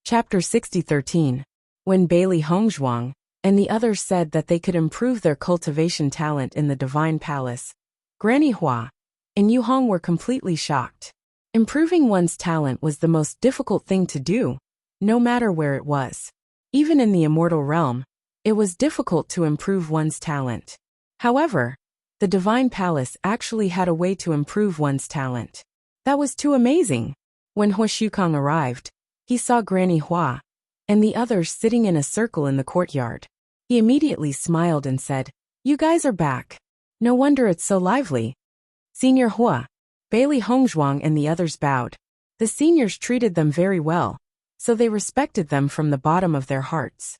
Chapter 60:13. When Bailey Hongzhuang and the others said that they could improve their cultivation talent in the Divine Palace, Granny Hua and Yu Hong were completely shocked. Improving one's talent was the most difficult thing to do, no matter where it was. Even in the immortal realm, it was difficult to improve one's talent. However, the Divine Palace actually had a way to improve one's talent. That was too amazing. When Hua Shukang arrived, he saw Granny Hua and the others sitting in a circle in the courtyard. He immediately smiled and said, "You guys are back. No wonder it's so lively." Senior Hua, Bailey Hongzhuang and the others bowed. The seniors treated them very well, so they respected them from the bottom of their hearts.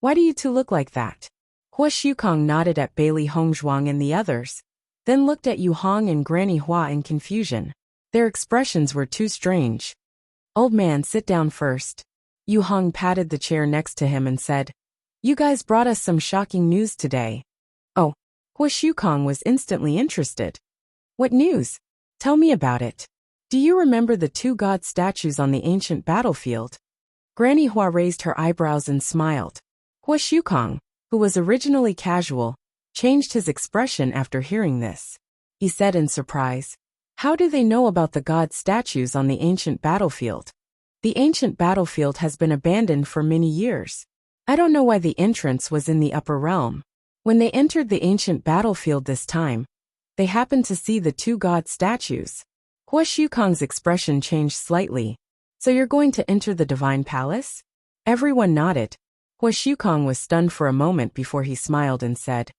"Why do you two look like that?" Hua Shukang nodded at Bailey Hongzhuang and the others, then looked at Yu Hong and Granny Hua in confusion. Their expressions were too strange. "Old man, sit down first." Yu Hong patted the chair next to him and said, "You guys brought us some shocking news today." Oh, Hua Shukang was instantly interested. "What news? Tell me about it. Do you remember the two god statues on the ancient battlefield?" Granny Hua raised her eyebrows and smiled. Hua Shukang, who was originally casual, changed his expression after hearing this. He said in surprise, "How do they know about the god statues on the ancient battlefield? The ancient battlefield has been abandoned for many years. I don't know why the entrance was in the upper realm. When they entered the ancient battlefield this time, they happened to see the two god statues." Hua Shukang's expression changed slightly. "So you're going to enter the Divine Palace?" Everyone nodded. Hua Shukang was stunned for a moment before he smiled and said,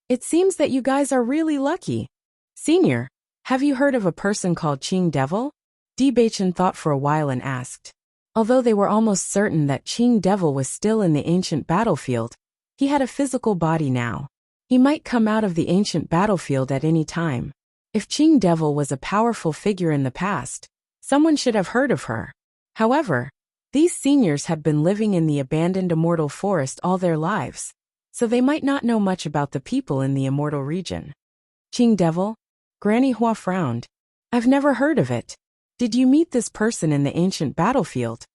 "It seems that you guys are really lucky. Senior, have you heard of a person called Qing Devil?" Bewitching thought for a while and asked. Although they were almost certain that Qing Devil was still in the ancient battlefield, he had a physical body now. He might come out of the ancient battlefield at any time. If Qing Devil was a powerful figure in the past, someone should have heard of her. However, these seniors had been living in the abandoned immortal forest all their lives, so they might not know much about the people in the immortal region. "Qing Devil?" Granny Hua frowned. "I've never heard of it. Did you meet this person in the ancient battlefield?"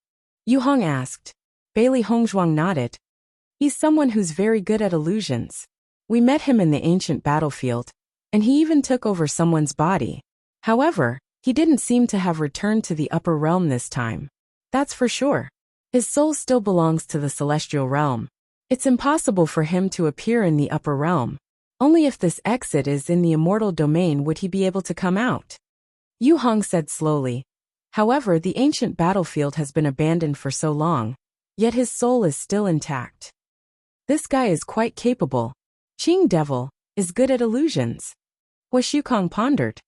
Yu Hong asked. Bailey Hongzhuang nodded. "He's someone who's very good at illusions. We met him in the ancient battlefield, and he even took over someone's body. However, he didn't seem to have returned to the upper realm this time. That's for sure. His soul still belongs to the celestial realm. It's impossible for him to appear in the upper realm. Only if this exit is in the immortal domain would he be able to come out." Yu Hong said slowly. "However, the ancient battlefield has been abandoned for so long, yet his soul is still intact. This guy is quite capable. Qing Devil is good at illusions." Hua Shukang pondered.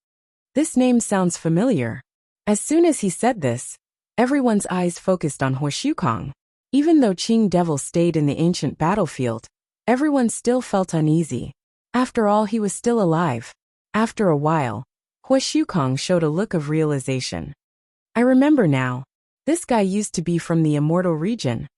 This name sounds familiar. As soon as he said this, everyone's eyes focused on Hua Shukang. Even though Qing Devil stayed in the ancient battlefield, everyone still felt uneasy. After all, he was still alive. After a while, Hua Shukang showed a look of realization. "I remember now. This guy used to be from the immortal region."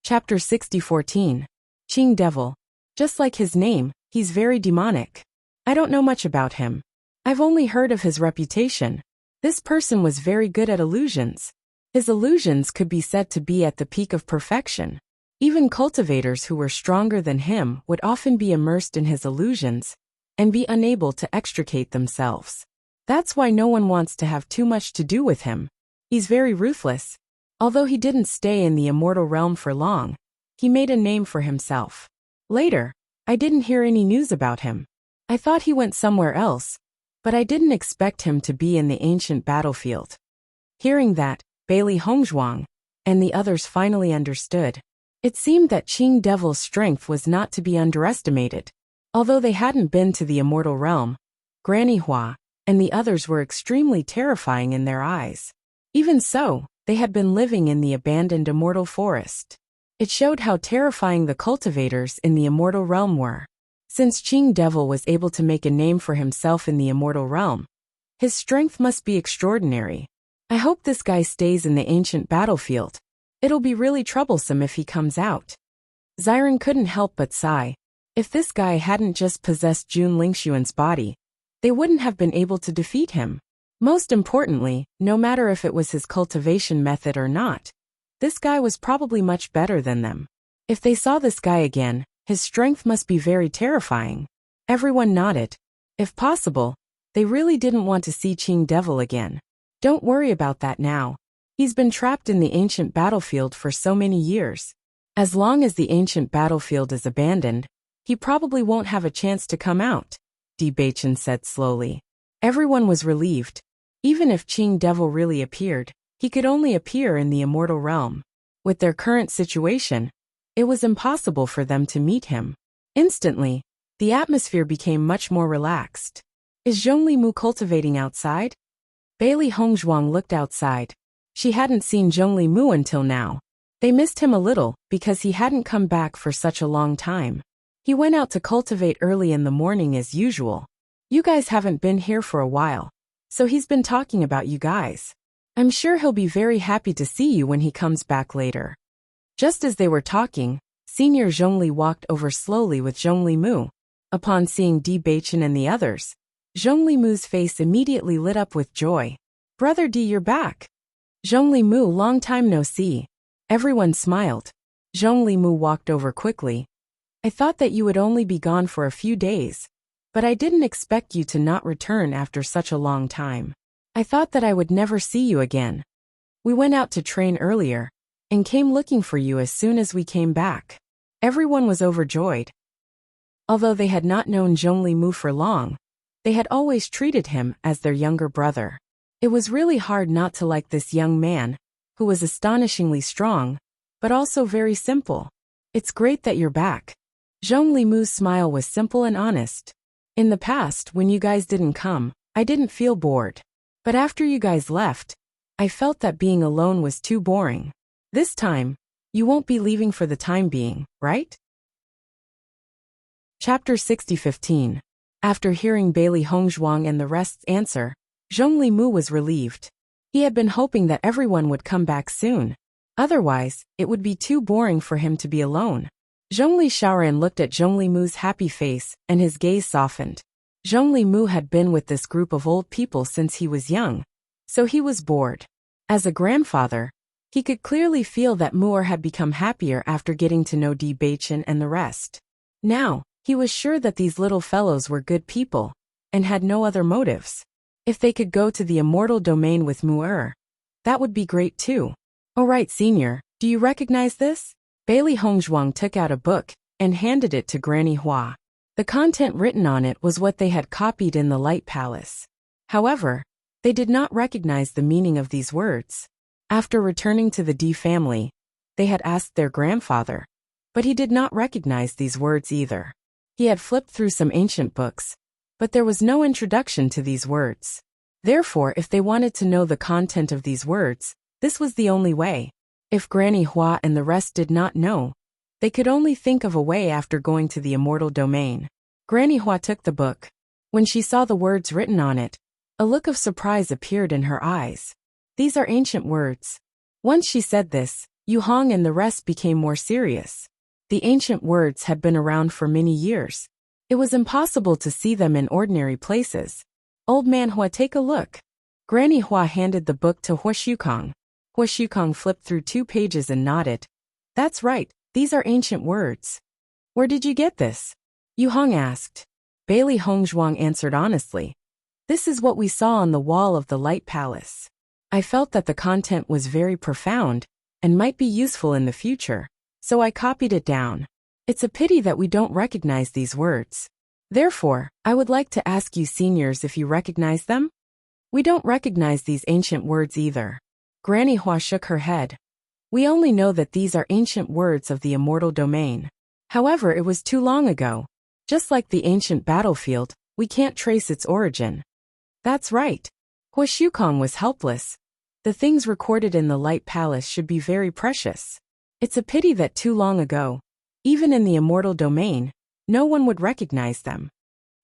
Chapter 60:14. Qing Devil. Just like his name, he's very demonic. I don't know much about him. I've only heard of his reputation. This person was very good at illusions. His illusions could be said to be at the peak of perfection. Even cultivators who were stronger than him would often be immersed in his illusions and be unable to extricate themselves. That's why no one wants to have too much to do with him. He's very ruthless. Although he didn't stay in the immortal realm for long, he made a name for himself. Later, I didn't hear any news about him. I thought he went somewhere else, but I didn't expect him to be in the ancient battlefield." Hearing that, Bailey Hongzhuang and the others finally understood. It seemed that Qing Devil's strength was not to be underestimated. Although they hadn't been to the immortal realm, Granny Hua and the others were extremely terrifying in their eyes. Even so, they had been living in the abandoned immortal forest. It showed how terrifying the cultivators in the immortal realm were. Since Qing Devil was able to make a name for himself in the immortal realm, his strength must be extraordinary. I hope this guy stays in the ancient battlefield. It'll be really troublesome if he comes out. Xiren couldn't help but sigh. If this guy hadn't just possessed Jun Lingxuan's body, they wouldn't have been able to defeat him. Most importantly, no matter if it was his cultivation method or not, this guy was probably much better than them. If they saw this guy again, his strength must be very terrifying. Everyone nodded. If possible, they really didn't want to see Qing Devil again. Don't worry about that now. He's been trapped in the ancient battlefield for so many years. As long as the ancient battlefield is abandoned, he probably won't have a chance to come out, Bewitching said slowly. Everyone was relieved. Even if Qing Devil really appeared, he could only appear in the immortal realm. With their current situation, it was impossible for them to meet him. Instantly, the atmosphere became much more relaxed. Is Zhongli Mu cultivating outside? Bailey Hongzhuang looked outside. She hadn't seen Zhongli Mu until now. They missed him a little because he hadn't come back for such a long time. He went out to cultivate early in the morning as usual. You guys haven't been here for a while, so he's been talking about you guys. I'm sure he'll be very happy to see you when he comes back later. Just as they were talking, Senior Zhongli walked over slowly with Zhongli Mu. Upon seeing Bewitching and the others, Zhongli Mu's face immediately lit up with joy. Brother D, you're back. Zhongli Mu, long time no see. Everyone smiled. Zhongli Mu walked over quickly. I thought that you would only be gone for a few days, but I didn't expect you to not return after such a long time. I thought that I would never see you again. We went out to train earlier, and came looking for you as soon as we came back. Everyone was overjoyed. Although they had not known Zhongli Mu for long, they had always treated him as their younger brother. It was really hard not to like this young man, who was astonishingly strong, but also very simple. It's great that you're back. Zhongli Mu's smile was simple and honest. In the past, when you guys didn't come, I didn't feel bored. But after you guys left, I felt that being alone was too boring. This time, you won't be leaving for the time being, right? Chapter 60-15. After hearing Bailey Hongzhuang and the rest's answer, Zhongli Mu was relieved. He had been hoping that everyone would come back soon. Otherwise, it would be too boring for him to be alone. Zhongli Shaoran looked at Zhongli Mu's happy face, and his gaze softened. Zhongli Mu had been with this group of old people since he was young, so he was bored. As a grandfather, he could clearly feel that Mu'er had become happier after getting to know Bewitching and the rest. Now, he was sure that these little fellows were good people, and had no other motives. If they could go to the immortal domain with Mu'er, that would be great too. Alright, Senior, do you recognize this? Bailey Hongzhuang took out a book, and handed it to Granny Hua. The content written on it was what they had copied in the Light Palace. However, they did not recognize the meaning of these words. After returning to the D family, they had asked their grandfather, but he did not recognize these words either. He had flipped through some ancient books, but there was no introduction to these words. Therefore, if they wanted to know the content of these words, this was the only way. If Granny Hua and the rest did not know, they could only think of a way after going to the immortal domain. Granny Hua took the book. When she saw the words written on it, a look of surprise appeared in her eyes. These are ancient words. Once she said this, Yu Hong and the rest became more serious. The ancient words had been around for many years. It was impossible to see them in ordinary places. Old man Hua, take a look. Granny Hua handed the book to Hua Shukong. Hua Shukong flipped through 2 pages and nodded. That's right, these are ancient words. Where did you get this? Yu Hong asked. Bailey Hongzhuang answered honestly. This is what we saw on the wall of the Light Palace. I felt that the content was very profound, and might be useful in the future, so I copied it down. It's a pity that we don't recognize these words. Therefore, I would like to ask you seniors if you recognize them? We don't recognize these ancient words either. Granny Hua shook her head. We only know that these are ancient words of the immortal domain. However, it was too long ago. Just like the ancient battlefield, we can't trace its origin. That's right. Hua Shukong was helpless. The things recorded in the Light Palace should be very precious. It's a pity that too long ago, even in the immortal domain, no one would recognize them.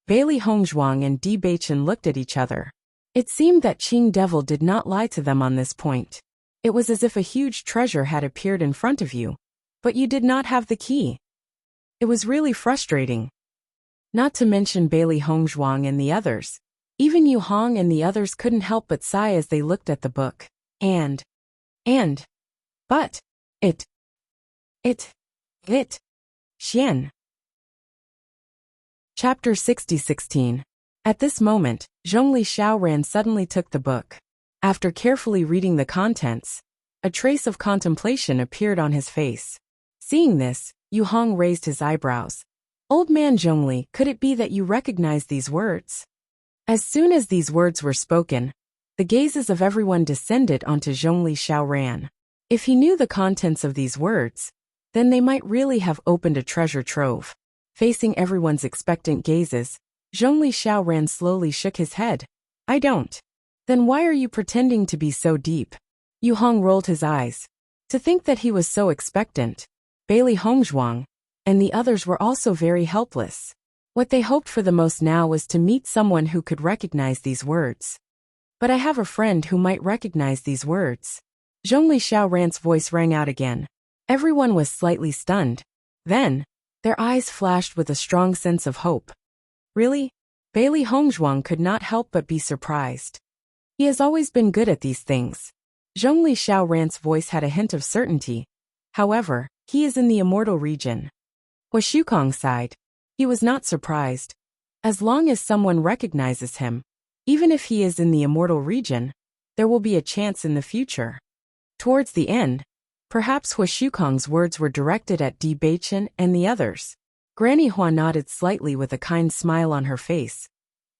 Bailey Hongzhuang and Bewitching looked at each other. It seemed that Qing Devil did not lie to them on this point. It was as if a huge treasure had appeared in front of you, but you did not have the key. It was really frustrating. Not to mention Bailey Hongzhuang and the others. Even Yu Hong and the others couldn't help but sigh as they looked at the book. But, it, Xian. Chapter 60:16. At this moment, Zhongli Xiaoran suddenly took the book. After carefully reading the contents, a trace of contemplation appeared on his face. Seeing this, Yu Hong raised his eyebrows. Old man Zhongli, could it be that you recognize these words? As soon as these words were spoken, the gazes of everyone descended onto Zhongli Xiaoran. If he knew the contents of these words, then they might really have opened a treasure trove. Facing everyone's expectant gazes, Zhongli Xiaoran slowly shook his head. I don't. Then why are you pretending to be so deep? Yu Hong rolled his eyes. To think that he was so expectant. Bailey Hongzhuang and the others were also very helpless. What they hoped for the most now was to meet someone who could recognize these words. But I have a friend who might recognize these words. Zhongli Xiaoran's voice rang out again. Everyone was slightly stunned. Then, their eyes flashed with a strong sense of hope. Really? Bailey Hongzhuang could not help but be surprised. He has always been good at these things. Zhongli Xiaoran's voice had a hint of certainty. However, he is in the immortal region. Hua Shukong sighed. He was not surprised. As long as someone recognizes him, even if he is in the immortal region, there will be a chance in the future. Towards the end, perhaps Hua Shukong's words were directed at Bewitching and the others. Granny Hua nodded slightly with a kind smile on her face.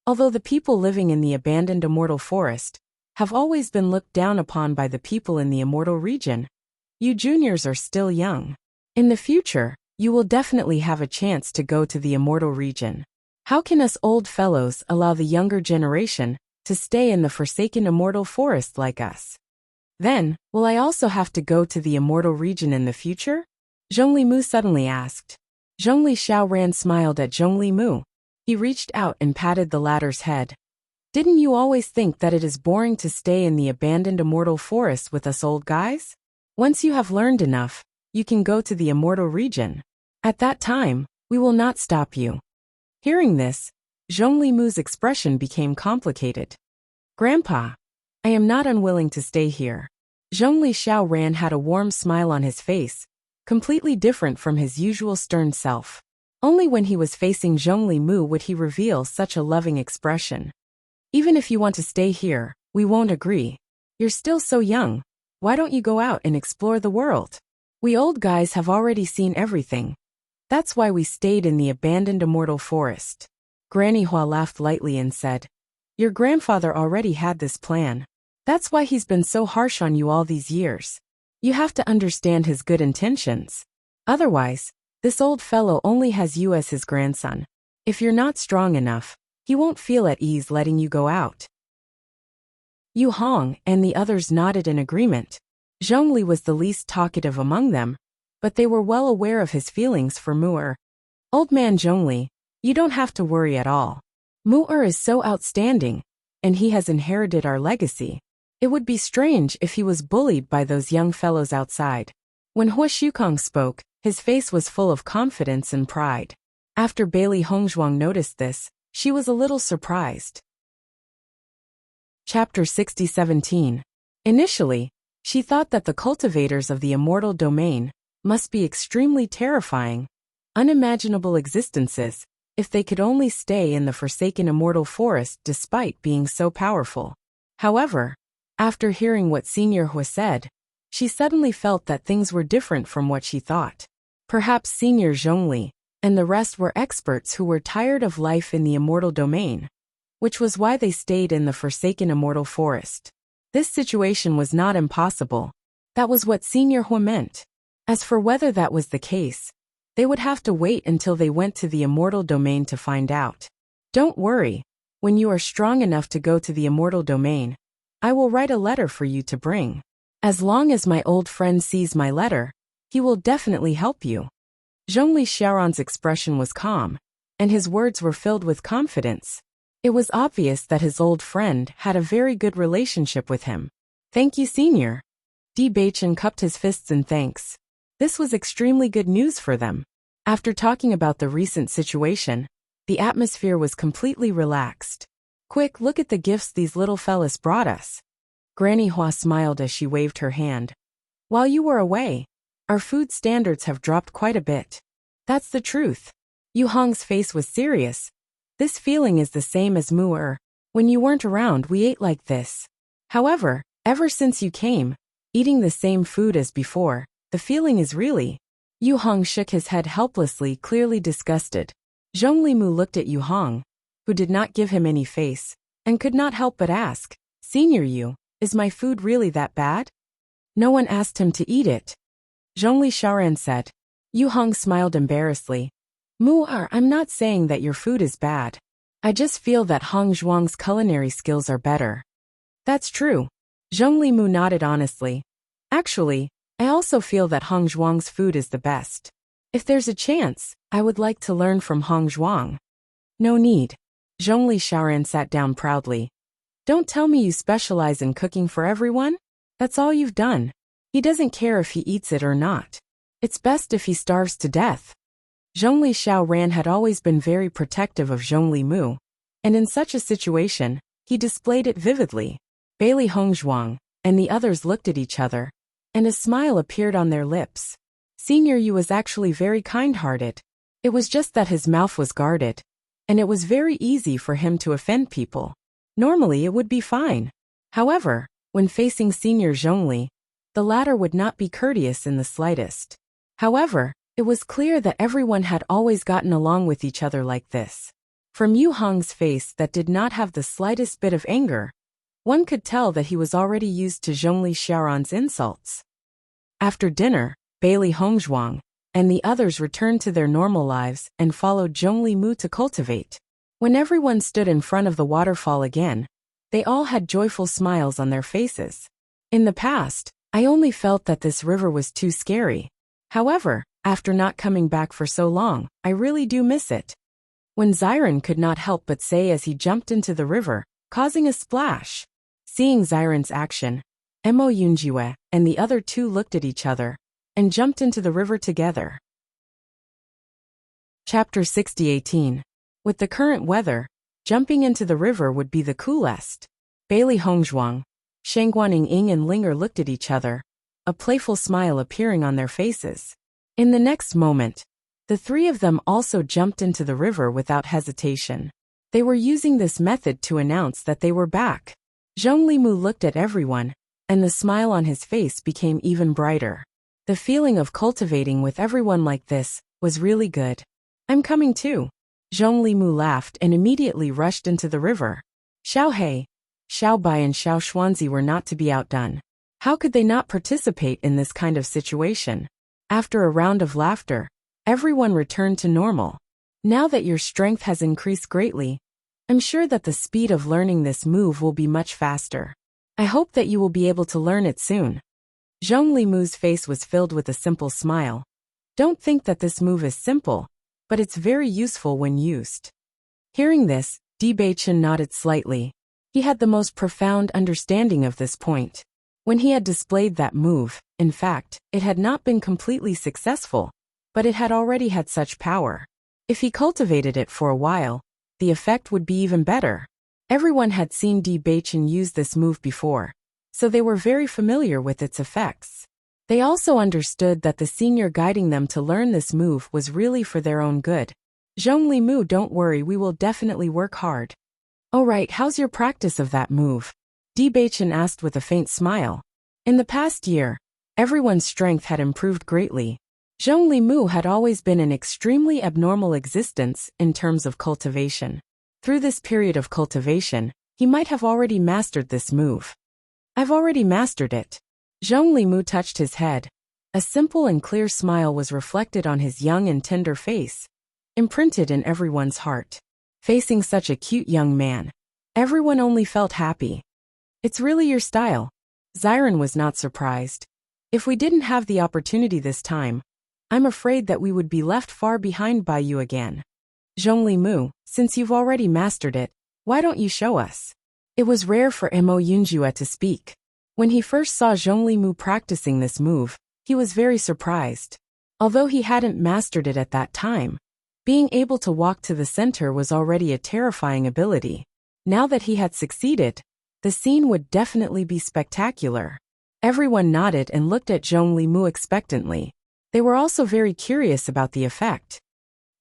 Although the people living in the abandoned immortal forest have always been looked down upon by the people in the immortal region, you juniors are still young. In the future, you will definitely have a chance to go to the immortal region. How can us old fellows allow the younger generation to stay in the forsaken immortal forest like us? Then, will I also have to go to the immortal region in the future? Zhongli Mu suddenly asked. Zhongli Xiaoran smiled at Zhongli Mu. He reached out and patted the latter's head. Didn't you always think that it is boring to stay in the abandoned immortal forest with us old guys? Once you have learned enough, you can go to the immortal region. At that time, we will not stop you. Hearing this, Zhongli Mu's expression became complicated. Grandpa, I am not unwilling to stay here. Zhongli Xiaoran had a warm smile on his face, completely different from his usual stern self. Only when he was facing Zhongli Mu would he reveal such a loving expression. Even if you want to stay here, we won't agree. You're still so young. Why don't you go out and explore the world? We old guys have already seen everything. That's why we stayed in the abandoned immortal forest. Granny Hua laughed lightly and said, Your grandfather already had this plan. That's why he's been so harsh on you all these years. You have to understand his good intentions. Otherwise, this old fellow only has you as his grandson. If you're not strong enough, he won't feel at ease letting you go out. Yu Hong and the others nodded in agreement. Zhongli was the least talkative among them, but they were well aware of his feelings for Mu'er. Old man Zhongli, you don't have to worry at all. Mu'er is so outstanding, and he has inherited our legacy. It would be strange if he was bullied by those young fellows outside. When Hua Shukong spoke, his face was full of confidence and pride. After Bailey Hongzhuang noticed this, she was a little surprised. Chapter 60:17. Initially, she thought that the cultivators of the immortal domain must be extremely terrifying, unimaginable existences, if they could only stay in the forsaken immortal forest despite being so powerful. However, after hearing what Senior Hua said, she suddenly felt that things were different from what she thought. Perhaps Senior Zhongli and the rest were experts who were tired of life in the immortal domain, which was why they stayed in the forsaken immortal forest. This situation was not impossible. That was what Senior Hua meant. As for whether that was the case, they would have to wait until they went to the immortal domain to find out. Don't worry, when you are strong enough to go to the immortal domain, I will write a letter for you to bring. As long as my old friend sees my letter, he will definitely help you. Zhongli Xiaoran's expression was calm, and his words were filled with confidence. It was obvious that his old friend had a very good relationship with him. Thank you, Senior. Bewitching cupped his fists in thanks. This was extremely good news for them. After talking about the recent situation, the atmosphere was completely relaxed. Quick, look at the gifts these little fellas brought us. Granny Hua smiled as she waved her hand. While you were away, our food standards have dropped quite a bit. That's the truth. Yu Hong's face was serious. This feeling is the same as Mu-er. When you weren't around, we ate like this. However, ever since you came, eating the same food as before, the feeling is really... Yu Hong shook his head helplessly, clearly disgusted. Zhongli Mu looked at Yu Hong, who did not give him any face, and could not help but ask, Senior Yu, is my food really that bad? No one asked him to eat it. Zhongli Shaoran said. Yu Hong smiled embarrassedly. Mu-er, I'm not saying that your food is bad. I just feel that Hong Zhuang's culinary skills are better. That's true. Zhongli Mu nodded honestly. Actually, I also feel that Hong Zhuang's food is the best. If there's a chance, I would like to learn from Hong Zhuang. No need. Zhongli Shaoran sat down proudly. Don't tell me you specialize in cooking for everyone? That's all you've done. He doesn't care if he eats it or not. It's best if he starves to death. Zhongli Shaoran had always been very protective of Zhongli Mu, and in such a situation, he displayed it vividly. Bailey Hong Zhuang and the others looked at each other, and a smile appeared on their lips. Senior Yu was actually very kind-hearted. It was just that his mouth was guarded, and it was very easy for him to offend people. Normally it would be fine. However, when facing Senior Zhongli, the latter would not be courteous in the slightest. However, it was clear that everyone had always gotten along with each other like this. From Yu Hong's face that did not have the slightest bit of anger, one could tell that he was already used to Zhongli Shaoran's insults. After dinner, Bailey Hong Zhuang and the others returned to their normal lives and followed Zhongli Mu to cultivate. When everyone stood in front of the waterfall again, they all had joyful smiles on their faces. In the past, I only felt that this river was too scary. However, after not coming back for so long, I really do miss it. When Xiren could not help but say as he jumped into the river, causing a splash. Seeing Xiren's action, Mo Yunjue and the other two looked at each other and jumped into the river together. Chapter 60:18. With the current weather, jumping into the river would be the coolest. Bailey Hongzhuang, Shangguaning Ying and Linger looked at each other, a playful smile appearing on their faces. In the next moment, the three of them also jumped into the river without hesitation. They were using this method to announce that they were back. Zhongli Mu looked at everyone, and the smile on his face became even brighter. The feeling of cultivating with everyone like this was really good. I'm coming too. Zhongli Mu laughed and immediately rushed into the river. Xiao He, Xiao Bai and Xiao Xuanzi were not to be outdone. How could they not participate in this kind of situation? After a round of laughter, everyone returned to normal. Now that your strength has increased greatly, I'm sure that the speed of learning this move will be much faster. I hope that you will be able to learn it soon. Zhongli Mu's face was filled with a simple smile. Don't think that this move is simple, but it's very useful when used. Hearing this, Di Beichen nodded slightly. He had the most profound understanding of this point. When he had displayed that move, in fact, it had not been completely successful, but it had already had such power. If he cultivated it for a while, the effect would be even better. Everyone had seen Di Beichen use this move before, so they were very familiar with its effects. They also understood that the senior guiding them to learn this move was really for their own good. Zhongli Mu, don't worry, we will definitely work hard. Oh right, how's your practice of that move? Di Beichen asked with a faint smile. In the past year, everyone's strength had improved greatly. Zhongli Mu had always been an extremely abnormal existence in terms of cultivation. Through this period of cultivation, he might have already mastered this move. I've already mastered it. Zhongli Mu touched his head. A simple and clear smile was reflected on his young and tender face, imprinted in everyone's heart. Facing such a cute young man, everyone only felt happy. It's really your style. Xiren was not surprised. If we didn't have the opportunity this time, I'm afraid that we would be left far behind by you again. Zhongli Mu, since you've already mastered it, why don't you show us? It was rare for Mo Yunjue to speak. When he first saw Zhongli Mu practicing this move, he was very surprised. Although he hadn't mastered it at that time, being able to walk to the center was already a terrifying ability. Now that he had succeeded, the scene would definitely be spectacular. Everyone nodded and looked at Zhongli Mu expectantly. They were also very curious about the effect.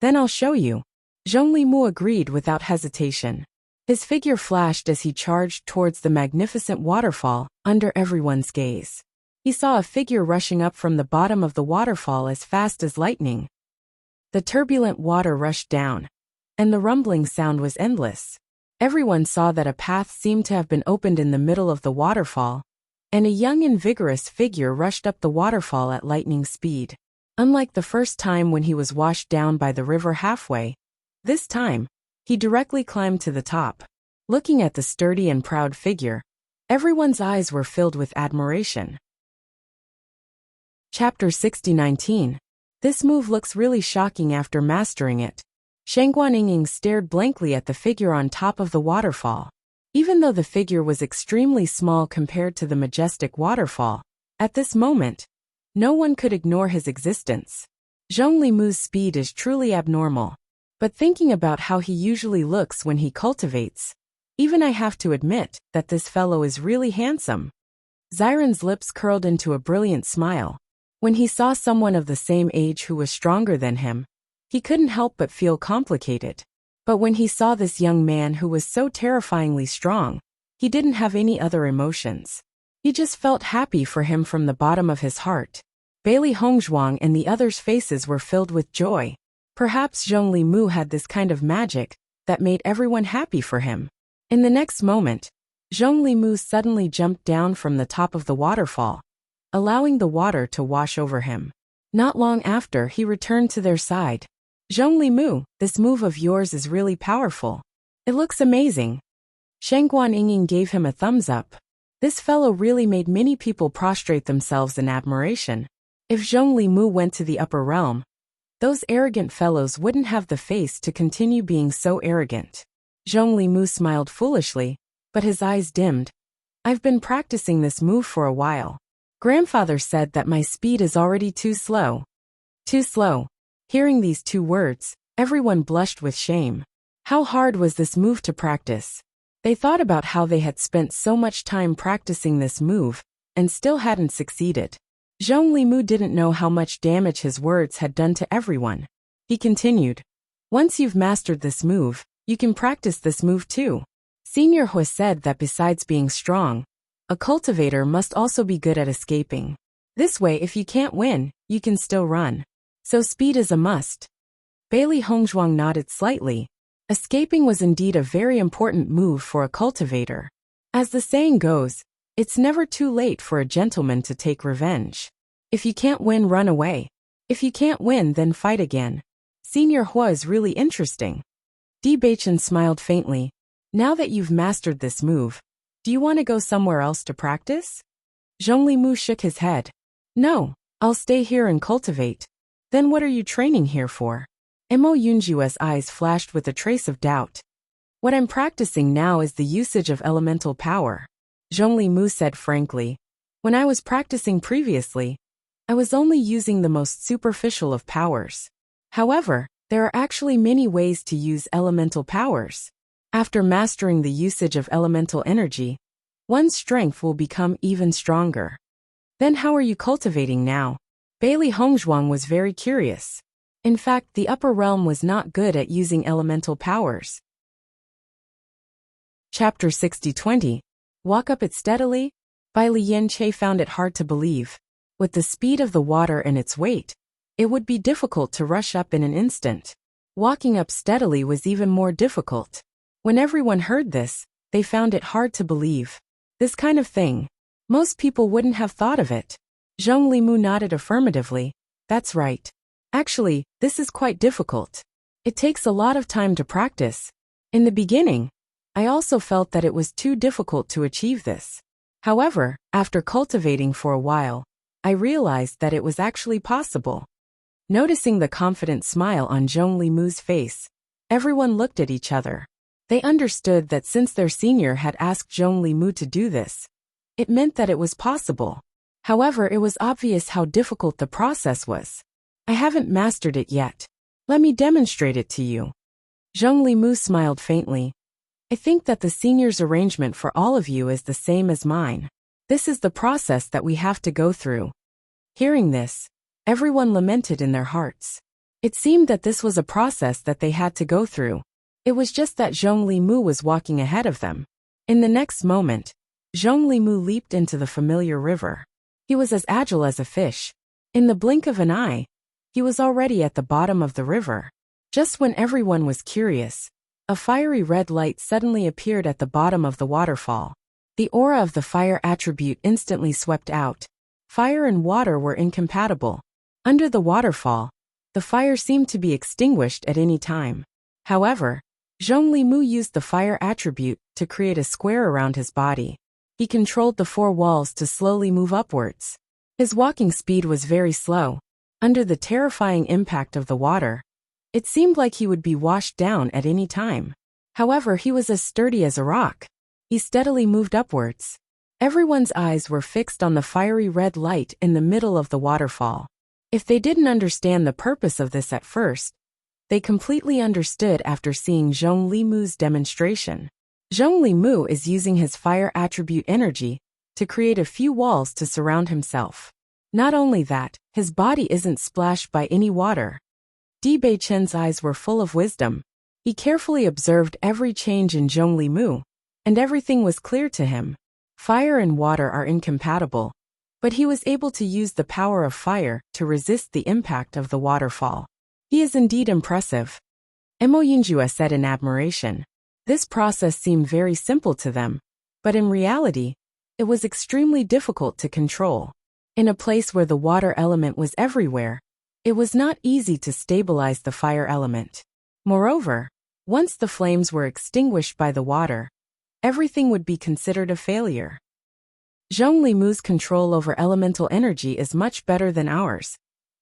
Then I'll show you. Zhongli Mu agreed without hesitation. His figure flashed as he charged towards the magnificent waterfall, under everyone's gaze. He saw a figure rushing up from the bottom of the waterfall as fast as lightning. The turbulent water rushed down, and the rumbling sound was endless. Everyone saw that a path seemed to have been opened in the middle of the waterfall, and a young and vigorous figure rushed up the waterfall at lightning speed. Unlike the first time when he was washed down by the river halfway, this time, he directly climbed to the top. Looking at the sturdy and proud figure, everyone's eyes were filled with admiration. Chapter 60-19. This move looks really shocking after mastering it. Shangguan stared blankly at the figure on top of the waterfall. Even though the figure was extremely small compared to the majestic waterfall, at this moment, no one could ignore his existence. Zhongli Mu's speed is truly abnormal. But thinking about how he usually looks when he cultivates, even I have to admit that this fellow is really handsome. Xiren's lips curled into a brilliant smile. When he saw someone of the same age who was stronger than him, he couldn't help but feel complicated. But when he saw this young man who was so terrifyingly strong, he didn't have any other emotions. He just felt happy for him from the bottom of his heart. Bailey Hongzhuang and the others' faces were filled with joy. Perhaps Zhongli Mu had this kind of magic that made everyone happy for him. In the next moment, Zhongli Mu suddenly jumped down from the top of the waterfall, allowing the water to wash over him. Not long after, he returned to their side. Zhongli Mu, this move of yours is really powerful. It looks amazing. Shangguan gave him a thumbs up. This fellow really made many people prostrate themselves in admiration. If Zhongli Mu went to the upper realm, those arrogant fellows wouldn't have the face to continue being so arrogant. Zhongli Mu smiled foolishly, but his eyes dimmed. I've been practicing this move for a while. Grandfather said that my speed is already too slow. Too slow. Hearing these two words, everyone blushed with shame. How hard was this move to practice? They thought about how they had spent so much time practicing this move, and still hadn't succeeded. Zhongli Mu didn't know how much damage his words had done to everyone. He continued, once you've mastered this move, you can practice this move too. Senior Hui said that besides being strong, a cultivator must also be good at escaping. This way, if you can't win, you can still run. So speed is a must. Bailey Hongzhuang nodded slightly. Escaping was indeed a very important move for a cultivator. As the saying goes, it's never too late for a gentleman to take revenge. If you can't win, run away. If you can't win, then fight again. Senior Hua is really interesting. Bewitching smiled faintly. Now that you've mastered this move, do you want to go somewhere else to practice? Zhongli Mu shook his head. No, I'll stay here and cultivate. Then what are you training here for? Mo Yunjua's eyes flashed with a trace of doubt. What I'm practicing now is the usage of elemental power. Zhongli Mu said frankly. When I was practicing previously, I was only using the most superficial of powers. However, there are actually many ways to use elemental powers. After mastering the usage of elemental energy, one's strength will become even stronger. Then how are you cultivating now? Bailey Hongzhuang was very curious. In fact, the upper realm was not good at using elemental powers. Chapter 60-20. Walk up it steadily? Bai Lianche found it hard to believe. With the speed of the water and its weight, it would be difficult to rush up in an instant. Walking up steadily was even more difficult. When everyone heard this, they found it hard to believe. This kind of thing, most people wouldn't have thought of it. Zhongli Mu nodded affirmatively. That's right. Actually, this is quite difficult. It takes a lot of time to practice. In the beginning, I also felt that it was too difficult to achieve this. However, after cultivating for a while, I realized that it was actually possible. Noticing the confident smile on Zhongli Mu's face, everyone looked at each other. They understood that since their senior had asked Zhongli Mu to do this, it meant that it was possible. However, it was obvious how difficult the process was. I haven't mastered it yet. Let me demonstrate it to you. Zhongli Mu smiled faintly. I think that the senior's arrangement for all of you is the same as mine. This is the process that we have to go through." Hearing this, everyone lamented in their hearts. It seemed that this was a process that they had to go through. It was just that Zhongli Mu was walking ahead of them. In the next moment, Zhongli Mu leaped into the familiar river. He was as agile as a fish. In the blink of an eye, he was already at the bottom of the river. Just when everyone was curious, a fiery red light suddenly appeared at the bottom of the waterfall. The aura of the fire attribute instantly swept out. Fire and water were incompatible. Under the waterfall, the fire seemed to be extinguished at any time. However, Zhongli Mu used the fire attribute to create a square around his body. He controlled the four walls to slowly move upwards. His walking speed was very slow. Under the terrifying impact of the water, it seemed like he would be washed down at any time. However, he was as sturdy as a rock. He steadily moved upwards. Everyone's eyes were fixed on the fiery red light in the middle of the waterfall. If they didn't understand the purpose of this at first, they completely understood after seeing Zhongli Mu's demonstration. Zhongli Mu is using his fire attribute energy to create a few walls to surround himself. Not only that, his body isn't splashed by any water. Bewitching's eyes were full of wisdom. He carefully observed every change in Zhongli Mu, and everything was clear to him. Fire and water are incompatible, but he was able to use the power of fire to resist the impact of the waterfall. He is indeed impressive, Mo Yunjua said in admiration. This process seemed very simple to them, but in reality, it was extremely difficult to control. In a place where the water element was everywhere, it was not easy to stabilize the fire element. Moreover, once the flames were extinguished by the water, everything would be considered a failure. Zhongli Mu's control over elemental energy is much better than ours,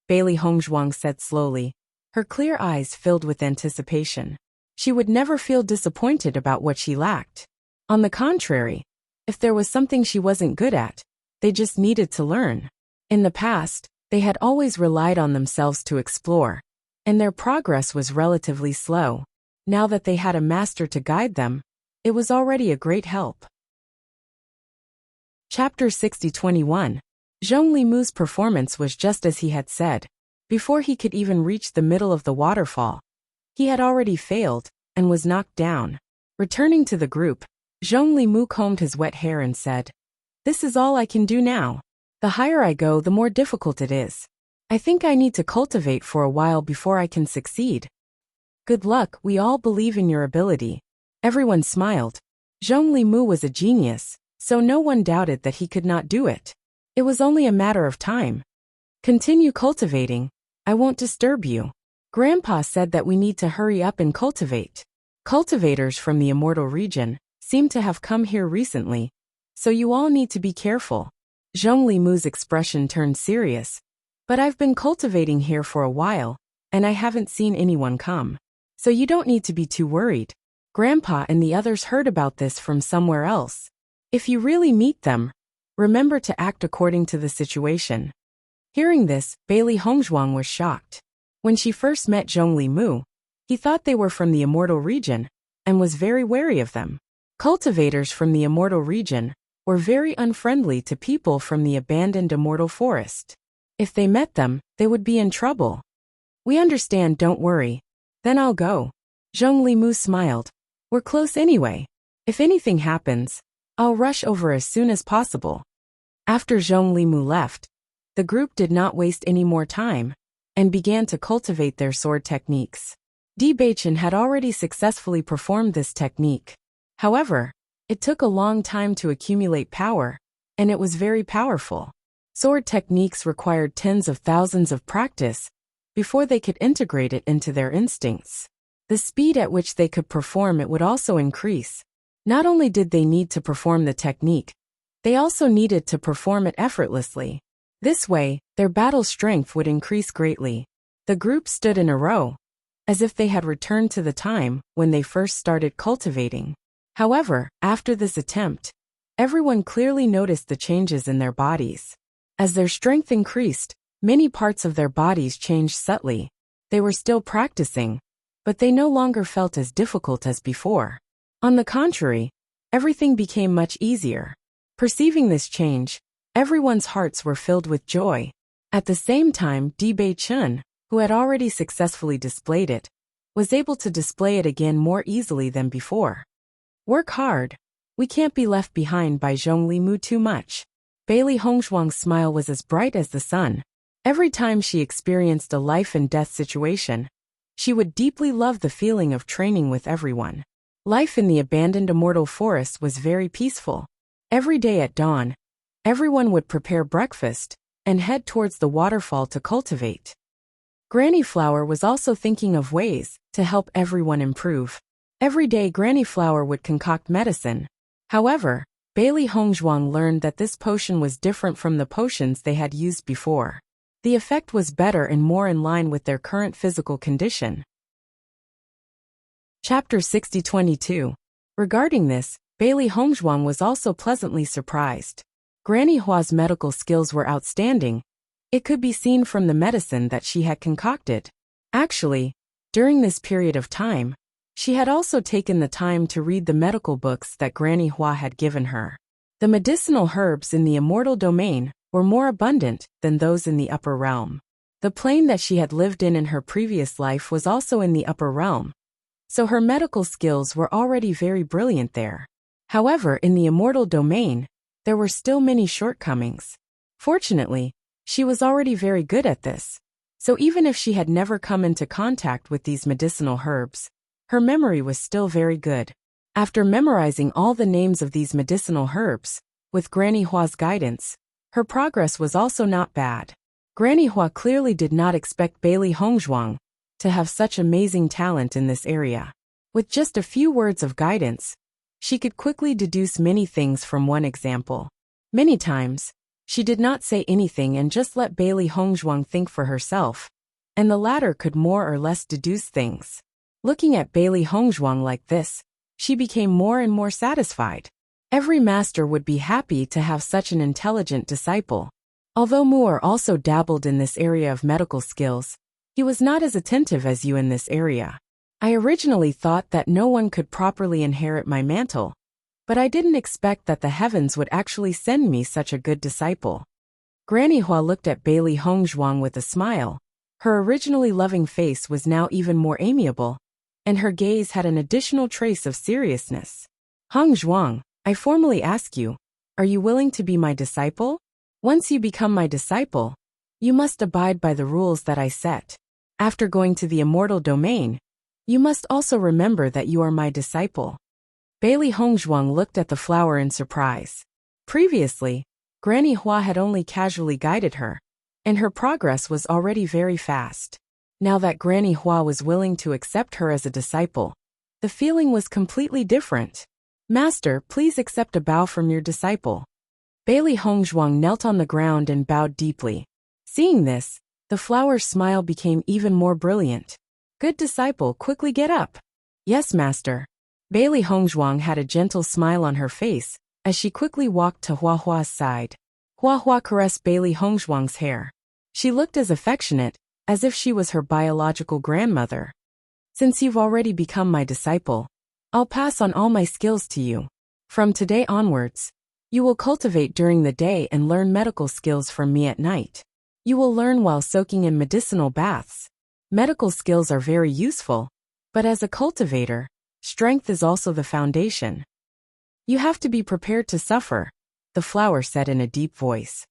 Bailey Hongzhuang said slowly, her clear eyes filled with anticipation. She would never feel disappointed about what she lacked. On the contrary, if there was something she wasn't good at, they just needed to learn. In the past, they had always relied on themselves to explore, and their progress was relatively slow. Now that they had a master to guide them, it was already a great help. Chapter 60-21. Zhongli Mu's performance was just as he had said. Before he could even reach the middle of the waterfall, he had already failed and was knocked down. Returning to the group, Zhongli Mu combed his wet hair and said, "This is all I can do now. The higher I go, the more difficult it is. I think I need to cultivate for a while before I can succeed." "Good luck, we all believe in your ability." Everyone smiled. Zhongli Mu was a genius, so no one doubted that he could not do it. It was only a matter of time. "Continue cultivating. I won't disturb you." Grandpa said that we need to hurry up and cultivate. Cultivators from the immortal region seem to have come here recently, so you all need to be careful. Zhongli Mu's expression turned serious. "But I've been cultivating here for a while, and I haven't seen anyone come. So you don't need to be too worried." Grandpa and the others heard about this from somewhere else. If you really meet them, remember to act according to the situation. Hearing this, Bailey Hongzhuang was shocked. When she first met Zhongli Mu, he thought they were from the immortal region, and was very wary of them. Cultivators from the immortal region were very unfriendly to people from the abandoned immortal forest. If they met them, they would be in trouble. "We understand, don't worry. Then I'll go." Zhongli Mu smiled. "We're close anyway. If anything happens, I'll rush over as soon as possible." After Zhongli Mu left, the group did not waste any more time, and began to cultivate their sword techniques. Bewitching had already successfully performed this technique. However, it took a long time to accumulate power, and it was very powerful. Sword techniques required tens of thousands of practice before they could integrate it into their instincts. The speed at which they could perform it would also increase. Not only did they need to perform the technique, they also needed to perform it effortlessly. This way, their battle strength would increase greatly. The group stood in a row, as if they had returned to the time when they first started cultivating. However, after this attempt, everyone clearly noticed the changes in their bodies. As their strength increased, many parts of their bodies changed subtly. They were still practicing, but they no longer felt as difficult as before. On the contrary, everything became much easier. Perceiving this change, everyone's hearts were filled with joy. At the same time, Bewitching, who had already successfully displayed it, was able to display it again more easily than before. Work hard. We can't be left behind by Zhongli Mu too much. Bailey Hongzhuang's smile was as bright as the sun. Every time she experienced a life and death situation, she would deeply love the feeling of training with everyone. Life in the abandoned immortal forest was very peaceful. Every day at dawn, everyone would prepare breakfast and head towards the waterfall to cultivate. Granny Flower was also thinking of ways to help everyone improve. Every day Granny Flower would concoct medicine. However, Bailey Hongzhuang learned that this potion was different from the potions they had used before. The effect was better and more in line with their current physical condition. Chapter 60-22. Regarding this, Bailey Hongzhuang was also pleasantly surprised. Granny Hua's medical skills were outstanding. It could be seen from the medicine that she had concocted. Actually, during this period of time, she had also taken the time to read the medical books that Granny Hua had given her. The medicinal herbs in the immortal domain were more abundant than those in the upper realm. The plane that she had lived in her previous life was also in the upper realm, so her medical skills were already very brilliant there. However, in the immortal domain, there were still many shortcomings. Fortunately, she was already very good at this, so even if she had never come into contact with these medicinal herbs, her memory was still very good. After memorizing all the names of these medicinal herbs, with Granny Hua's guidance, her progress was also not bad. Granny Hua clearly did not expect Bailey Hongzhuang to have such amazing talent in this area. With just a few words of guidance, she could quickly deduce many things from one example. Many times, she did not say anything and just let Bailey Hongzhuang think for herself, and the latter could more or less deduce things. Looking at Bailey Hongzhuang like this, she became more and more satisfied. Every master would be happy to have such an intelligent disciple. Although Muir also dabbled in this area of medical skills, he was not as attentive as you in this area. I originally thought that no one could properly inherit my mantle, but I didn't expect that the heavens would actually send me such a good disciple. Granny Hua looked at Bailey Hongzhuang with a smile. Her originally loving face was now even more amiable, and her gaze had an additional trace of seriousness. Hongzhuang, I formally ask you, are you willing to be my disciple? Once you become my disciple, you must abide by the rules that I set. After going to the immortal domain, you must also remember that you are my disciple. Bailey Hongzhuang looked at the flower in surprise. Previously, Granny Hua had only casually guided her, and her progress was already very fast. Now that Granny Hua was willing to accept her as a disciple, the feeling was completely different. Master, please accept a bow from your disciple. Bailey Hongzhuang knelt on the ground and bowed deeply. Seeing this, the flower's smile became even more brilliant. Good disciple, quickly get up. Yes, master. Bailey Hongzhuang had a gentle smile on her face as she quickly walked to Hua Hua's side. Hua Hua caressed Bailey Hongzhuang's hair. She looked as affectionate as if she was her biological grandmother. Since you've already become my disciple, I'll pass on all my skills to you. From today onwards, you will cultivate during the day and learn medical skills from me at night. You will learn while soaking in medicinal baths. Medical skills are very useful, but as a cultivator, strength is also the foundation. You have to be prepared to suffer, the flower said in a deep voice.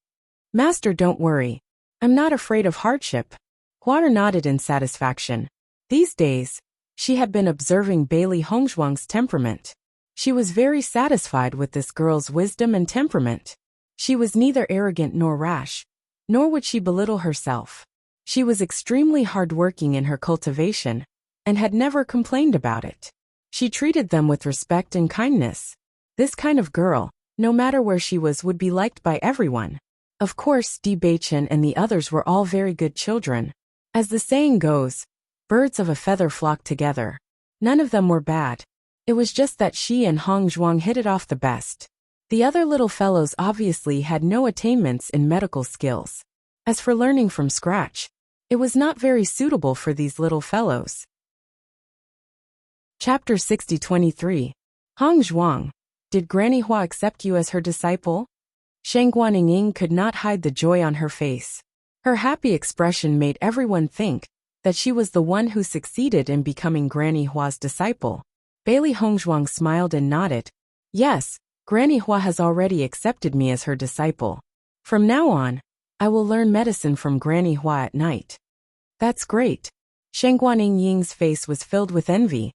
Master, don't worry. I'm not afraid of hardship. Hua nodded in satisfaction. These days, she had been observing Bailey Hongzhuang's temperament. She was very satisfied with this girl's wisdom and temperament. She was neither arrogant nor rash, nor would she belittle herself. She was extremely hardworking in her cultivation, and had never complained about it. She treated them with respect and kindness. This kind of girl, no matter where she was, would be liked by everyone. Of course, Bewitching and the others were all very good children. As the saying goes, birds of a feather flock together. None of them were bad. It was just that she and Hongzhuang hit it off the best. The other little fellows obviously had no attainments in medical skills. As for learning from scratch, it was not very suitable for these little fellows. Chapter 60-23. Hong Zhuang, did Granny Hua accept you as her disciple? Shang Guaniying could not hide the joy on her face. Her happy expression made everyone think that she was the one who succeeded in becoming Granny Hua's disciple. Bailey Hongzhuang smiled and nodded. Yes, Granny Hua has already accepted me as her disciple. From now on, I will learn medicine from Granny Hua at night. That's great. Shang Guaniying's face was filled with envy.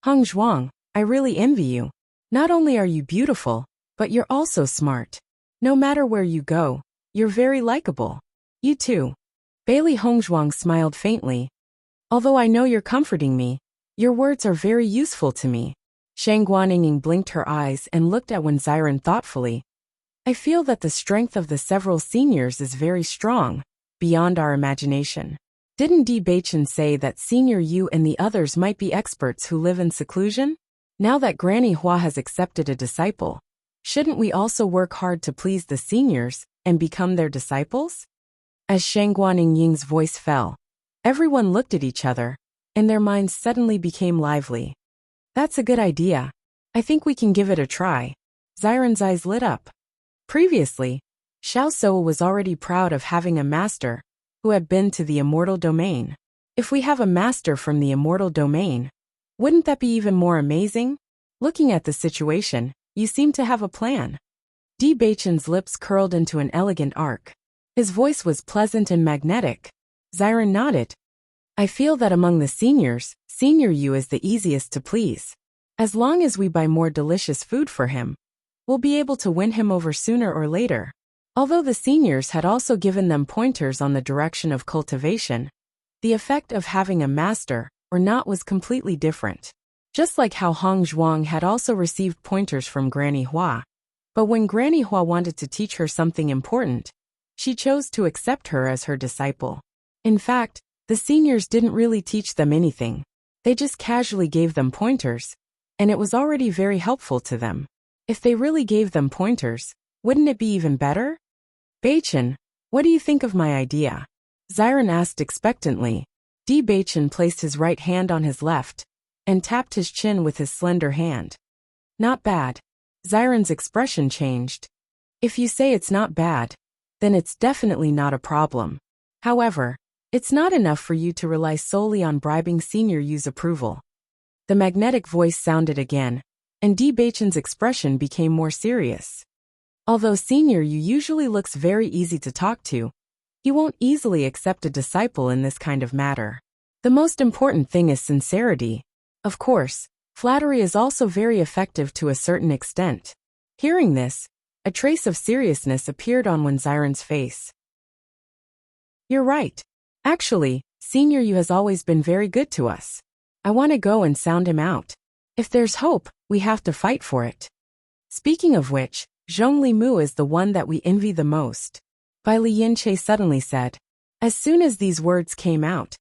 Hongzhuang, I really envy you. Not only are you beautiful, but you're also smart. No matter where you go, you're very likable. You too. Bailey Hongzhuang smiled faintly. Although I know you're comforting me, your words are very useful to me. Shang Guaniying blinked her eyes and looked at Wen Xiren thoughtfully. I feel that the strength of the several seniors is very strong, beyond our imagination. Didn't Bewitching say that Senior Yu and the others might be experts who live in seclusion? Now that Granny Hua has accepted a disciple, shouldn't we also work hard to please the seniors and become their disciples? As Shang Guaniying's voice fell, everyone looked at each other, and their minds suddenly became lively. That's a good idea. I think we can give it a try. Xiren's eyes lit up. Previously, Xiao Soa was already proud of having a master who had been to the immortal domain. If we have a master from the immortal domain, wouldn't that be even more amazing? Looking at the situation, you seem to have a plan. Bewitching's lips curled into an elegant arc. His voice was pleasant and magnetic. Xiren nodded. I feel that among the seniors, Senior Yu is the easiest to please. As long as we buy more delicious food for him, we'll be able to win him over sooner or later. Although the seniors had also given them pointers on the direction of cultivation, the effect of having a master or not was completely different. Just like how Hong Zhuang had also received pointers from Granny Hua. But when Granny Hua wanted to teach her something important, she chose to accept her as her disciple. In fact, the seniors didn't really teach them anything. They just casually gave them pointers, and it was already very helpful to them. If they really gave them pointers, wouldn't it be even better? Beichen, what do you think of my idea? Xiren asked expectantly. Beichen placed his right hand on his left and tapped his chin with his slender hand. Not bad. Xiren's expression changed. If you say it's not bad, then it's definitely not a problem. However, it's not enough for you to rely solely on bribing Senior Yu's approval. The magnetic voice sounded again, and Bewitching's expression became more serious. Although Senior Yu usually looks very easy to talk to, he won't easily accept a disciple in this kind of matter. The most important thing is sincerity. Of course, flattery is also very effective to a certain extent. Hearing this, a trace of seriousness appeared on Wen Xiren's face. You're right. Actually, Senior Yu has always been very good to us. I want to go and sound him out. If there's hope, we have to fight for it. Speaking of which, Zhongli Mu is the one that we envy the most. Bai Lianche suddenly said. As soon as these words came out,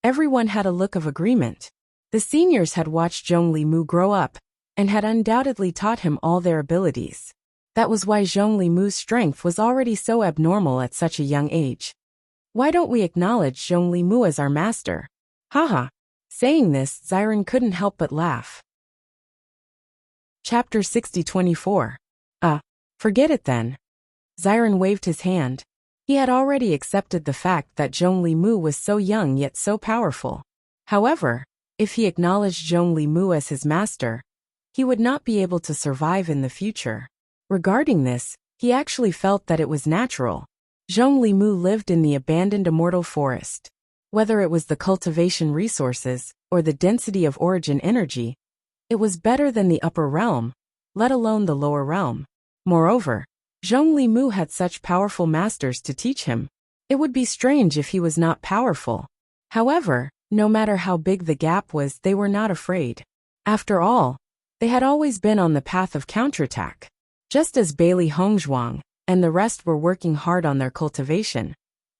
everyone had a look of agreement. The seniors had watched Zhongli Mu grow up, and had undoubtedly taught him all their abilities. That was why Zhongli Mu's strength was already so abnormal at such a young age. Why don't we acknowledge Zhongli Mu as our master? Haha. Saying this, Xiren couldn't help but laugh. Chapter 60-24. Forget it then. Xiren waved his hand. He had already accepted the fact that Zhongli Mu was so young yet so powerful. However, if he acknowledged Zhongli Mu as his master, he would not be able to survive in the future. Regarding this, he actually felt that it was natural. Zhongli Mu lived in the abandoned immortal forest. Whether it was the cultivation resources or the density of origin energy, it was better than the upper realm, let alone the lower realm. Moreover, Zhongli Mu had such powerful masters to teach him. It would be strange if he was not powerful. However, no matter how big the gap was, they were not afraid. After all, they had always been on the path of counterattack. Just as Bailey Hongzhuang and the rest were working hard on their cultivation,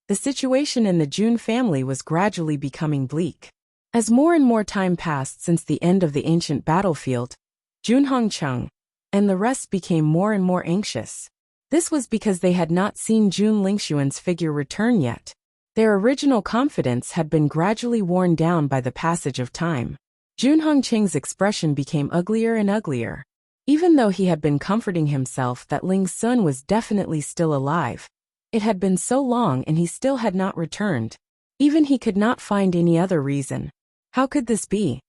the situation in the Jun family was gradually becoming bleak. As more and more time passed since the end of the ancient battlefield, Jun Hongcheng and the rest became more and more anxious. This was because they had not seen Jun Lingxuan's figure return yet. Their original confidence had been gradually worn down by the passage of time. Jun Hongcheng's expression became uglier and uglier. Even though he had been comforting himself that Ling Sun was definitely still alive, it had been so long and he still had not returned. Even he could not find any other reason. How could this be?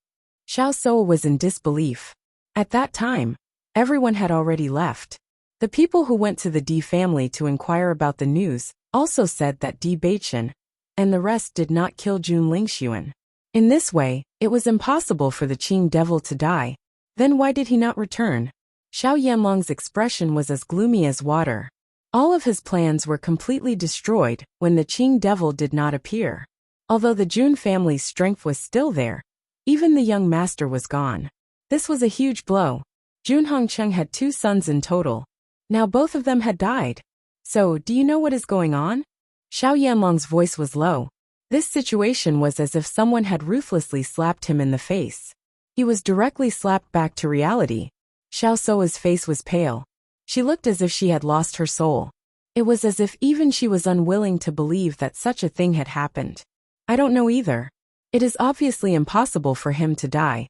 Xiao Suo was in disbelief. At that time, everyone had already left. The people who went to the D family to inquire about the news also said that Bewitching and the rest did not kill Jun Lingxuan. In this way, it was impossible for the Qing devil to die. Then why did he not return? Xiao Yanlong's expression was as gloomy as water. All of his plans were completely destroyed when the Qing devil did not appear. Although the Jun family's strength was still there, even the young master was gone. This was a huge blow. Jun Hongcheng had 2 sons in total. Now both of them had died. So, do you know what is going on? Xiao Yanlong's voice was low. This situation was as if someone had ruthlessly slapped him in the face. He was directly slapped back to reality. Xiao Suo's face was pale. She looked as if she had lost her soul. It was as if even she was unwilling to believe that such a thing had happened. I don't know either. It is obviously impossible for him to die.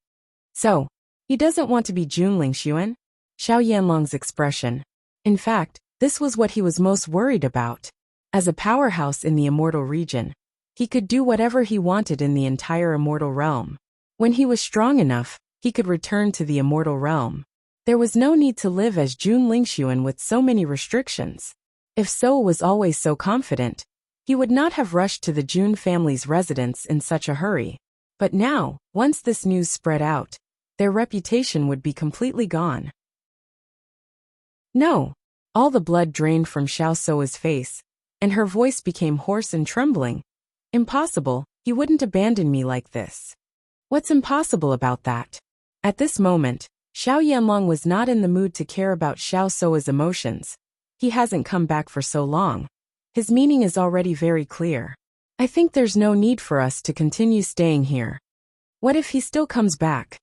So, he doesn't want to be Jun Lingxuan? Xiao Yanlong's expression. In fact, this was what he was most worried about. As a powerhouse in the immortal region, he could do whatever he wanted in the entire immortal realm. When he was strong enough, he could return to the immortal realm. There was no need to live as Jun Lingxuan with so many restrictions. If So was always so confident, he would not have rushed to the Jun family's residence in such a hurry. But now, once this news spread out, their reputation would be completely gone. No. All the blood drained from Xiao Suo's face, and her voice became hoarse and trembling. Impossible, he wouldn't abandon me like this. What's impossible about that? At this moment, Xiao Yanlong was not in the mood to care about Xiao Suo's emotions. He hasn't come back for so long. His meaning is already very clear. I think there's no need for us to continue staying here. What if he still comes back?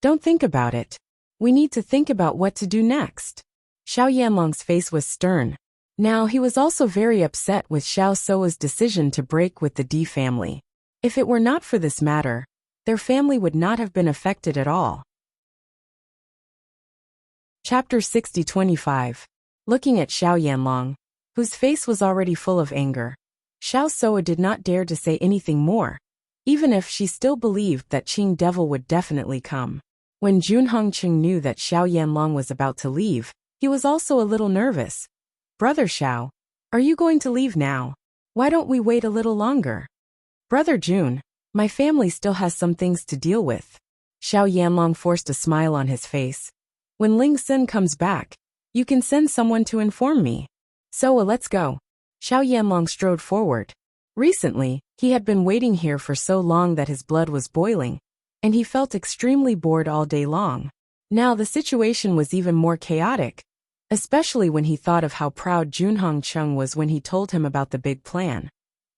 Don't think about it. We need to think about what to do next. Xiao Yanlong's face was stern. Now he was also very upset with Xiao Suo's decision to break with the D family. If it were not for this matter, their family would not have been affected at all. Chapter 60-25. Looking at Xiao Yanlong, whose face was already full of anger, Xiao Suo did not dare to say anything more, even if she still believed that Qing devil would definitely come. When Jun Hongcheng knew that Xiao Yanlong was about to leave, he was also a little nervous. Brother Xiao, are you going to leave now? Why don't we wait a little longer? Brother Jun, my family still has some things to deal with. Xiao Yanlong forced a smile on his face. When Ling Xin comes back, you can send someone to inform me. So let's go. Xiao Yanlong strode forward. Recently, he had been waiting here for so long that his blood was boiling, and he felt extremely bored all day long. Now the situation was even more chaotic, especially when he thought of how proud Jun Hongcheng was when he told him about the big plan.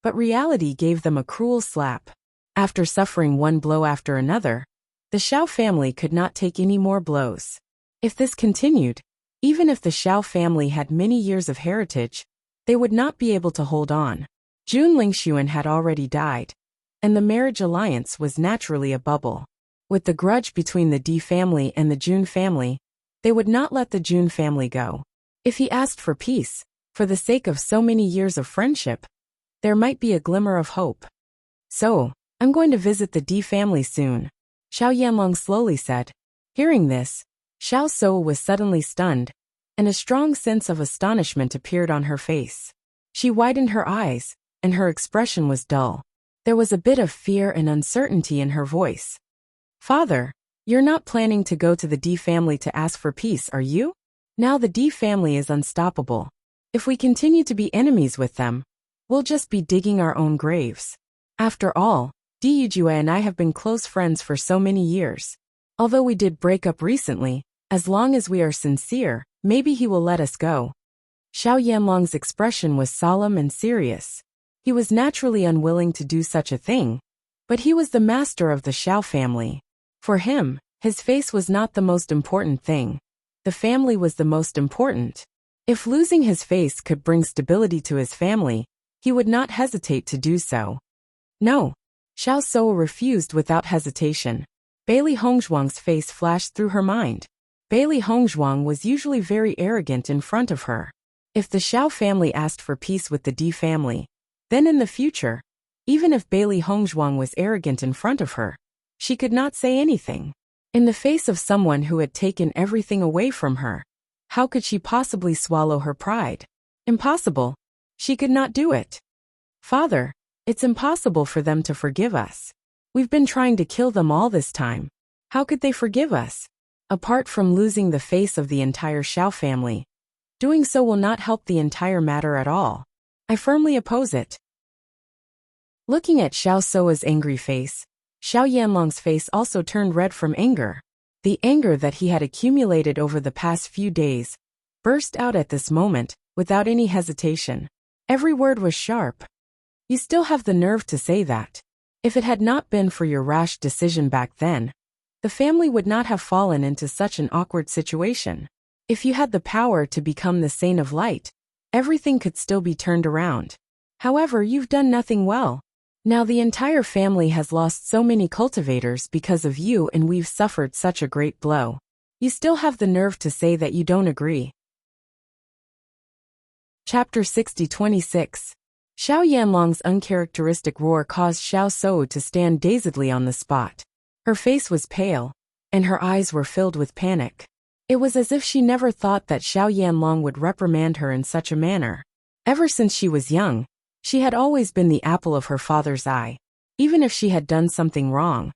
But reality gave them a cruel slap. After suffering one blow after another, the Xiao family could not take any more blows. If this continued, even if the Xiao family had many years of heritage, they would not be able to hold on. Jun Lingxuan had already died, and the marriage alliance was naturally a bubble. With the grudge between the D family and the Jun family, they would not let the Jun family go. If he asked for peace, for the sake of so many years of friendship, there might be a glimmer of hope. So, I'm going to visit the D family soon, Xiao Yanlong slowly said. Hearing this, Xiao Suo was suddenly stunned, and a strong sense of astonishment appeared on her face. She widened her eyes, and her expression was dull. There was a bit of fear and uncertainty in her voice. Father, you're not planning to go to the D family to ask for peace, are you? Now the D family is unstoppable. If we continue to be enemies with them, we'll just be digging our own graves. After all, Di Yujue and I have been close friends for so many years. Although we did break up recently, as long as we are sincere, maybe he will let us go. Xiao Yanlong's expression was solemn and serious. He was naturally unwilling to do such a thing, but he was the master of the Xiao family. For him, his face was not the most important thing. The family was the most important. If losing his face could bring stability to his family, he would not hesitate to do so. No. Xiao Suo refused without hesitation. Bailey Hongzhuang's face flashed through her mind. Bailey Hongzhuang was usually very arrogant in front of her. If the Xiao family asked for peace with the Di family, then in the future, even if Bailey Hongzhuang was arrogant in front of her, she could not say anything. In the face of someone who had taken everything away from her, how could she possibly swallow her pride? Impossible. She could not do it. Father, it's impossible for them to forgive us. We've been trying to kill them all this time. How could they forgive us? Apart from losing the face of the entire Xiao family, doing so will not help the entire matter at all. I firmly oppose it. Looking at Xiao Soa's angry face, Xiao Yanlong's face also turned red from anger. The anger that he had accumulated over the past few days burst out at this moment, without any hesitation. Every word was sharp. You still have the nerve to say that. If it had not been for your rash decision back then, the family would not have fallen into such an awkward situation. If you had the power to become the Saint of Light, everything could still be turned around. However, you've done nothing well. Now the entire family has lost so many cultivators because of you, and we've suffered such a great blow. You still have the nerve to say that you don't agree. Chapter 60-26. Xiao Yanlong's uncharacteristic roar caused Xiao Sou to stand dazedly on the spot. Her face was pale, and her eyes were filled with panic. It was as if she never thought that Xiao Yanlong would reprimand her in such a manner. Ever since she was young, she had always been the apple of her father's eye. Even if she had done something wrong,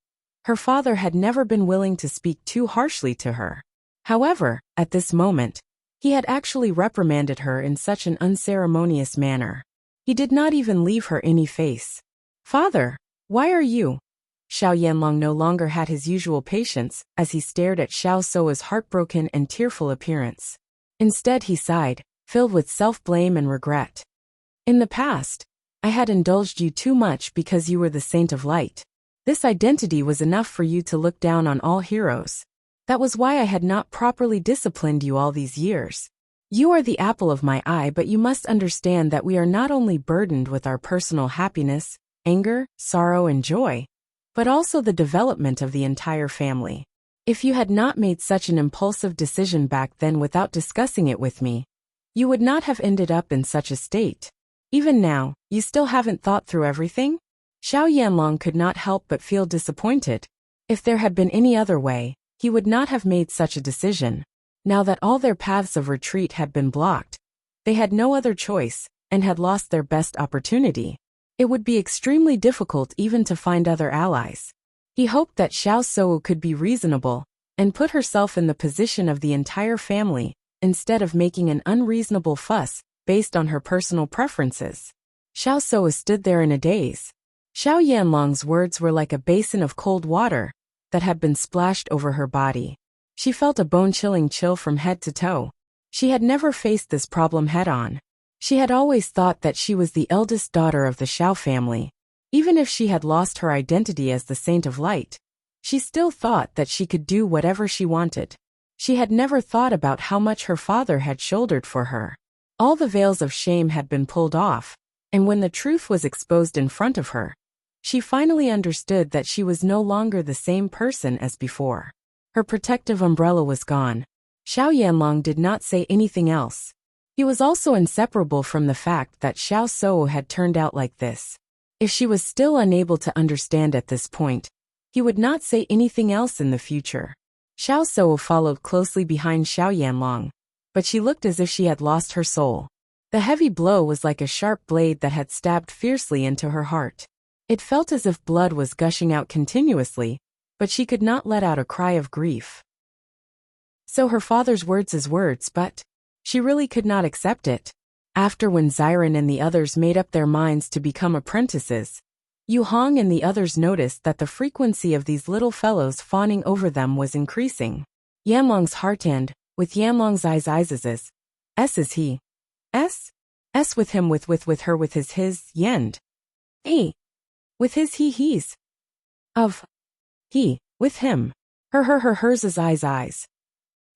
her father had never been willing to speak too harshly to her. However, at this moment, he had actually reprimanded her in such an unceremonious manner. He did not even leave her any face. Father, why are you? Xiao Yanlong no longer had his usual patience as he stared at Xiao Soa's heartbroken and tearful appearance. Instead he sighed, filled with self-blame and regret. In the past, I had indulged you too much because you were the Saint of Light. This identity was enough for you to look down on all heroes. That was why I had not properly disciplined you all these years. You are the apple of my eye, but you must understand that we are not only burdened with our personal happiness, anger, sorrow, and joy, but also the development of the entire family. If you had not made such an impulsive decision back then without discussing it with me, you would not have ended up in such a state. Even now, you still haven't thought through everything? Xiao Yanlong could not help but feel disappointed. If there had been any other way, he would not have made such a decision. Now that all their paths of retreat had been blocked, they had no other choice, and had lost their best opportunity. It would be extremely difficult even to find other allies. He hoped that Xiao Sou could be reasonable, and put herself in the position of the entire family, instead of making an unreasonable fuss, based on her personal preferences. Xiao Sou stood there in a daze. Xiao Yanlong's words were like a basin of cold water that had been splashed over her body. She felt a bone-chilling chill from head to toe. She had never faced this problem head-on. She had always thought that she was the eldest daughter of the Xiao family. Even if she had lost her identity as the Saint of Light, she still thought that she could do whatever she wanted. She had never thought about how much her father had shouldered for her. All the veils of shame had been pulled off, and when the truth was exposed in front of her, she finally understood that she was no longer the same person as before. Her protective umbrella was gone. Xiao Yanlong did not say anything else. He was also inseparable from the fact that Xiao Sou had turned out like this. If she was still unable to understand at this point, he would not say anything else in the future. Xiao Sou followed closely behind Xiao Yanlong, but she looked as if she had lost her soul. The heavy blow was like a sharp blade that had stabbed fiercely into her heart. It felt as if blood was gushing out continuously, but she could not let out a cry of grief. So her father's words as words, but she really could not accept it. After when Xiren and the others made up their minds to become apprentices, Yu Hong and the others noticed that the frequency of these little fellows fawning over them was increasing. Yanlong's heart and, with Yanlong's eyes is he. S with him with her with his yend. He. With his he's. Of. He, with him. Hers is eyes.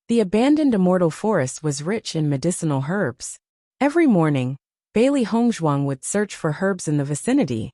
The abandoned immortal forest was rich in medicinal herbs. Every morning, Bailey Hongzhuang would search for herbs in the vicinity.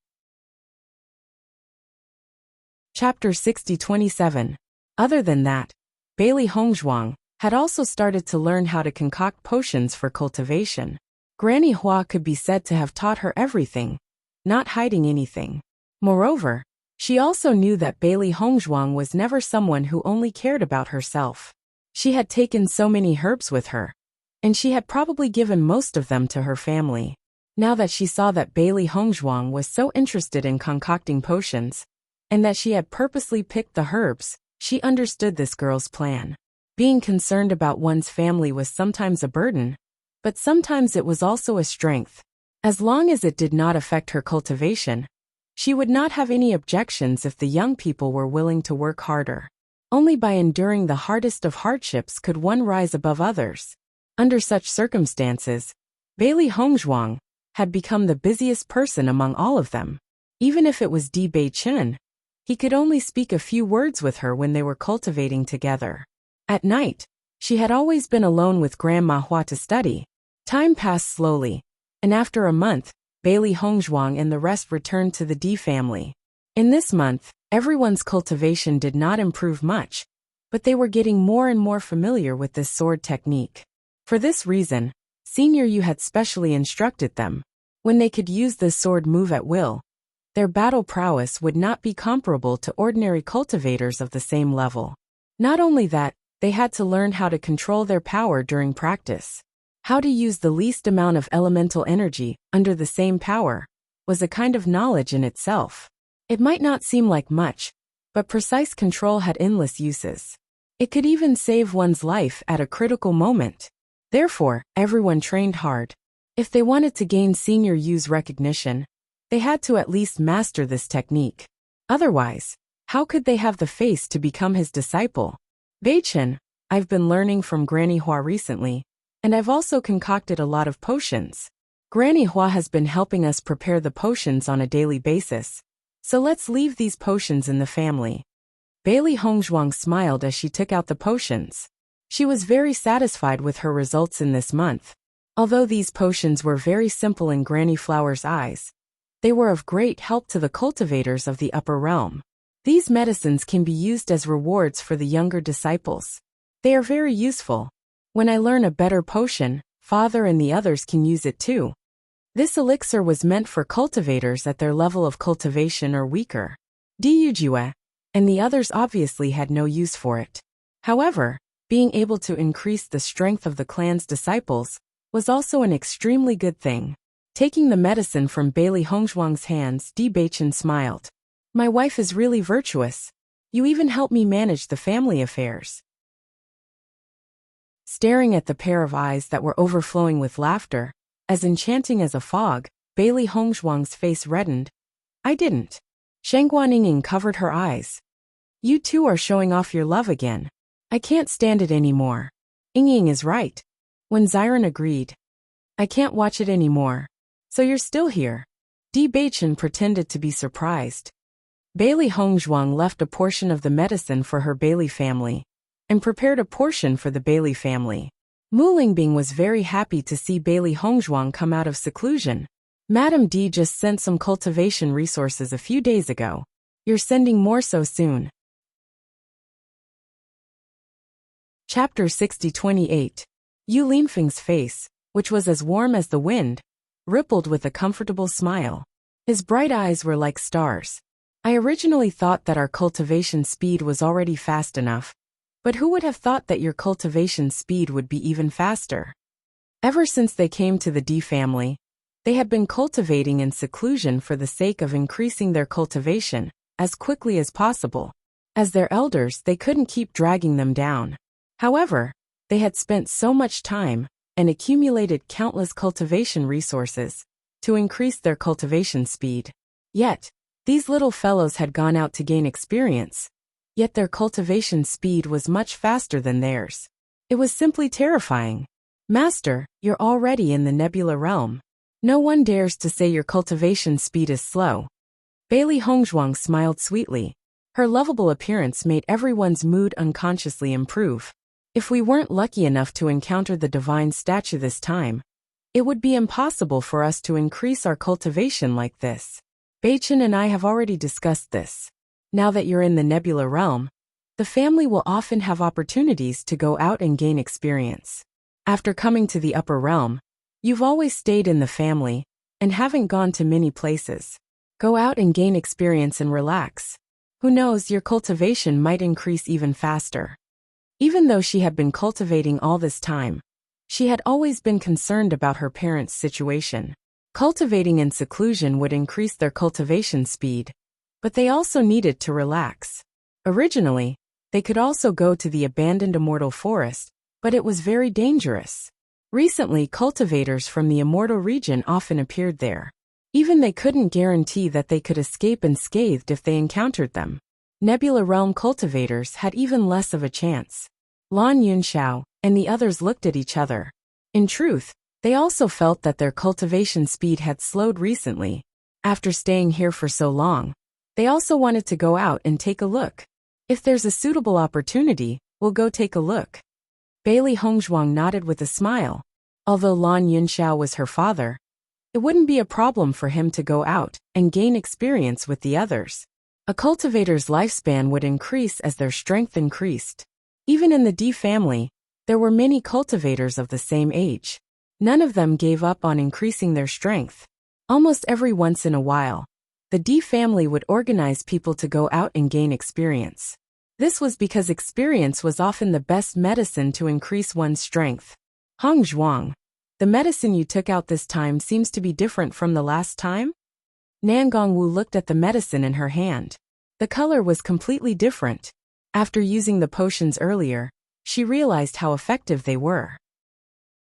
Chapter 60-27. Other than that, Bailey Hongzhuang, had also started to learn how to concoct potions for cultivation. Granny Hua could be said to have taught her everything, not hiding anything. Moreover, she also knew that Bailey Hongzhuang was never someone who only cared about herself. She had taken so many herbs with her, and she had probably given most of them to her family. Now that she saw that Bailey Hongzhuang was so interested in concocting potions, and that she had purposely picked the herbs, she understood this girl's plan. Being concerned about one's family was sometimes a burden, but sometimes it was also a strength. As long as it did not affect her cultivation, she would not have any objections if the young people were willing to work harder. Only by enduring the hardest of hardships could one rise above others. Under such circumstances, Bailey Hongzhuang had become the busiest person among all of them. Even if it was Di Beichen, he could only speak a few words with her when they were cultivating together. At night, she had always been alone with Grandma Hua to study. Time passed slowly, and after a month, Bailey Hongzhuang and the rest returned to the Di family. In this month, everyone's cultivation did not improve much, but they were getting more and more familiar with this sword technique. For this reason, Senior Yu had specially instructed them. When they could use this sword move at will, their battle prowess would not be comparable to ordinary cultivators of the same level. Not only that, they had to learn how to control their power during practice. How to use the least amount of elemental energy under the same power was a kind of knowledge in itself. It might not seem like much, but precise control had endless uses. It could even save one's life at a critical moment. Therefore, everyone trained hard. If they wanted to gain Senior Yu's recognition, they had to at least master this technique. Otherwise, how could they have the face to become his disciple? Beichen, I've been learning from Granny Hua recently, and I've also concocted a lot of potions. Granny Hua has been helping us prepare the potions on a daily basis, so let's leave these potions in the family. Bailey Hongzhuang smiled as she took out the potions. She was very satisfied with her results in this month. Although these potions were very simple in Granny Flower's eyes, they were of great help to the cultivators of the upper realm. These medicines can be used as rewards for the younger disciples. They are very useful. When I learn a better potion, Father and the others can use it too. This elixir was meant for cultivators at their level of cultivation or weaker. Di Yujue and the others obviously had no use for it. However, being able to increase the strength of the clan's disciples was also an extremely good thing. Taking the medicine from Bailey Hongzhuang's hands, Di Beichen smiled. My wife is really virtuous. You even help me manage the family affairs. Staring at the pair of eyes that were overflowing with laughter, as enchanting as a fog, Bailey Hongzhuang's face reddened. I didn't. Shengguan Yingying covered her eyes. You two are showing off your love again. I can't stand it anymore. Yingying is right. When Xiren agreed. I can't watch it anymore. So you're still here. Di Beichen pretended to be surprised. Bailey Hongzhuang left a portion of the medicine for her Bailey family, and prepared a portion for the Bailey family. Mu Lingbing was very happy to see Bailey Hongzhuang come out of seclusion. Madame Di just sent some cultivation resources a few days ago. You're sending more so soon. Chapter 60-28. Yu Linfeng's face, which was as warm as the wind, rippled with a comfortable smile. His bright eyes were like stars. I originally thought that our cultivation speed was already fast enough, but who would have thought that your cultivation speed would be even faster? Ever since they came to the Di family, they had been cultivating in seclusion for the sake of increasing their cultivation as quickly as possible. As their elders, they couldn't keep dragging them down. However, they had spent so much time and accumulated countless cultivation resources to increase their cultivation speed. Yet, these little fellows had gone out to gain experience, yet their cultivation speed was much faster than theirs. It was simply terrifying. Master, you're already in the nebula realm. No one dares to say your cultivation speed is slow. Bailey Hongzhuang smiled sweetly. Her lovable appearance made everyone's mood unconsciously improve. If we weren't lucky enough to encounter the divine statue this time, it would be impossible for us to increase our cultivation like this. Beichen and I have already discussed this. Now that you're in the nebula realm, the the family will often have opportunities to go out and gain experience. After coming to the upper realm, you've always stayed in the family and haven't gone to many places. Go out and gain experience and relax. Who knows, your cultivation might increase even faster. Even though she had been cultivating all this time, she had always been concerned about her parents' situation. Cultivating in seclusion would increase their cultivation speed, but they also needed to relax. Originally, they could also go to the abandoned immortal forest, but it was very dangerous. Recently, cultivators from the immortal region often appeared there. Even they couldn't guarantee that they could escape unscathed if they encountered them. Nebula Realm cultivators had even less of a chance. Lan Yunxiao and the others looked at each other. In truth, they also felt that their cultivation speed had slowed recently. After staying here for so long, they also wanted to go out and take a look. If there's a suitable opportunity, we'll go take a look. Bailey Hongzhuang nodded with a smile. Although Lan Yunxiao was her father, it wouldn't be a problem for him to go out and gain experience with the others. A cultivator's lifespan would increase as their strength increased. Even in the D family, there were many cultivators of the same age. None of them gave up on increasing their strength. Almost every once in a while, the D family would organize people to go out and gain experience. This was because experience was often the best medicine to increase one's strength. Hong Zhuang, the medicine you took out this time seems to be different from the last time? Nangongwu looked at the medicine in her hand. The color was completely different. After using the potions earlier, she realized how effective they were.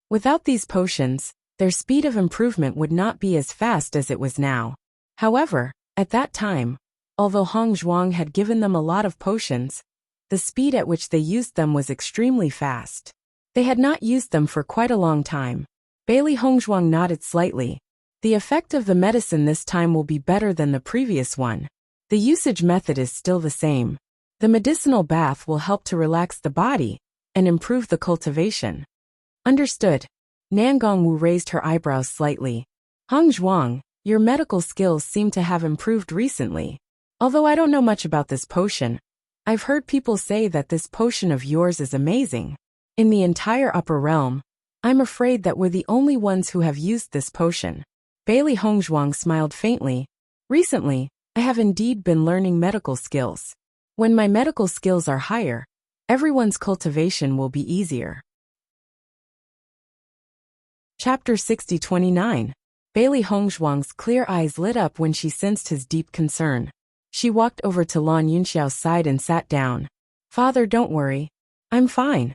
Without these potions, their speed of improvement would not be as fast as it was now. However, at that time, although Hong Zhuang had given them a lot of potions, the speed at which they used them was extremely fast. They had not used them for quite a long time. Bailey Hongzhuang nodded slightly. The effect of the medicine this time will be better than the previous one. The usage method is still the same. The medicinal bath will help to relax the body and improve the cultivation. Understood. Nangongwu raised her eyebrows slightly. Hong Zhuang, your medical skills seem to have improved recently. Although I don't know much about this potion, I've heard people say that this potion of yours is amazing. In the entire upper realm, I'm afraid that we're the only ones who have used this potion. Bailey Hongzhuang smiled faintly. Recently, I have indeed been learning medical skills. When my medical skills are higher, everyone's cultivation will be easier. Chapter 60-29. Bailey Hongzhuang's clear eyes lit up when she sensed his deep concern. She walked over to Lan Yunxiao's side and sat down. Father, don't worry. I'm fine.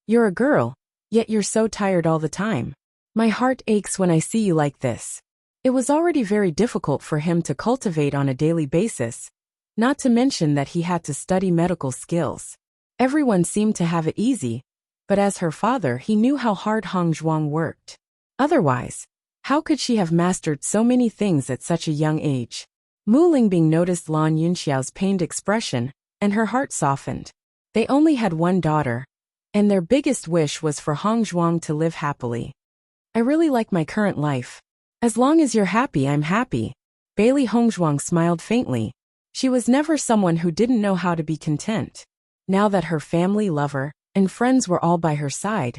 You're a girl, yet you're so tired all the time. My heart aches when I see you like this. It was already very difficult for him to cultivate on a daily basis, not to mention that he had to study medical skills. Everyone seemed to have it easy, but as her father he knew how hard Hong Zhuang worked. Otherwise, how could she have mastered so many things at such a young age? Mu Lingbing noticed Lan Yunxiao's pained expression, and her heart softened. They only had one daughter, and their biggest wish was for Hong Zhuang to live happily. I really like my current life. As long as you're happy, I'm happy. Bailey Hongzhuang smiled faintly. She was never someone who didn't know how to be content. Now that her family, lover, and friends were all by her side,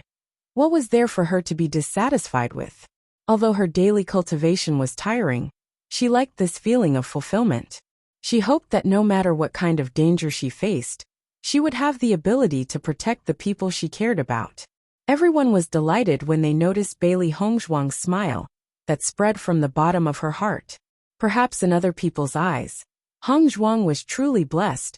what was there for her to be dissatisfied with? Although her daily cultivation was tiring, she liked this feeling of fulfillment. She hoped that no matter what kind of danger she faced, she would have the ability to protect the people she cared about. Everyone was delighted when they noticed Bailey Hongzhuang's smile that spread from the bottom of her heart. Perhaps in other people's eyes, Hong Zhuang was truly blessed,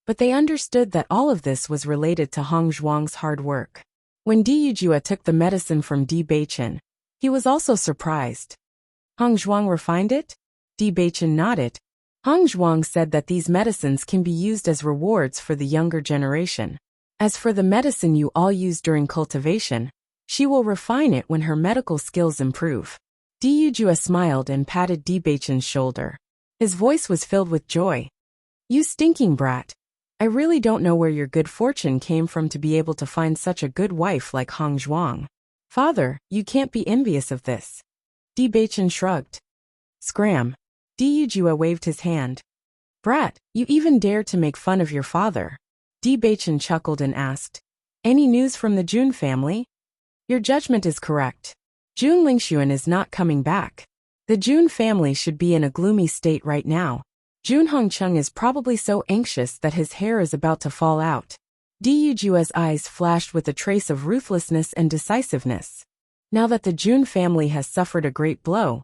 but they understood that all of this was related to Hong Zhuang's hard work. When Di Yujua took the medicine from Di Beichen, he was also surprised. Hong Zhuang refined it? Di Beichen nodded. Hong Zhuang said that these medicines can be used as rewards for the younger generation. As for the medicine you all use during cultivation, she will refine it when her medical skills improve. Di Yujua smiled and patted Di Beichen's shoulder. His voice was filled with joy. You stinking brat. I really don't know where your good fortune came from to be able to find such a good wife like Hong Zhuang. Father, you can't be envious of this. Di Beichen shrugged. Scram. Di Yujua waved his hand. Brat, you even dare to make fun of your father. Di Beichen chuckled and asked, "Any news from the Jun family?" "Your judgment is correct. Jun Lingxuan is not coming back. The Jun family should be in a gloomy state right now. Jun Hongcheng is probably so anxious that his hair is about to fall out." Di Yujua's eyes flashed with a trace of ruthlessness and decisiveness. Now that the Jun family has suffered a great blow,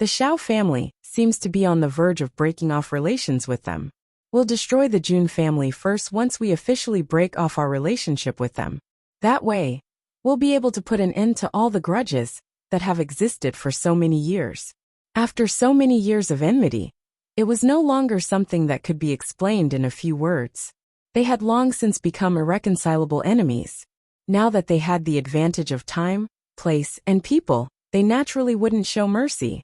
the Xiao family seems to be on the verge of breaking off relations with them. We'll destroy the Jun family first once we officially break off our relationship with them. That way, we'll be able to put an end to all the grudges that have existed for so many years. After so many years of enmity, it was no longer something that could be explained in a few words. They had long since become irreconcilable enemies. Now that they had the advantage of time, place, and people, they naturally wouldn't show mercy.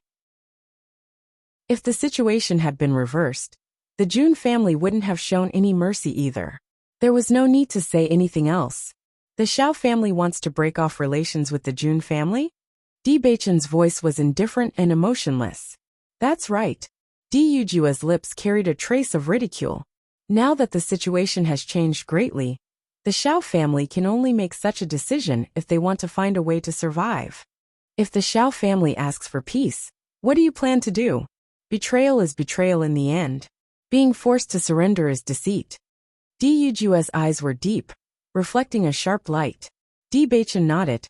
If the situation had been reversed, the Jun family wouldn't have shown any mercy either. There was no need to say anything else. The Xiao family wants to break off relations with the Jun family? Di Beichen's voice was indifferent and emotionless. That's right. Di Yujua's lips carried a trace of ridicule. Now that the situation has changed greatly, the Xiao family can only make such a decision if they want to find a way to survive. If the Xiao family asks for peace, what do you plan to do? Betrayal is betrayal in the end. Being forced to surrender is deceit. Di Yujua's eyes were deep, reflecting a sharp light. Di Beichen nodded.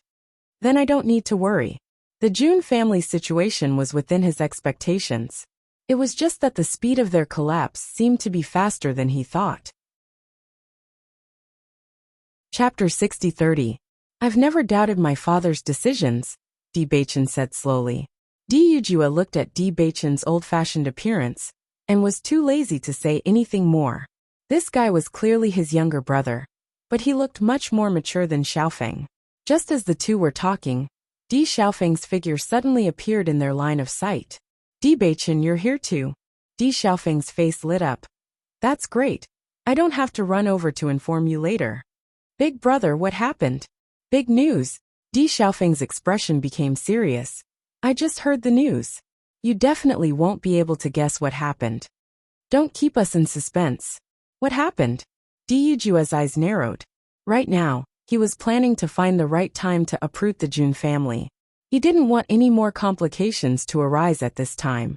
Then I don't need to worry. The Jun family's situation was within his expectations. It was just that the speed of their collapse seemed to be faster than he thought. Chapter 60-30. I've never doubted my father's decisions, Di Beichen said slowly. Di Yujua looked at Di Beichen's old-fashioned appearance and was too lazy to say anything more. This guy was clearly his younger brother, but he looked much more mature than Xiaofeng. Just as the two were talking, Di Xiaofeng's figure suddenly appeared in their line of sight. Di Beichen, you're here too. Di Xiaofeng's face lit up. That's great. I don't have to run over to inform you later. Big brother, what happened? Big news. Di Xiaofeng's expression became serious. I just heard the news. You definitely won't be able to guess what happened. Don't keep us in suspense. What happened? Di Yujua's eyes narrowed. Right now, he was planning to find the right time to uproot the Jun family. He didn't want any more complications to arise at this time.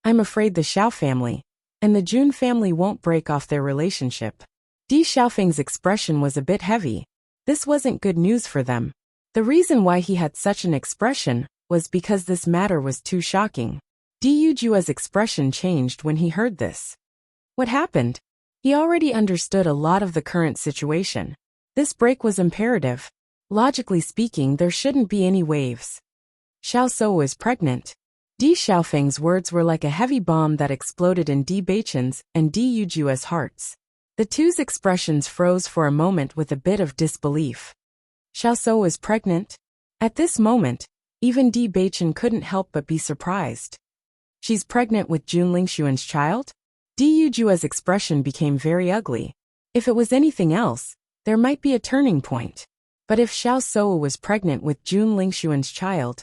I'm afraid the Xiao family and the Jun family won't break off their relationship. Di Xiaofeng's expression was a bit heavy. This wasn't good news for them. The reason why he had such an expression was because this matter was too shocking. Di Yujua's expression changed when he heard this. What happened? He already understood a lot of the current situation. This break was imperative. Logically speaking, there shouldn't be any waves. Xiao So is pregnant. Di Xiaofeng's words were like a heavy bomb that exploded in Di Beichen's and Di Yujua's hearts. The two's expressions froze for a moment with a bit of disbelief. Xiao So is pregnant? At this moment, even Di Beichen couldn't help but be surprised. She's pregnant with Jun Lingxuan's child? Di Yujua's expression became very ugly. If it was anything else, there might be a turning point. But if Xiao So was pregnant with Jun Lingxuan's child,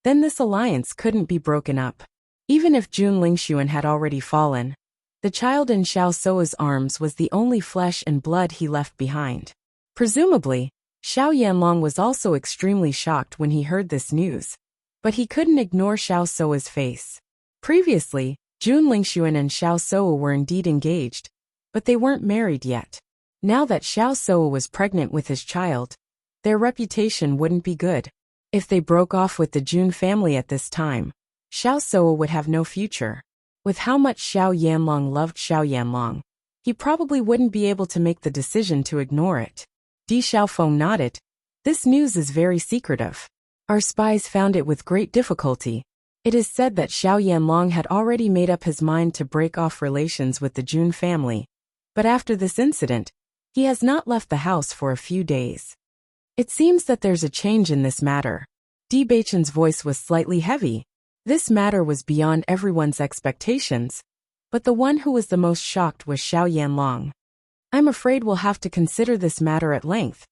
then this alliance couldn't be broken up. Even if Jun Lingxuan had already fallen, the child in Xiao So's arms was the only flesh and blood he left behind. Presumably, Xiao Yanlong was also extremely shocked when he heard this news. But he couldn't ignore Xiao So's face. Previously, Jun Lingxuan and Xiao So were indeed engaged, but they weren't married yet. Now that Xiao So was pregnant with his child, their reputation wouldn't be good. If they broke off with the Jun family at this time, Xiao So would have no future. With how much Xiao Yanlong loved Xiao Yanlong, he probably wouldn't be able to make the decision to ignore it. Di Xiaofeng nodded. This news is very secretive. Our spies found it with great difficulty. It is said that Xiao Yanlong had already made up his mind to break off relations with the Jun family. But after this incident, he has not left the house for a few days. It seems that there's a change in this matter. Di Beichen's voice was slightly heavy. This matter was beyond everyone's expectations, but the one who was the most shocked was Xiao Yanlong. I'm afraid we'll have to consider this matter at length.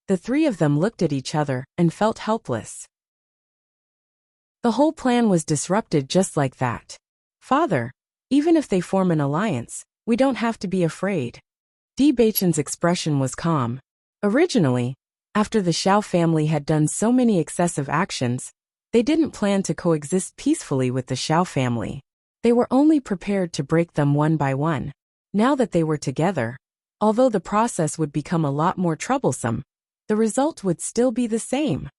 The three of them looked at each other and felt helpless. The whole plan was disrupted just like that. Father, even if they form an alliance, we don't have to be afraid. Di Beichen's expression was calm. Originally, after the Xiao family had done so many excessive actions, they didn't plan to coexist peacefully with the Xiao family. They were only prepared to break them one by one. Now that they were together, although the process would become a lot more troublesome, the result would still be the same.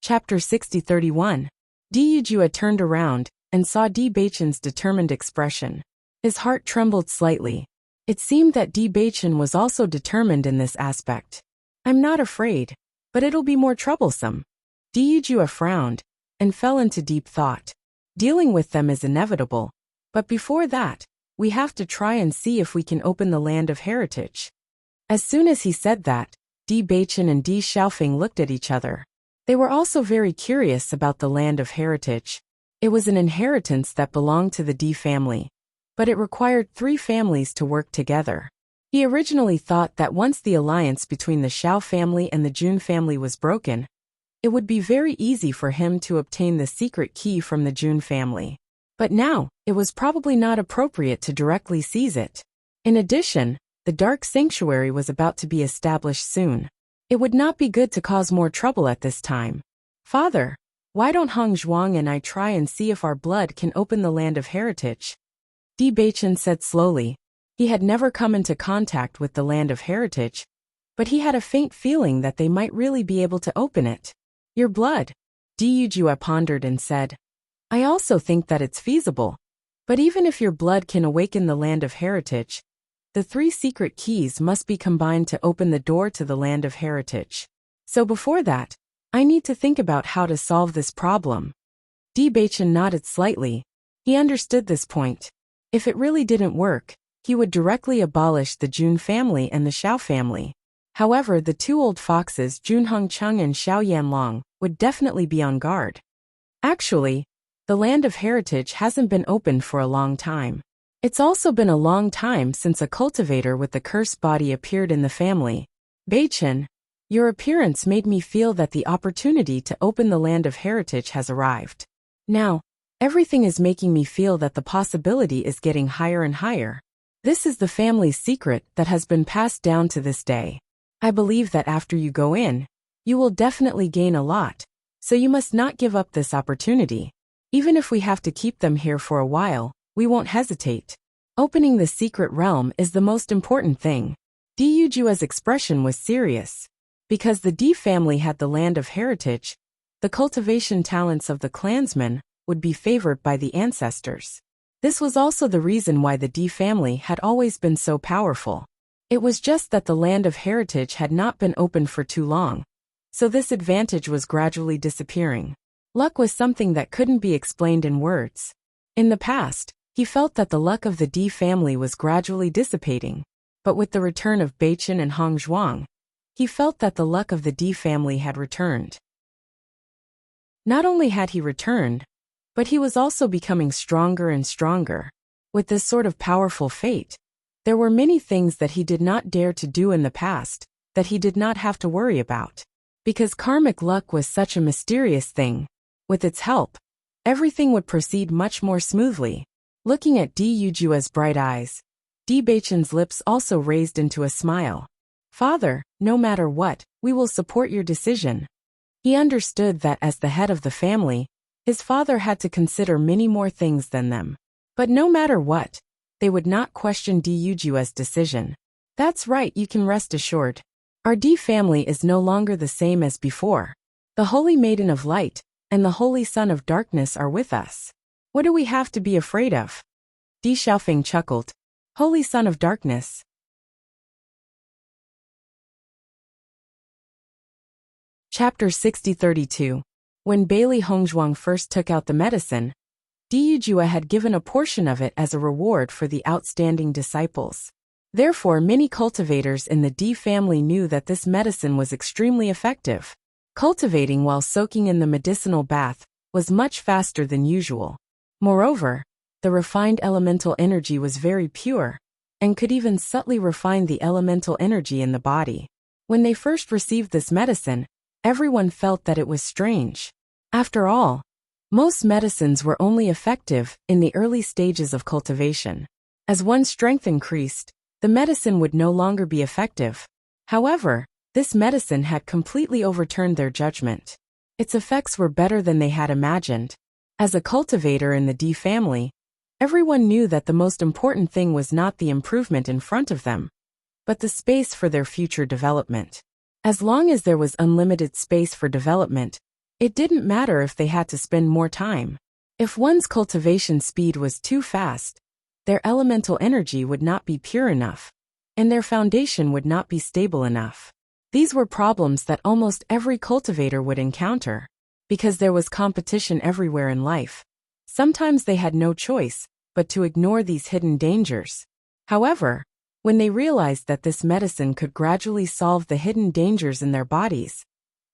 Chapter 60-31. Di Yujia turned around and saw Di Beichen's determined expression. His heart trembled slightly. It seemed that Di Beichen was also determined in this aspect. I'm not afraid, but it'll be more troublesome. Di Yujia frowned and fell into deep thought. Dealing with them is inevitable, but before that, we have to try and see if we can open the land of heritage. As soon as he said that, Di Beichen and Di Xiaofeng looked at each other. They were also very curious about the land of heritage. It was an inheritance that belonged to the Di family, but it required 3 families to work together. He originally thought that once the alliance between the Xiao family and the Jun family was broken, it would be very easy for him to obtain the secret key from the Jun family. But now, it was probably not appropriate to directly seize it. In addition, the Dark Sanctuary was about to be established soon. It would not be good to cause more trouble at this time. Father, why don't Hong Zhuang and I try and see if our blood can open the land of heritage? Di Beichen said slowly. He had never come into contact with the land of heritage, but he had a faint feeling that they might really be able to open it. Your blood? Di Yujia pondered and said. I also think that it's feasible. But even if your blood can awaken the land of heritage, the 3 secret keys must be combined to open the door to the land of heritage. So before that, I need to think about how to solve this problem. Di Beichen nodded slightly. He understood this point. If it really didn't work, he would directly abolish the Jun family and the Xiao family. However, the 2 old foxes, Jun Hongcheng and Xiao Yanlong, would definitely be on guard. Actually, the land of heritage hasn't been opened for a long time. It's also been a long time since a cultivator with the cursed body appeared in the family. Beichen, your appearance made me feel that the opportunity to open the land of heritage has arrived. Now, everything is making me feel that the possibility is getting higher and higher. This is the family's secret that has been passed down to this day. I believe that after you go in, you will definitely gain a lot, so you must not give up this opportunity. Even if we have to keep them here for a while, we won't hesitate. Opening the secret realm is the most important thing. Di Yujua's expression was serious. Because the Di family had the land of heritage, the cultivation talents of the clansmen would be favored by the ancestors. This was also the reason why the Di family had always been so powerful. It was just that the land of heritage had not been opened for too long, so this advantage was gradually disappearing. Luck was something that couldn't be explained in words. In the past, he felt that the luck of the Di family was gradually dissipating, but with the return of Beichen and Hong Zhuang, he felt that the luck of the Di family had returned. Not only had he returned, but he was also becoming stronger and stronger. With this sort of powerful fate, there were many things that he did not dare to do in the past, that he did not have to worry about. Because karmic luck was such a mysterious thing, with its help, everything would proceed much more smoothly. Looking at Di Yujua's bright eyes, Di Beichen's lips also raised into a smile. Father, no matter what, we will support your decision. He understood that as the head of the family, his father had to consider many more things than them. But no matter what, they would not question Di Yujua's decision. That's right, you can rest assured. Our Di family is no longer the same as before. The Holy Maiden of Light and the Holy Son of Darkness are with us. What do we have to be afraid of? Di Xiaofeng chuckled. Holy Son of Darkness. Chapter 60-32. When Bailey Hongzhuang first took out the medicine, Di Yujia had given a portion of it as a reward for the outstanding disciples. Therefore, many cultivators in the Di family knew that this medicine was extremely effective. Cultivating while soaking in the medicinal bath was much faster than usual. Moreover, the refined elemental energy was very pure, and could even subtly refine the elemental energy in the body. When they first received this medicine, everyone felt that it was strange. After all, most medicines were only effective in the early stages of cultivation. As one's strength increased, the medicine would no longer be effective. However, this medicine had completely overturned their judgment. Its effects were better than they had imagined. As a cultivator in the D family, everyone knew that the most important thing was not the improvement in front of them, but the space for their future development. As long as there was unlimited space for development, it didn't matter if they had to spend more time. If one's cultivation speed was too fast, their elemental energy would not be pure enough, and their foundation would not be stable enough. These were problems that almost every cultivator would encounter. Because there was competition everywhere in life, sometimes they had no choice but to ignore these hidden dangers. However, when they realized that this medicine could gradually solve the hidden dangers in their bodies,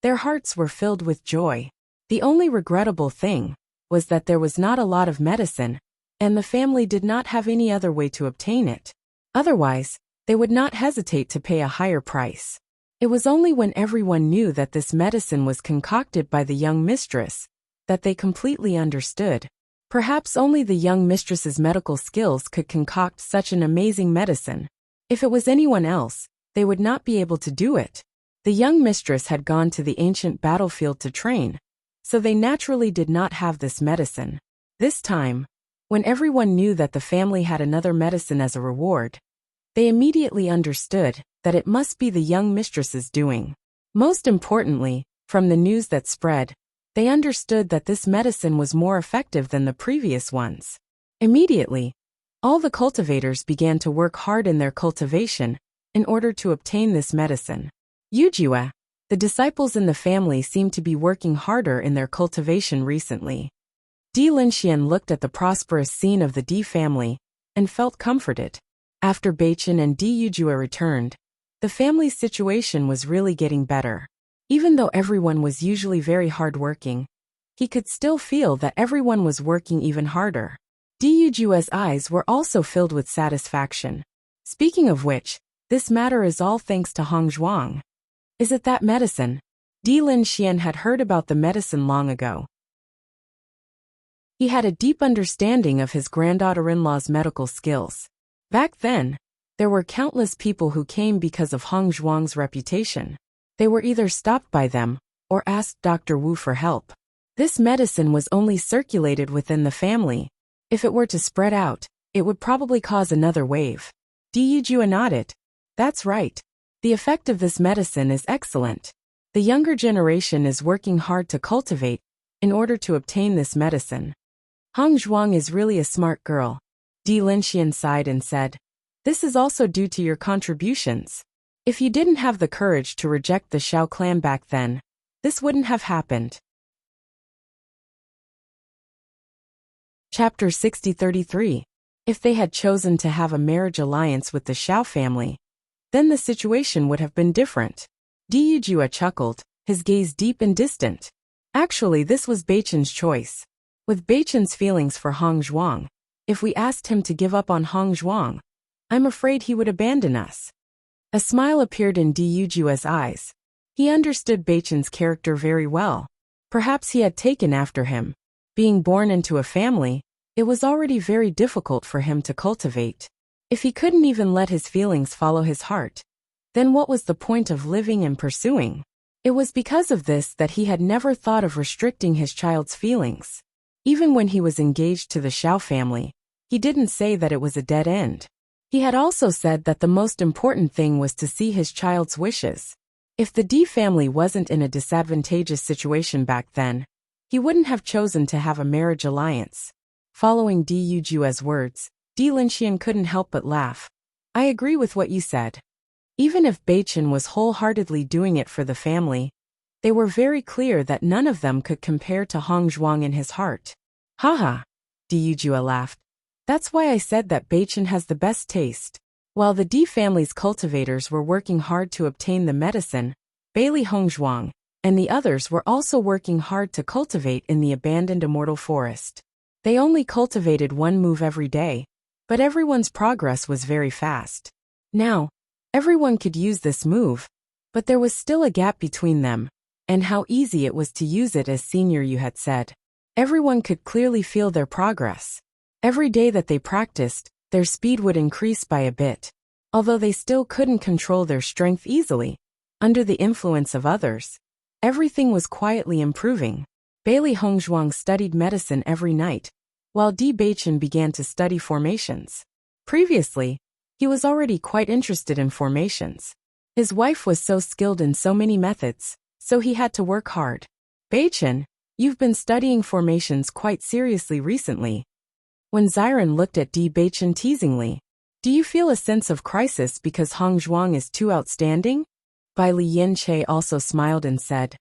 their hearts were filled with joy. The only regrettable thing was that there was not a lot of medicine, and the family did not have any other way to obtain it. Otherwise, they would not hesitate to pay a higher price. It was only when everyone knew that this medicine was concocted by the young mistress that they completely understood. Perhaps only the young mistress's medical skills could concoct such an amazing medicine. If it was anyone else, they would not be able to do it. The young mistress had gone to the ancient battlefield to train, so they naturally did not have this medicine. This time, when everyone knew that the family had another medicine as a reward, they immediately understood that it must be the young mistress's doing. Most importantly, from the news that spread, they understood that this medicine was more effective than the previous ones. Immediately, all the cultivators began to work hard in their cultivation in order to obtain this medicine. Wuxia, the disciples in the family seemed to be working harder in their cultivation recently. Di Linxian looked at the prosperous scene of the D family and felt comforted. After Bewitching and Di Wuxia returned, the family's situation was really getting better. Even though everyone was usually very hard-working, he could still feel that everyone was working even harder. Di Wuxia's eyes were also filled with satisfaction. Speaking of which, this matter is all thanks to Hongzhuang. Is it that medicine? Di Linxian had heard about the medicine long ago. He had a deep understanding of his granddaughter-in-law's medical skills. Back then, there were countless people who came because of Hongzhuang's reputation. They were either stopped by them or asked Dr. Wu for help. This medicine was only circulated within the family. If it were to spread out, it would probably cause another wave. Di Wuxia nodded. That's right. The effect of this medicine is excellent. The younger generation is working hard to cultivate in order to obtain this medicine. Hongzhuang is really a smart girl. Di Linxian sighed and said, this is also due to your contributions. If you didn't have the courage to reject the Xiao clan back then, this wouldn't have happened. Chapter 6033. If they had chosen to have a marriage alliance with the Xiao family, then the situation would have been different. Di Wuxia chuckled, his gaze deep and distant. Actually, this was Bewitching's choice. With Bewitching's feelings for Hongzhuang, if we asked him to give up on Hongzhuang, I'm afraid he would abandon us. A smile appeared in Di Wuxia's eyes. He understood Bewitching's character very well. Perhaps he had taken after him. Being born into a family, it was already very difficult for him to cultivate. If he couldn't even let his feelings follow his heart, then what was the point of living and pursuing? It was because of this that he had never thought of restricting his child's feelings. Even when he was engaged to the Xiao family, he didn't say that it was a dead end. He had also said that the most important thing was to see his child's wishes. If the D family wasn't in a disadvantageous situation back then, he wouldn't have chosen to have a marriage alliance. Following Di Wuxia's words, Di Linxian couldn't help but laugh. I agree with what you said. Even if Bewitching was wholeheartedly doing it for the family, they were very clear that none of them could compare to Hongzhuang in his heart. Haha, Di Wuxia laughed. That's why I said that Bewitching has the best taste. While the D family's cultivators were working hard to obtain the medicine, Bailey Hongzhuang and the others were also working hard to cultivate in the abandoned immortal forest. They only cultivated one move every day, but everyone's progress was very fast. Now, everyone could use this move, but there was still a gap between them, and how easy it was to use it, as Senior Yu had said. Everyone could clearly feel their progress. Every day that they practiced, their speed would increase by a bit. Although they still couldn't control their strength easily, under the influence of others, everything was quietly improving. Bailey Hongzhuang studied medicine every night, while Bewitching began to study formations. Previously, he was already quite interested in formations. His wife was so skilled in so many methods, so he had to work hard. Bewitching, you've been studying formations quite seriously recently. When Xiren looked at Bewitching teasingly, do you feel a sense of crisis because Hongzhuang is too outstanding? Bai Lianche also smiled and said,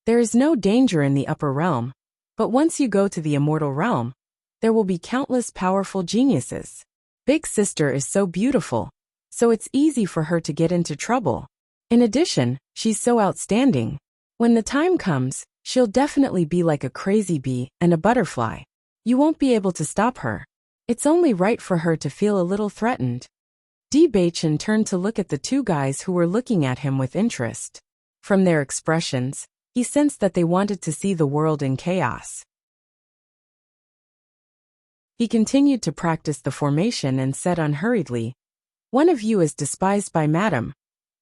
there is no danger in the upper realm, but once you go to the immortal realm, there will be countless powerful geniuses. Big sister is so beautiful, so it's easy for her to get into trouble. In addition, she's so outstanding. When the time comes, she'll definitely be like a crazy bee and a butterfly. You won't be able to stop her. It's only right for her to feel a little threatened. Bewitching turned to look at the two guys who were looking at him with interest. From their expressions, he sensed that they wanted to see the world in chaos. He continued to practice the formation and said unhurriedly, one of you is despised by Madam,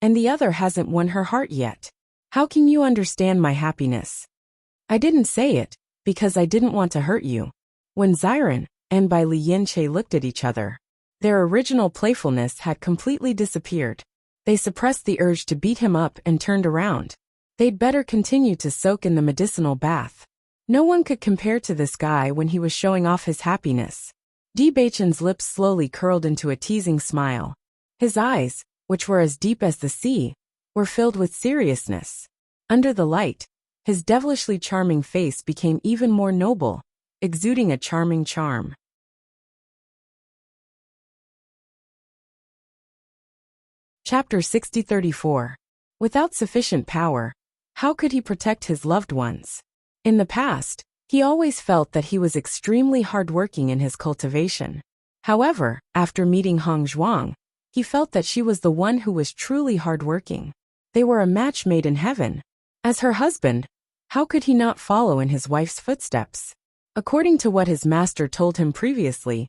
and the other hasn't won her heart yet. How can you understand my happiness? I didn't say it, because I didn't want to hurt you. When Xiren and Bai Lianche looked at each other, their original playfulness had completely disappeared. They suppressed the urge to beat him up and turned around. They'd better continue to soak in the medicinal bath. No one could compare to this guy when he was showing off his happiness. Bewitching's lips slowly curled into a teasing smile. His eyes, which were as deep as the sea, were filled with seriousness. Under the light, his devilishly charming face became even more noble, exuding a charming charm. Chapter 60-34. Without sufficient power, how could he protect his loved ones? In the past, he always felt that he was extremely hardworking in his cultivation. However, after meeting Hongzhuang, he felt that she was the one who was truly hardworking. They were a match made in heaven. As her husband, how could he not follow in his wife's footsteps? According to what his master told him previously,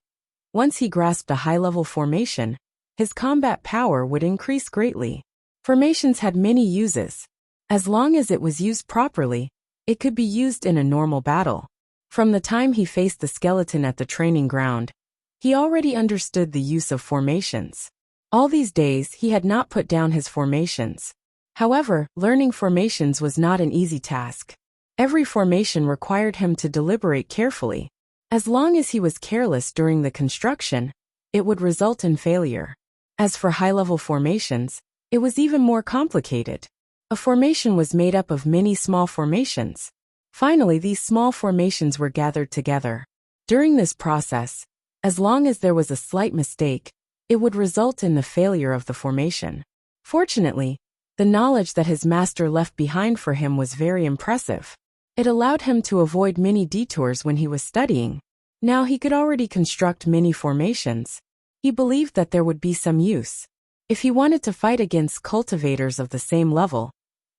once he grasped a high-level formation, his combat power would increase greatly. Formations had many uses. As long as it was used properly, it could be used in a normal battle. From the time he faced the skeleton at the training ground, he already understood the use of formations. All these days he had not put down his formations. However, learning formations was not an easy task. Every formation required him to deliberate carefully. As long as he was careless during the construction, it would result in failure. As for high-level formations, it was even more complicated. A formation was made up of many small formations. Finally, these small formations were gathered together. During this process, as long as there was a slight mistake, it would result in the failure of the formation. Fortunately, the knowledge that his master left behind for him was very impressive. It allowed him to avoid many detours when he was studying. Now he could already construct many formations. He believed that there would be some use. If he wanted to fight against cultivators of the same level,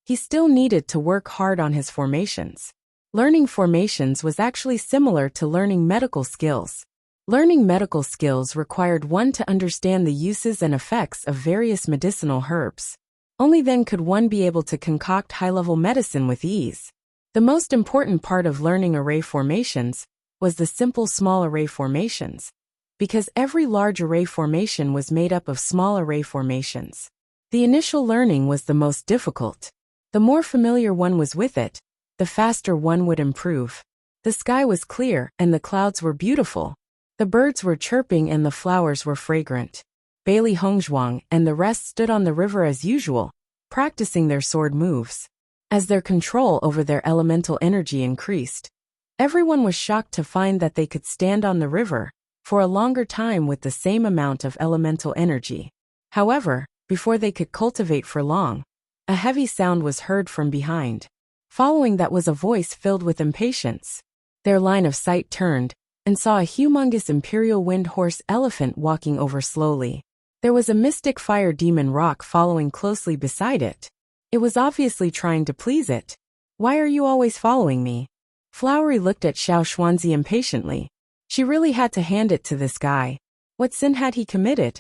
he still needed to work hard on his formations. Learning formations was actually similar to learning medical skills. Learning medical skills required one to understand the uses and effects of various medicinal herbs. Only then could one be able to concoct high-level medicine with ease. The most important part of learning array formations was the simple small array formations, because every large array formation was made up of small array formations. The initial learning was the most difficult. The more familiar one was with it, the faster one would improve. The sky was clear and the clouds were beautiful. The birds were chirping and the flowers were fragrant. Bailey Hongzhuang and the rest stood on the river as usual, practicing their sword moves. As their control over their elemental energy increased, everyone was shocked to find that they could stand on the river for a longer time with the same amount of elemental energy. However, before they could cultivate for long, a heavy sound was heard from behind. Following that was a voice filled with impatience. Their line of sight turned and saw a humongous imperial wind horse elephant walking over slowly. There was a mystic fire demon rock following closely beside it. It was obviously trying to please it. Why are you always following me? Flowery looked at Xiao Xuanzi impatiently. She really had to hand it to this guy. What sin had he committed?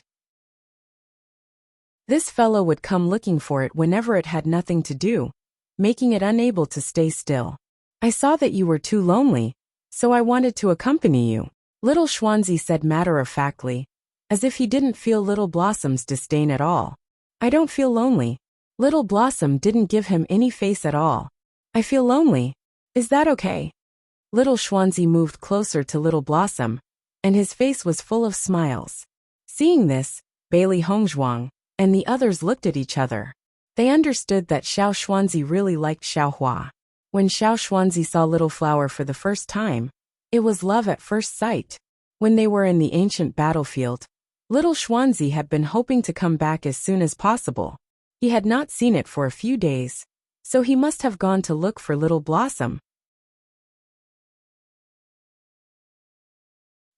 This fellow would come looking for it whenever it had nothing to do, making it unable to stay still. I saw that you were too lonely, so I wanted to accompany you, little Schwanzi said matter-of-factly, as if he didn't feel Little Blossom's disdain at all. I don't feel lonely. Little Blossom didn't give him any face at all. I feel lonely. Is that okay? Little Schwanzi moved closer to Little Blossom, and his face was full of smiles. Seeing this, Bailey Hongzhuang and the others looked at each other. They understood that Xiao Schwanzi really liked Xiao Hua. When Xiao Schwanzi saw Little Flower for the first time, it was love at first sight. When they were in the ancient battlefield, Little Schwanzi had been hoping to come back as soon as possible. He had not seen it for a few days, so he must have gone to look for Little Blossom.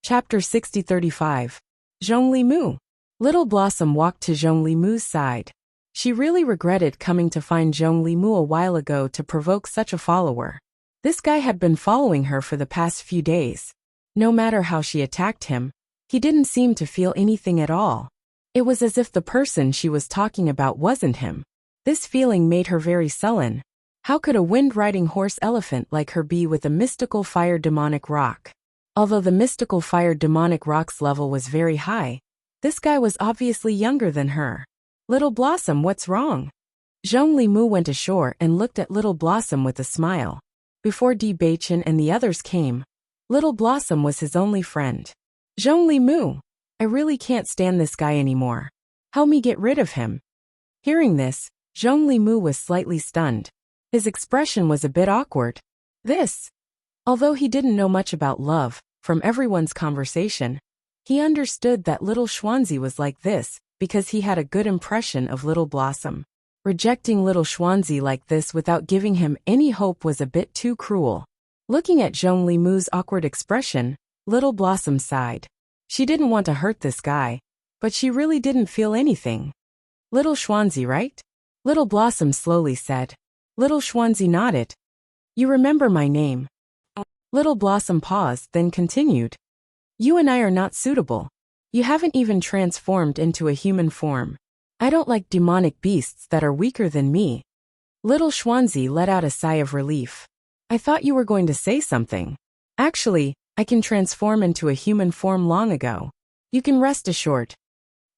Chapter 60-35. Zhongli Mu. Little Blossom walked to Zhongli Mu's side. She really regretted coming to find Zhongli Mu a while ago to provoke such a follower. This guy had been following her for the past few days. No matter how she attacked him, he didn't seem to feel anything at all. It was as if the person she was talking about wasn't him. This feeling made her very sullen. How could a wind-riding horse elephant like her be with a mystical fire demonic rock? Although the mystical fire demonic rock's level was very high, this guy was obviously younger than her. Little Blossom, what's wrong? Zhongli Mu went ashore and looked at Little Blossom with a smile. Before Bewitching and the others came, Little Blossom was his only friend. Zhongli Mu, I really can't stand this guy anymore. Help me get rid of him. Hearing this, Zhongli Mu was slightly stunned. His expression was a bit awkward. Although he didn't know much about love, from everyone's conversation, he understood that Little Schwanzi was like this because he had a good impression of Little Blossom. Rejecting Little Schwanzi like this without giving him any hope was a bit too cruel. Looking at Zhongli Mu's awkward expression, Little Blossom sighed. She didn't want to hurt this guy, but she really didn't feel anything. Little Schwanzi, right? Little Blossom slowly said. Little Schwanzi nodded. You remember my name. Little Blossom paused, then continued. You and I are not suitable. You haven't even transformed into a human form. I don't like demonic beasts that are weaker than me. Little Schwanzi let out a sigh of relief. I thought you were going to say something. Actually, I can transform into a human form long ago. You can rest assured.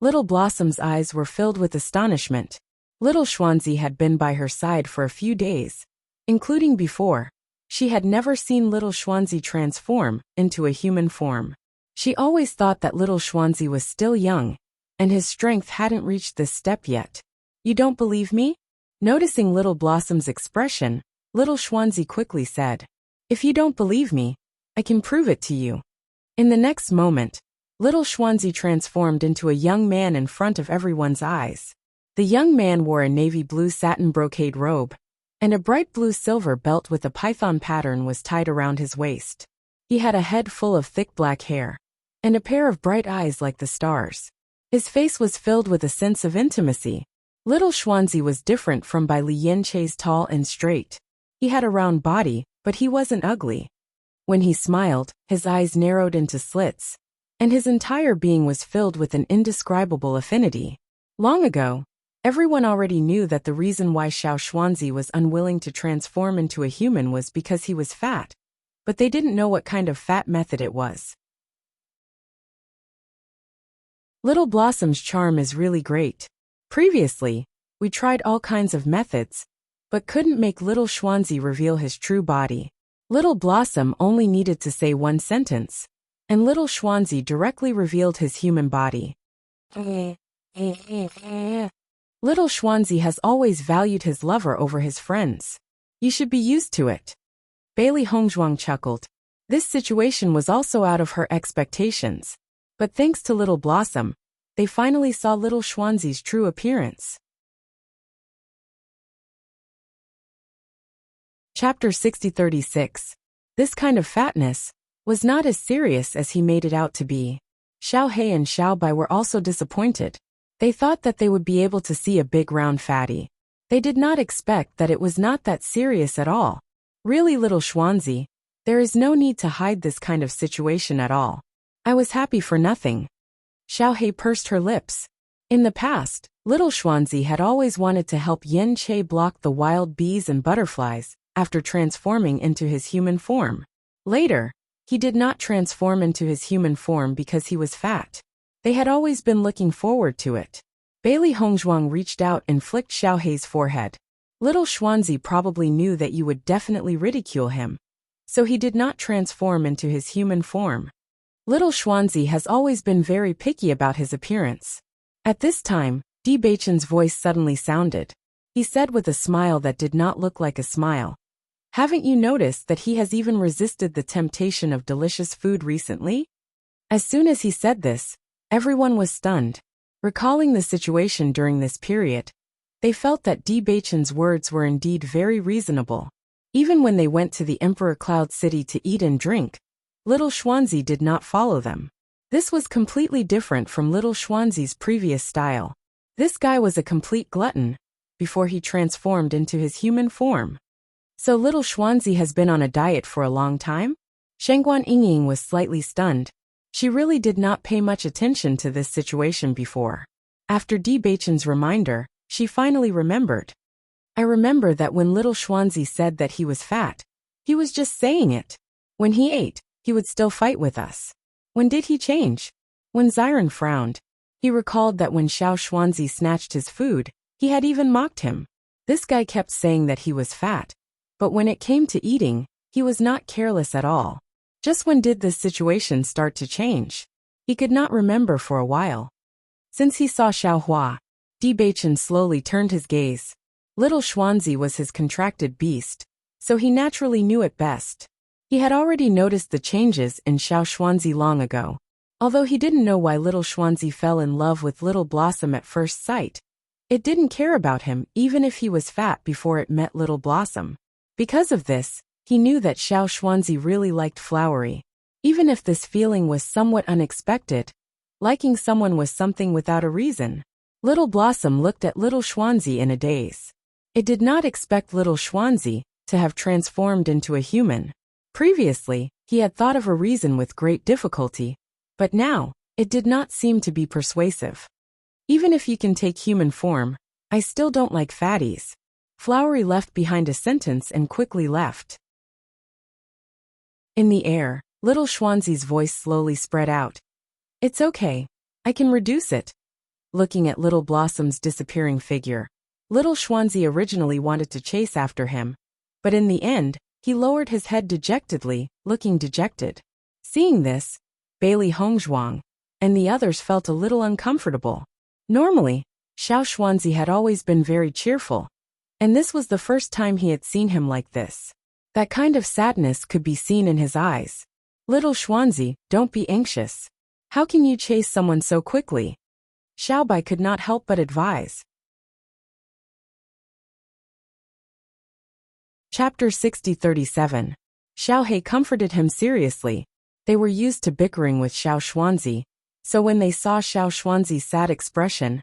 Little Blossom's eyes were filled with astonishment. Little Schwanzi had been by her side for a few days, including before. She had never seen Little Schwanzi transform into a human form. She always thought that Little Schwanzi was still young, and his strength hadn't reached this step yet. You don't believe me? Noticing Little Blossom's expression, Little Schwanzi quickly said, If you don't believe me, I can prove it to you. In the next moment, Little Schwanzi transformed into a young man in front of everyone's eyes. The young man wore a navy blue satin brocade robe, and a bright blue silver belt with a python pattern was tied around his waist. He had a head full of thick black hair, and a pair of bright eyes like the stars. His face was filled with a sense of intimacy. Little Schwanzi was different from Bai Lianche's tall and straight. He had a round body, but he wasn't ugly. When he smiled, his eyes narrowed into slits, and his entire being was filled with an indescribable affinity. Long ago, everyone already knew that the reason why Xiao Schwanzi was unwilling to transform into a human was because he was fat, but they didn't know what kind of fat method it was. Little Blossom's charm is really great. Previously, we tried all kinds of methods, but couldn't make Little Schwanzi reveal his true body. Little Blossom only needed to say one sentence, and Little Schwanzi directly revealed his human body. Little Schwanzi has always valued his lover over his friends. You should be used to it. Bailey Hongzhuang chuckled. This situation was also out of her expectations. But thanks to Little Blossom, they finally saw Little Schwanzi's true appearance. Chapter 60-36. This kind of fatness was not as serious as he made it out to be. Xiao He and Xiao Bai were also disappointed. They thought that they would be able to see a big round fatty. They did not expect that it was not that serious at all. Really, Little Schwanzi, there is no need to hide this kind of situation at all. I was happy for nothing. Xiaohei pursed her lips. In the past, little Xuanzi had always wanted to help Yin Che block the wild bees and butterflies after transforming into his human form. Later, he did not transform into his human form because he was fat. They had always been looking forward to it. Bailey Hongzhuang reached out and flicked Xiaohei's forehead. Little Xuanzi probably knew that you would definitely ridicule him, so he did not transform into his human form. Little Xuanzi has always been very picky about his appearance. At this time, Di Beichen's voice suddenly sounded. He said with a smile that did not look like a smile. Haven't you noticed that he has even resisted the temptation of delicious food recently? As soon as he said this, everyone was stunned. Recalling the situation during this period, they felt that Di Beichen's words were indeed very reasonable. Even when they went to the Emperor Cloud City to eat and drink, little Xuanzi did not follow them. This was completely different from little Xuanzi's previous style. This guy was a complete glutton before he transformed into his human form. So little Xuanzi has been on a diet for a long time? Shengguan Yingying was slightly stunned. She really did not pay much attention to this situation before. After Di Beichen's reminder, she finally remembered. I remember that when little Xuanzi said that he was fat, he was just saying it. When he ate, he would still fight with us. When did he change? When Xiren frowned, he recalled that when Xiao Xuanzi snatched his food, he had even mocked him. This guy kept saying that he was fat, but when it came to eating, he was not careless at all. Just when did this situation start to change? He could not remember for a while. Since he saw Xiaohua, Di Beichen slowly turned his gaze. Little Xuanzi was his contracted beast, so he naturally knew it best. He had already noticed the changes in Xiao Xuanzi long ago. Although he didn't know why little Xuanzi fell in love with Little Blossom at first sight, it didn't care about him even if he was fat before it met Little Blossom. Because of this, he knew that Xiao Xuanzi really liked Flowery. Even if this feeling was somewhat unexpected, liking someone was something without a reason. Little Blossom looked at little Xuanzi in a daze. It did not expect little Xuanzi to have transformed into a human. Previously, he had thought of a reason with great difficulty, but now, it did not seem to be persuasive. Even if you can take human form, I still don't like fatties. Flowery left behind a sentence and quickly left. In the air, little Xuanzi's voice slowly spread out. It's okay. I can reduce it. Looking at Little Blossom's disappearing figure, little Xuanzi originally wanted to chase after him, but in the end, he lowered his head dejectedly, looking dejected. Seeing this, Bailey Hongzhuang and the others felt a little uncomfortable. Normally, Xiao Xuanzi had always been very cheerful, and this was the first time he had seen him like this. That kind of sadness could be seen in his eyes. Little Xuanzi, don't be anxious. How can you chase someone so quickly? Xiaobai could not help but advise. Chapter 60-37. Xiaohei comforted him seriously. They were used to bickering with Xiao Xuanzi, so when they saw Xiao Xuanzi's sad expression,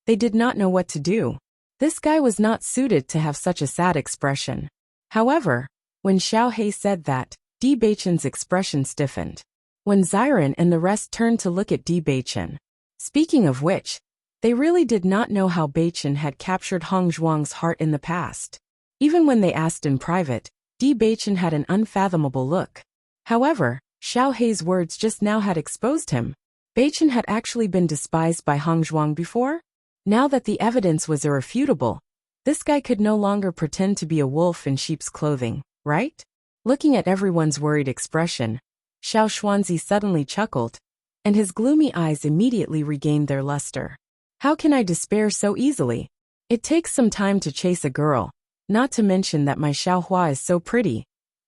they did not know what to do. This guy was not suited to have such a sad expression. However, when Xiaohei said that, Di Beichen's expression stiffened. When Xiren and the rest turned to look at Di Beichen. Speaking of which, they really did not know how Beichen had captured Hongzhuang's heart in the past. Even when they asked in private, Di Beichen had an unfathomable look. However, Xiaohei's words just now had exposed him. Beichen had actually been despised by Hongzhuang before? Now that the evidence was irrefutable, this guy could no longer pretend to be a wolf in sheep's clothing, right? Looking at everyone's worried expression, Xiao Xuanzi suddenly chuckled, and his gloomy eyes immediately regained their luster. How can I despair so easily? It takes some time to chase a girl. Not to mention that my Xiaohua is so pretty.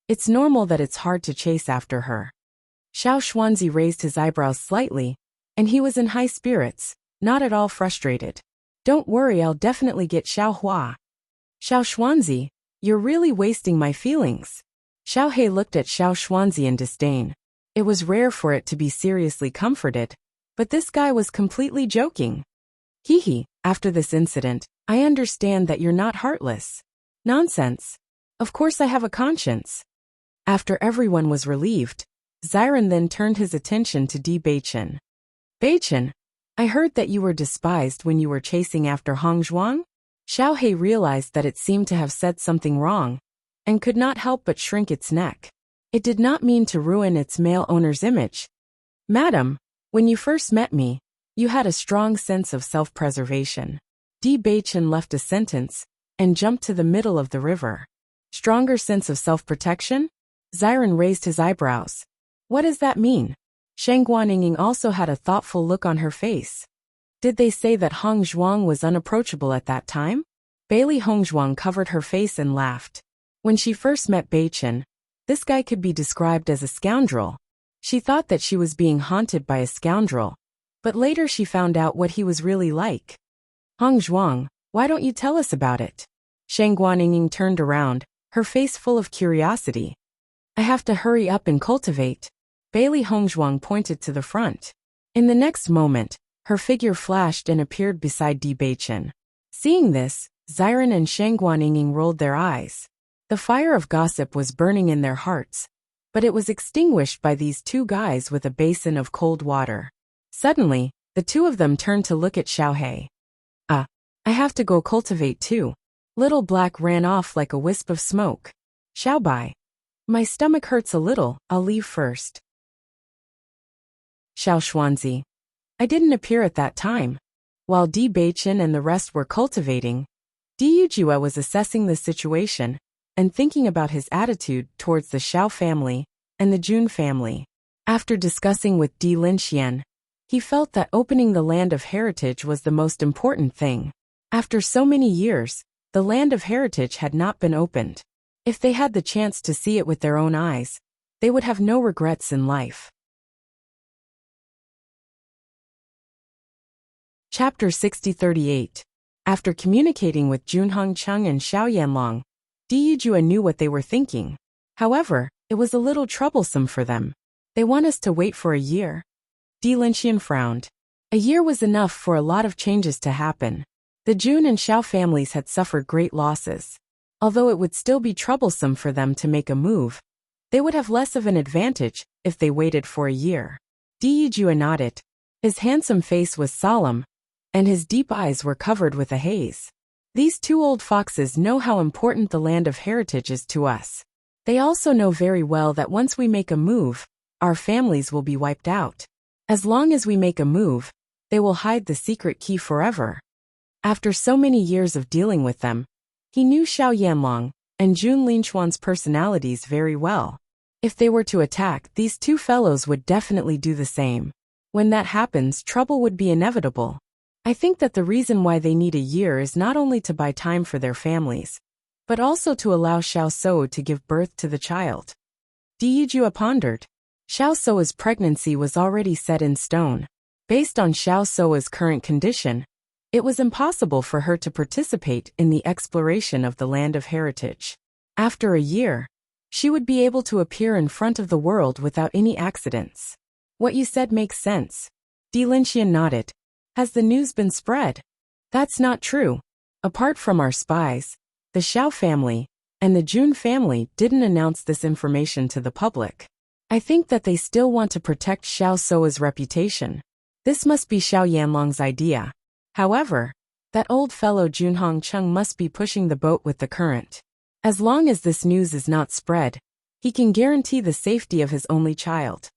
It's normal that it's hard to chase after her. Xiao Xuanzi raised his eyebrows slightly, and he was in high spirits, not at all frustrated. Don't worry, I'll definitely get Xiaohua. Xiao Xuanzi, you're really wasting my feelings. Xiaohei looked at Xiao Xuanzi in disdain. It was rare for it to be seriously comforted, but this guy was completely joking. Hee, after this incident, I understand that you're not heartless. Nonsense. Of course I have a conscience. After everyone was relieved, Xiren then turned his attention to Di Beichen. Beichen, I heard that you were despised when you were chasing after Hong Zhuang? Xiao He realized that it seemed to have said something wrong, and could not help but shrink its neck. It did not mean to ruin its male owner's image. Madam, when you first met me, you had a strong sense of self-preservation. Bewitching left a sentence, and jumped to the middle of the river. Stronger sense of self-protection? Ziren raised his eyebrows. What does that mean? Shang Guanying also had a thoughtful look on her face. Did they say that Hong Zhuang was unapproachable at that time? Bailey Hong Zhuang covered her face and laughed. When she first met Beichen, this guy could be described as a scoundrel. She thought that she was being haunted by a scoundrel, but later she found out what he was really like. Hong Zhuang, why don't you tell us about it? Shang Guanying turned around, her face full of curiosity. I have to hurry up and cultivate. Bailey Hong Zhuang pointed to the front. In the next moment, her figure flashed and appeared beside Di Beichen. Seeing this, Ziren and Shang Guanying rolled their eyes. The fire of gossip was burning in their hearts, but it was extinguished by these two guys with a basin of cold water. Suddenly, the two of them turned to look at Xiao He. I have to go cultivate too. Little Black ran off like a wisp of smoke. Xiao Bai. My stomach hurts a little, I'll leave first. Xiao Xuanzi. I didn't appear at that time. While Di Beichen and the rest were cultivating, Di Yujue was assessing the situation and thinking about his attitude towards the Xiao family and the Jun family. After discussing with Di Linxian, he felt that opening the Land of Heritage was the most important thing. After so many years, the Land of Heritage had not been opened. If they had the chance to see it with their own eyes, they would have no regrets in life. Chapter 6038. After communicating with Junhong Cheng and Xiao Yanlong, Di Yujue knew what they were thinking. However, it was a little troublesome for them. They want us to wait for a year. Di Linxian frowned. A year was enough for a lot of changes to happen. The Jun and Xiao families had suffered great losses. Although it would still be troublesome for them to make a move, they would have less of an advantage if they waited for a year. Di Yujue nodded. His handsome face was solemn, and his deep eyes were covered with a haze. These two old foxes know how important the Land of Heritage is to us. They also know very well that once we make a move, our families will be wiped out. As long as we make a move, they will hide the secret key forever. After so many years of dealing with them, he knew Xiao Yanlong and Jun Linchuan's personalities very well. If they were to attack, these two fellows would definitely do the same. When that happens, trouble would be inevitable. I think that the reason why they need a year is not only to buy time for their families, but also to allow Xiao Shou to give birth to the child. Di Yujue pondered. Xiao Shou's pregnancy was already set in stone. Based on Xiao Shou's current condition, it was impossible for her to participate in the exploration of the Land of Heritage. After a year, she would be able to appear in front of the world without any accidents. What you said makes sense. Di Linxian nodded. Has the news been spread? That's not true. Apart from our spies, the Xiao family and the Jun family didn't announce this information to the public. I think that they still want to protect Xiao Shou's reputation. This must be Xiao Yanlong's idea. However, that old fellow Junhong Cheng must be pushing the boat with the current. As long as this news is not spread, he can guarantee the safety of his only child.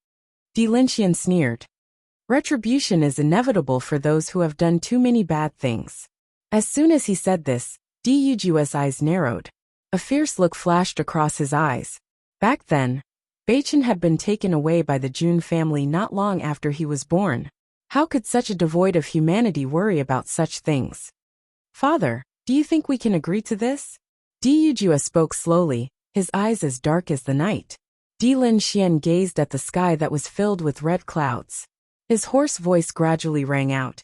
Di Linxian sneered. Retribution is inevitable for those who have done too many bad things. As soon as he said this, Di Yujue's eyes narrowed. A fierce look flashed across his eyes. Back then, Beichen had been taken away by the Jun family not long after he was born. How could such a devoid of humanity worry about such things? Father, do you think we can agree to this? Di Yujue spoke slowly, his eyes as dark as the night. Di Linxian gazed at the sky that was filled with red clouds. His hoarse voice gradually rang out.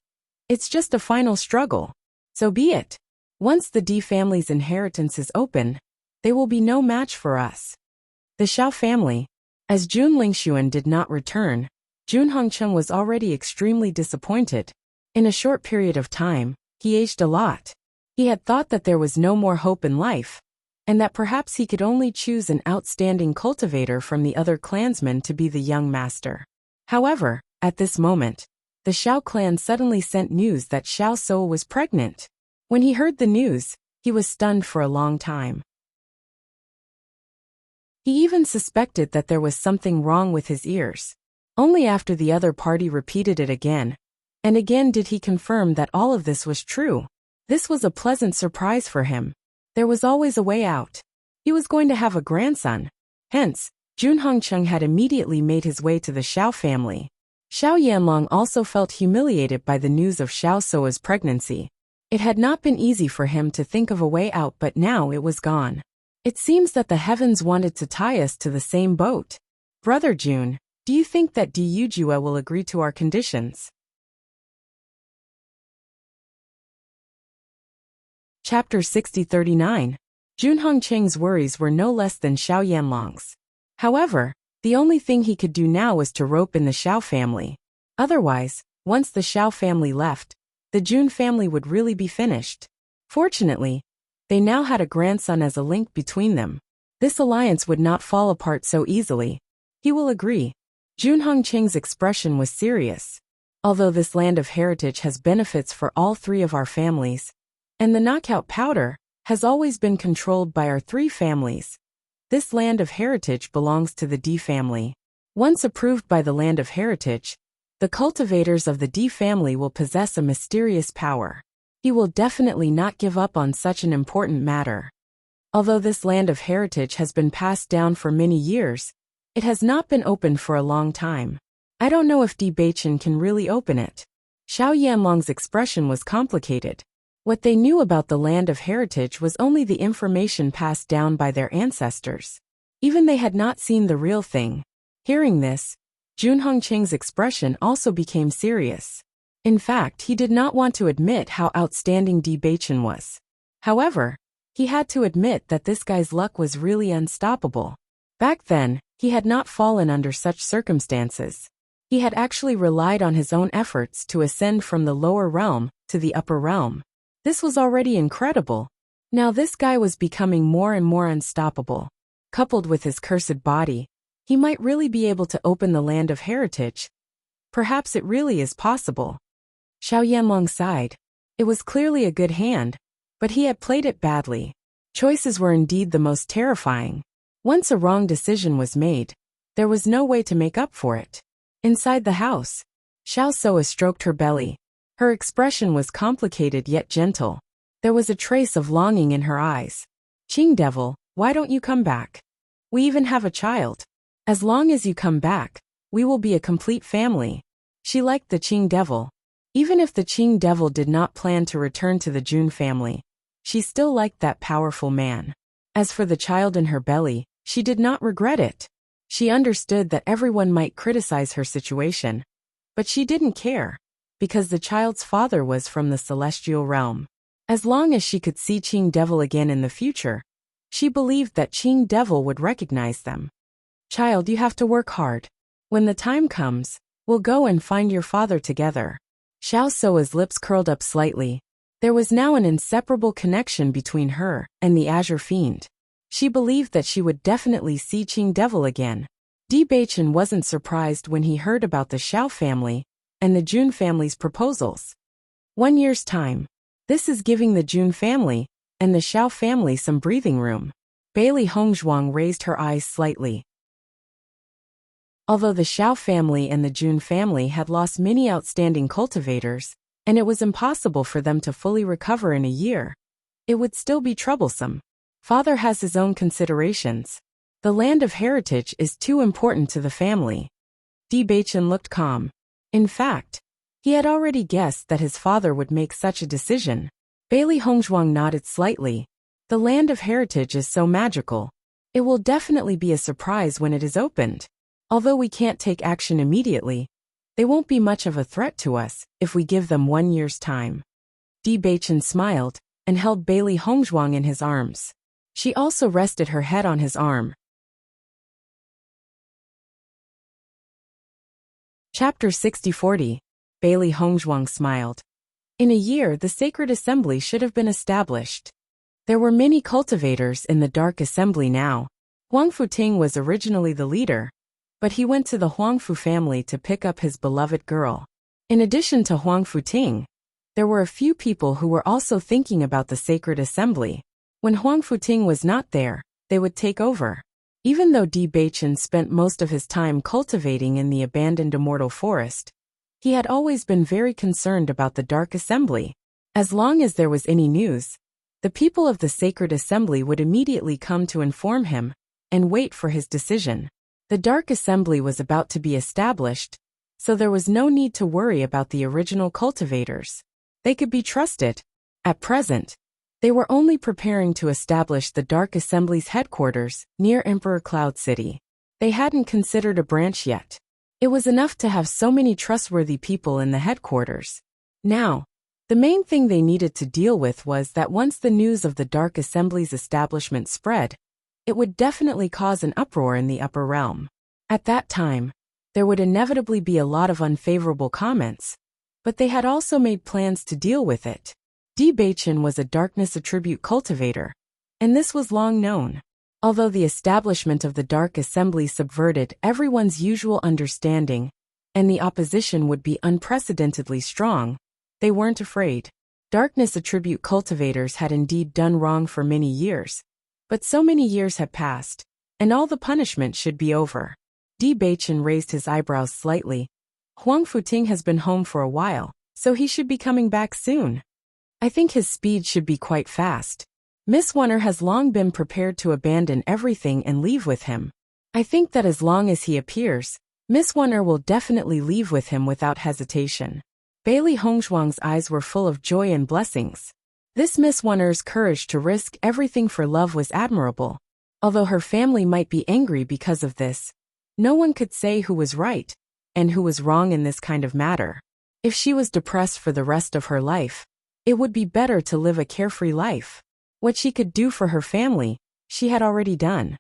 It's just a final struggle. So be it. Once the Di family's inheritance is open, they will be no match for us. The Xiao family. As Jun Lingshuan did not return, Jun Hongcheng was already extremely disappointed. In a short period of time, he aged a lot. He had thought that there was no more hope in life, and that perhaps he could only choose an outstanding cultivator from the other clansmen to be the young master. However, at this moment, the Xiao clan suddenly sent news that Xiao So was pregnant. When he heard the news, he was stunned for a long time. He even suspected that there was something wrong with his ears. Only after the other party repeated it again and again did he confirm that all of this was true. This was a pleasant surprise for him. There was always a way out. He was going to have a grandson. Hence, Jun Hongcheng had immediately made his way to the Xiao family. Xiao Yanlong also felt humiliated by the news of Xiao Soa's pregnancy. It had not been easy for him to think of a way out, but now it was gone. It seems that the heavens wanted to tie us to the same boat. Brother Jun, do you think that Di Yujue will agree to our conditions? Chapter 60-39. Jun Hongcheng's worries were no less than Xiao Yanlong's. However, the only thing he could do now was to rope in the Xiao family. Otherwise, once the Xiao family left, the Jun family would really be finished. Fortunately, they now had a grandson as a link between them. This alliance would not fall apart so easily. He will agree. Jun Hongcheng's expression was serious. Although this land of heritage has benefits for all three of our families, and the knockout powder has always been controlled by our three families, this land of heritage belongs to the D family. Once approved by the land of heritage, the cultivators of the D family will possess a mysterious power. He will definitely not give up on such an important matter. Although this land of heritage has been passed down for many years, it has not been opened for a long time. I don't know if Bewitching can really open it. Xiao Yanlong's expression was complicated. What they knew about the land of heritage was only the information passed down by their ancestors. Even they had not seen the real thing. Hearing this, Jun Hongcheng's expression also became serious. In fact, he did not want to admit how outstanding Bewitching was. However, he had to admit that this guy's luck was really unstoppable. Back then, he had not fallen under such circumstances. He had actually relied on his own efforts to ascend from the lower realm to the upper realm. This was already incredible. Now this guy was becoming more and more unstoppable. Coupled with his cursed body, he might really be able to open the land of heritage. Perhaps it really is possible. Xiao Yanlong sighed. It was clearly a good hand, but he had played it badly. Choices were indeed the most terrifying. Once a wrong decision was made, there was no way to make up for it. Inside the house, Xiao Soa stroked her belly. Her expression was complicated yet gentle. There was a trace of longing in her eyes. Qing Devil, why don't you come back? We even have a child. As long as you come back, we will be a complete family. She liked the Qing Devil. Even if the Qing Devil did not plan to return to the Jun family, she still liked that powerful man. As for the child in her belly, she did not regret it. She understood that everyone might criticize her situation, but she didn't care, because the child's father was from the celestial realm. As long as she could see Qing Devil again in the future, she believed that Qing Devil would recognize them. Child, you have to work hard. When the time comes, we'll go and find your father together. Xiao Soa's lips curled up slightly. There was now an inseparable connection between her and the Azure Fiend. She believed that she would definitely see Qing Devil again. Bewitching wasn't surprised when he heard about the Xiao family and the Jun family's proposals. 1 year's time. This is giving the Jun family and the Xiao family some breathing room. Bailey Hongzhuang raised her eyes slightly. Although the Xiao family and the Jun family had lost many outstanding cultivators, and it was impossible for them to fully recover in a year, it would still be troublesome. Father has his own considerations. The land of heritage is too important to the family. Bewitching looked calm. In fact, he had already guessed that his father would make such a decision. Bailey Hongzhuang nodded slightly. The land of heritage is so magical. It will definitely be a surprise when it is opened. Although we can't take action immediately, they won't be much of a threat to us if we give them 1 year's time. Bewitching smiled and held Bailey Hongzhuang in his arms. She also rested her head on his arm. Chapter 60-40. Bailey Hongzhuang smiled. In a year, the sacred assembly should have been established. There were many cultivators in the dark assembly now. Huang Futing was originally the leader, but he went to the Huangfu family to pick up his beloved girl. In addition to Huang Futing, there were a few people who were also thinking about the sacred assembly. When Huang Futing was not there, they would take over. Even though Di Baichen spent most of his time cultivating in the abandoned immortal forest, he had always been very concerned about the Dark Assembly. As long as there was any news, the people of the Sacred Assembly would immediately come to inform him and wait for his decision. The Dark Assembly was about to be established, so there was no need to worry about the original cultivators. They could be trusted. At present, they were only preparing to establish the Dark Assembly's headquarters near Emperor Cloud City. They hadn't considered a branch yet. It was enough to have so many trustworthy people in the headquarters. Now, the main thing they needed to deal with was that once the news of the Dark Assembly's establishment spread, it would definitely cause an uproar in the upper realm. At that time, there would inevitably be a lot of unfavorable comments, but they had also made plans to deal with it. Di Baichen was a darkness attribute cultivator, and this was long known. Although the establishment of the Dark Assembly subverted everyone's usual understanding, and the opposition would be unprecedentedly strong, they weren't afraid. Darkness attribute cultivators had indeed done wrong for many years, but so many years had passed, and all the punishment should be over. Di Baichen raised his eyebrows slightly. Huang Futing has been home for a while, so he should be coming back soon. I think his speed should be quite fast. Miss Wunner has long been prepared to abandon everything and leave with him. I think that as long as he appears, Miss Wunner will definitely leave with him without hesitation. Bailey Hongzhuang's eyes were full of joy and blessings. This Miss Wunner's courage to risk everything for love was admirable. Although her family might be angry because of this, no one could say who was right and who was wrong in this kind of matter. If she was depressed for the rest of her life, it would be better to live a carefree life. What she could do for her family, she had already done.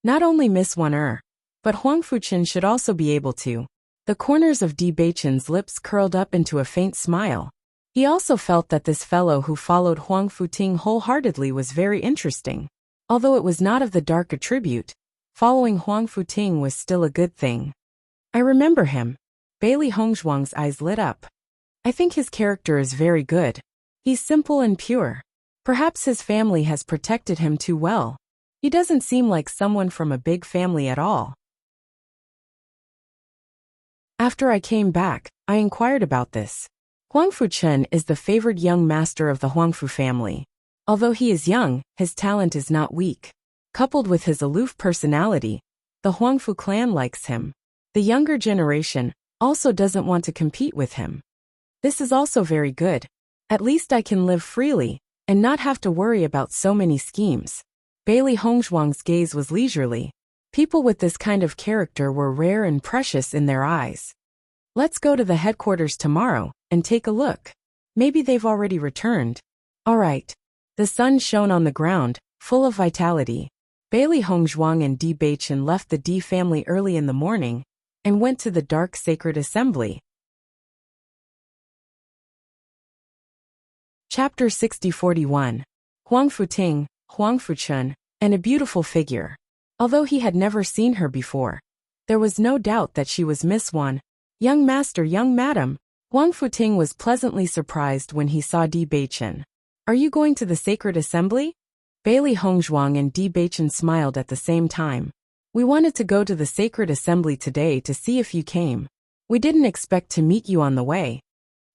Not only Miss Wunner, but Huang Fuchen should also be able to. The corners of Di Baichen's lips curled up into a faint smile. He also felt that this fellow who followed Huang Futing wholeheartedly was very interesting. Although it was not of the dark attribute, following Huang Futing was still a good thing. I remember him. Bailey Hongzhuang's eyes lit up. I think his character is very good. He's simple and pure. Perhaps his family has protected him too well. He doesn't seem like someone from a big family at all. After I came back, I inquired about this. Huang Fuchen is the favored young master of the Huangfu family. Although he is young, his talent is not weak. Coupled with his aloof personality, the Huangfu clan likes him. The younger generation also doesn't want to compete with him. This is also very good. At least I can live freely and not have to worry about so many schemes. Bailey Hongzhuang's gaze was leisurely. People with this kind of character were rare and precious in their eyes. Let's go to the headquarters tomorrow and take a look. Maybe they've already returned. All right. The sun shone on the ground, full of vitality. Bailey Hongzhuang and Di Baichen left the Di family early in the morning and went to the Dark Sacred Assembly. Chapter 6041. Huang Futing, Huang Fuchen, and a beautiful figure. Although he had never seen her before, there was no doubt that she was Miss Wan. Young master, young madam. Huang Futing was pleasantly surprised when he saw Di Baichen. Are you going to the Sacred Assembly? Bailey Hongzhuang and Di Baichen smiled at the same time. We wanted to go to the Sacred Assembly today to see if you came. We didn't expect to meet you on the way.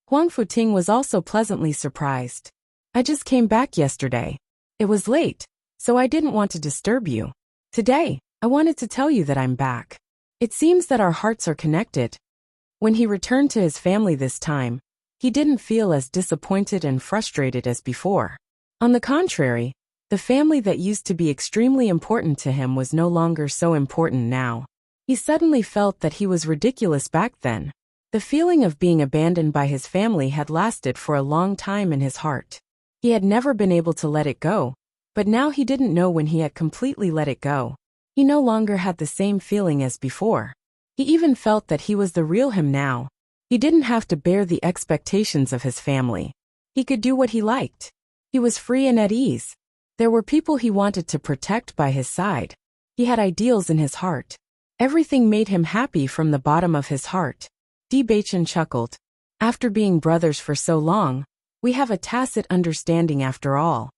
Huang Futing was also pleasantly surprised. I just came back yesterday. It was late, so I didn't want to disturb you. Today, I wanted to tell you that I'm back. It seems that our hearts are connected. When he returned to his family this time, he didn't feel as disappointed and frustrated as before. On the contrary, the family that used to be extremely important to him was no longer so important now. He suddenly felt that he was ridiculous back then. The feeling of being abandoned by his family had lasted for a long time in his heart. He had never been able to let it go, but now he didn't know when he had completely let it go. He no longer had the same feeling as before. He even felt that he was the real him now. He didn't have to bear the expectations of his family. He could do what he liked. He was free and at ease. There were people he wanted to protect by his side. He had ideals in his heart. Everything made him happy from the bottom of his heart. Di Baichen chuckled. After being brothers for so long, we have a tacit understanding after all.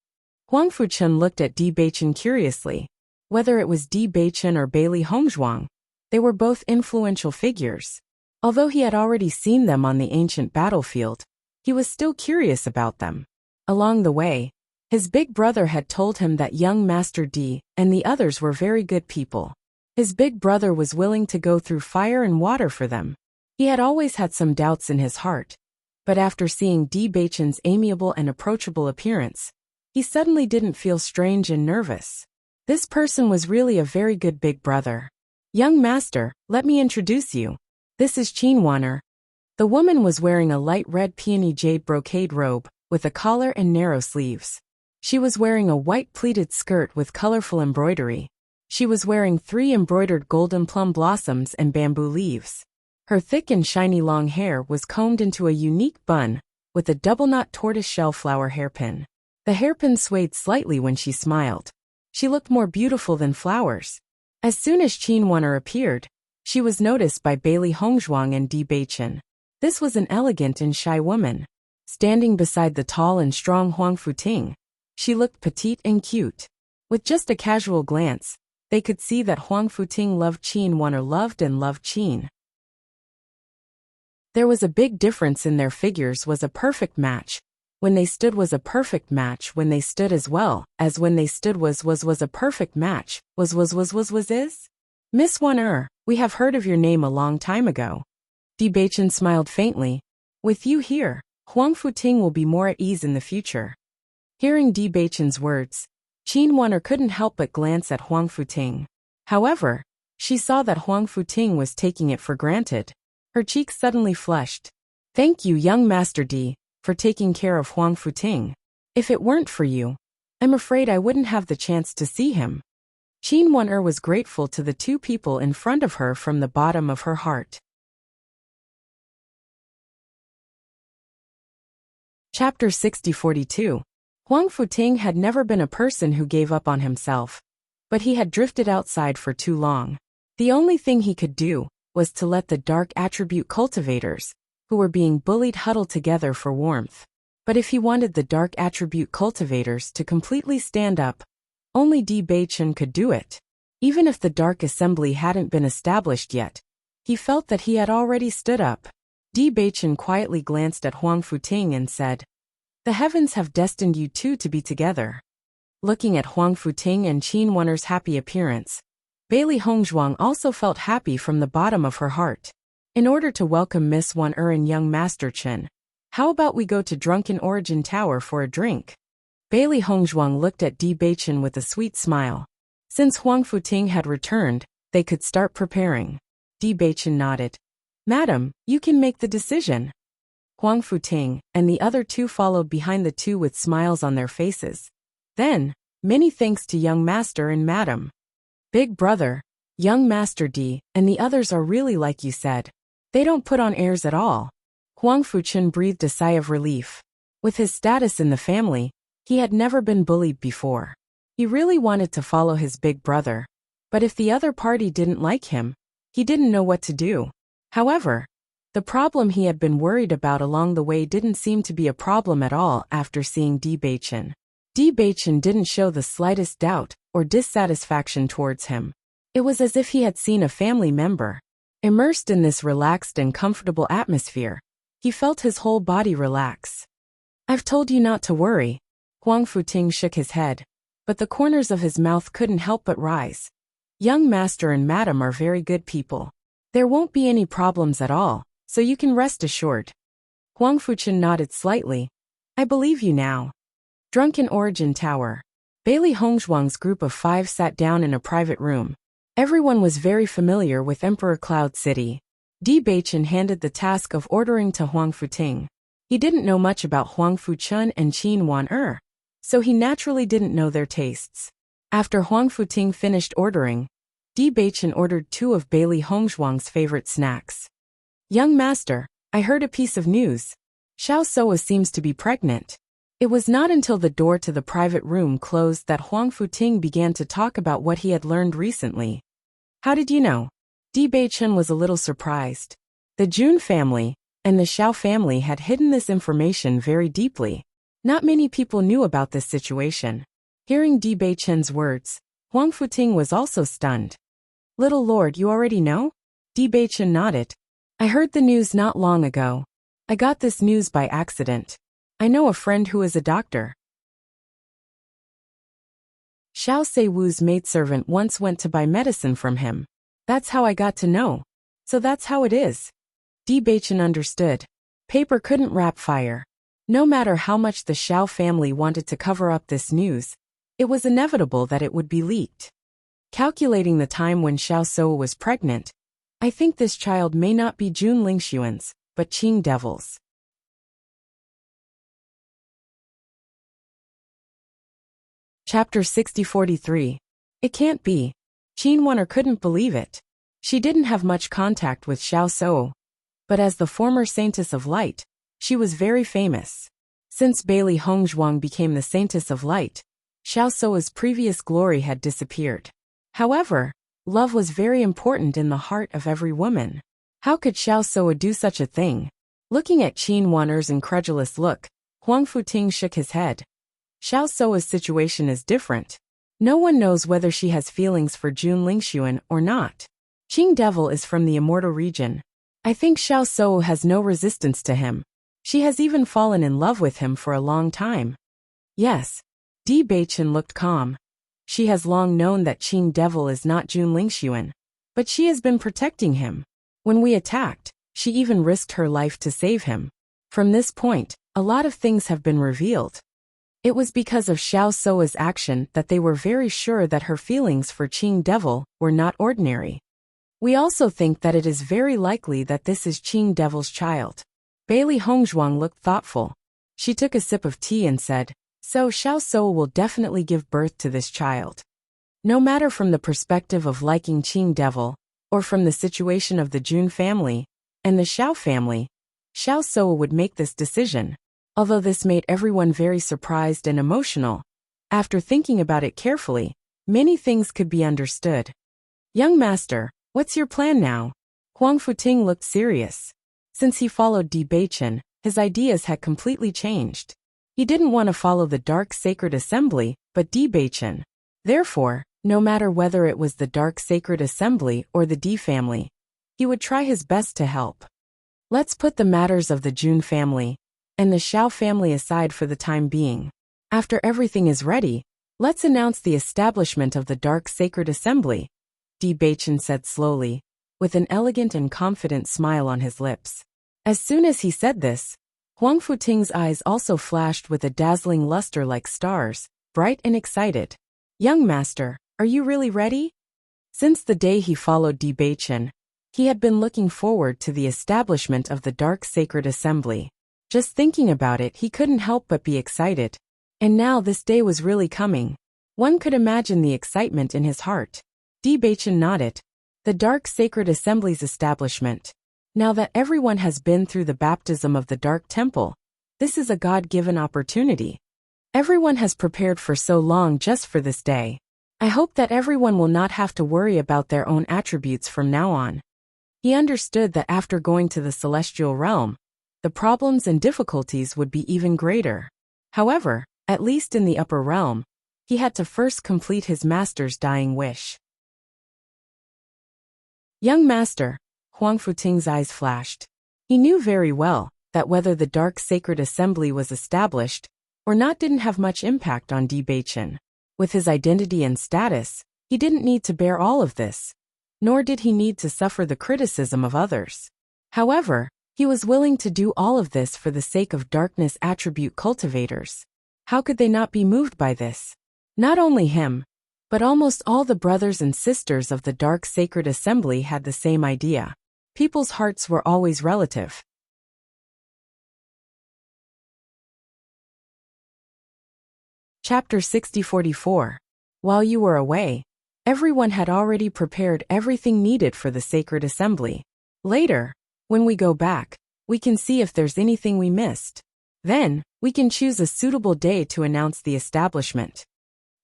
Huang Fuchen looked at Di Beichen curiously. Whether it was Di Beichen or Bailey Hongzhuang, they were both influential figures. Although he had already seen them on the ancient battlefield, he was still curious about them. Along the way, his big brother had told him that young Master Di and the others were very good people. His big brother was willing to go through fire and water for them. He had always had some doubts in his heart, but after seeing Di Beichen's amiable and approachable appearance, he suddenly didn't feel strange and nervous. This person was really a very good big brother. Young master, let me introduce you. This is Qin Wan'er. The woman was wearing a light red peony jade brocade robe, with a collar and narrow sleeves. She was wearing a white pleated skirt with colorful embroidery. She was wearing 3 embroidered golden plum blossoms and bamboo leaves. Her thick and shiny long hair was combed into a unique bun, with a double-knot tortoise-shell flower hairpin. The hairpin swayed slightly when she smiled. She looked more beautiful than flowers. As soon as Qin Wan'er appeared, she was noticed by Bailey Hongzhuang and Di Beichen. This was an elegant and shy woman. Standing beside the tall and strong Huang Futing, she looked petite and cute. With just a casual glance, they could see that Huang Futing loved Qin Wan'er loved Qin. There was a big difference in their figures was a perfect match. When they stood was a perfect match when they stood as well as when they stood was a perfect match was is. Miss Wan'er, we have heard of your name a long time ago. Di Beichen smiled faintly. With you here, Huang Futing will be more at ease in the future. Hearing Di Beichen's words, Qin Wan'er couldn't help but glance at Huang Futing. However, she saw that Huang Futing was taking it for granted. Her cheeks suddenly flushed. Thank you, young Master Di, for taking care of Huang Futing. If it weren't for you, I'm afraid I wouldn't have the chance to see him. Qin Wan'er was grateful to the 2 people in front of her from the bottom of her heart. Chapter 6042. Huang Futing had never been a person who gave up on himself, but he had drifted outside for too long. The only thing he could do was to let the dark attribute cultivators, who were being bullied, huddle together for warmth. But if he wanted the dark attribute cultivators to completely stand up, only Di Beichen could do it. Even if the Dark Assembly hadn't been established yet, he felt that he had already stood up. Di Beichen quietly glanced at Huang Futing and said, "The heavens have destined you 2 to be together." Looking at Huang Futing and Qin Wan'er's happy appearance, Bailey Hongzhuang also felt happy from the bottom of her heart. In order to welcome Miss Wan'er and young Master Chen, how about we go to Drunken Origin Tower for a drink? Bailey Hongzhuang looked at Di Beichen with a sweet smile. Since Huang Futing had returned, they could start preparing. Di Beichen nodded. Madam, you can make the decision. Huang Futing and the other 2 followed behind the 2 with smiles on their faces. Then, many thanks to young Master and Madam. Big brother, young Master Di, and the others are really like you said. They don't put on airs at all. Huang Fuchen breathed a sigh of relief. With his status in the family, he had never been bullied before. He really wanted to follow his big brother, but if the other party didn't like him, he didn't know what to do. However, the problem he had been worried about along the way didn't seem to be a problem at all after seeing Di Beichen. Di Beichen didn't show the slightest doubt or dissatisfaction towards him. It was as if he had seen a family member. Immersed in this relaxed and comfortable atmosphere, he felt his whole body relax. I've told you not to worry. Huang Futing shook his head, but the corners of his mouth couldn't help but rise. Young Master and Madam are very good people. There won't be any problems at all, so you can rest assured. Huang Fuchen nodded slightly. I believe you now. Drunken Origin Tower. Bailey Hongzhuang's group of 5 sat down in a private room. Everyone was very familiar with Emperor Cloud City. Di Beichen handed the task of ordering to Huang Futing. He didn't know much about Huang Fuchen and Qin Wan'er, so he naturally didn't know their tastes. After Huang Futing finished ordering, Di Beichen ordered 2 of Bailey Hongzhuang's favorite snacks. Young Master, I heard a piece of news. Xiao Soa seems to be pregnant. It was not until the door to the private room closed that Huang Futing began to talk about what he had learned recently. How did you know? Di Beichen was a little surprised. The Jun family, and the Xiao family had hidden this information very deeply. Not many people knew about this situation. Hearing Di Beichen's words, Huang Futing was also stunned. "Little lord, you already know?" Di Beichen nodded. "I heard the news not long ago. I got this news by accident. I know a friend who is a doctor. Xiao Seiwu's maidservant once went to buy medicine from him. That's how I got to know. So that's how it is." Di Beichen understood. Paper couldn't wrap fire. No matter how much the Xiao family wanted to cover up this news, it was inevitable that it would be leaked. Calculating the time when Xiao Sou was pregnant, I think this child may not be Jun Lingxuan's, but Qing Devil's. Chapter 6043. It can't be. Qin Wan'er couldn't believe it. She didn't have much contact with Xiao Sou, but as the former Saintess of Light, she was very famous. Since Bailey Hongzhuang became the Saintess of Light, Xiao Sou's previous glory had disappeared. However, love was very important in the heart of every woman. How could Xiao Sou do such a thing? Looking at Qin Wan'er's incredulous look, Huang Futing shook his head. Xiao Sou's situation is different. No one knows whether she has feelings for Jun Lingxuan or not. Qing Devil is from the Immortal region. I think Xiao Sou has no resistance to him. She has even fallen in love with him for a long time. Yes. Di Beichen looked calm. She has long known that Qing Devil is not Jun Lingxuan, but she has been protecting him. When we attacked, she even risked her life to save him. From this point, a lot of things have been revealed. It was because of Xiao Sou's action that they were very sure that her feelings for Qing Devil were not ordinary. We also think that it is very likely that this is Qing Devil's child. Bailey Hongzhuang looked thoughtful. She took a sip of tea and said, "So Xiao Sou will definitely give birth to this child." No matter from the perspective of liking Qing Devil, or from the situation of the Jun family and the Xiao family, Xiao Sou would make this decision. Although this made everyone very surprised and emotional, after thinking about it carefully, many things could be understood. "Young master, what's your plan now?" Huang Futing looked serious. Since he followed Di Beichen, his ideas had completely changed. He didn't want to follow the Dark Sacred Assembly, but Di Beichen. Therefore, no matter whether it was the Dark Sacred Assembly or the Di family, he would try his best to help. Let's put the matters of the Jun family and the Xiao family aside for the time being. After everything is ready, let's announce the establishment of the Dark Sacred Assembly, Di Beichen said slowly, with an elegant and confident smile on his lips. As soon as he said this, Huang Futing's eyes also flashed with a dazzling luster like stars, bright and excited. "Young master, are you really ready?" Since the day he followed Di Beichen, he had been looking forward to the establishment of the Dark Sacred Assembly. Just thinking about it, he couldn't help but be excited. And now this day was really coming. One could imagine the excitement in his heart. Di Beichen nodded. The Dark Sacred Assembly's establishment. Now that everyone has been through the baptism of the Dark Temple, this is a God-given opportunity. Everyone has prepared for so long just for this day. I hope that everyone will not have to worry about their own attributes from now on. He understood that after going to the celestial realm, the problems and difficulties would be even greater. However, at least in the upper realm, he had to first complete his master's dying wish. "Young master," Huang Futing's eyes flashed. He knew very well that whether the Dark Sacred Assembly was established or not didn't have much impact on Di Beichen. With his identity and status, he didn't need to bear all of this, nor did he need to suffer the criticism of others. However, he was willing to do all of this for the sake of darkness attribute cultivators. How could they not be moved by this? Not only him, but almost all the brothers and sisters of the Dark Sacred Assembly had the same idea. People's hearts were always relative. Chapter 6044. While you were away, everyone had already prepared everything needed for the Sacred Assembly. Later, when we go back, we can see if there's anything we missed. Then, we can choose a suitable day to announce the establishment.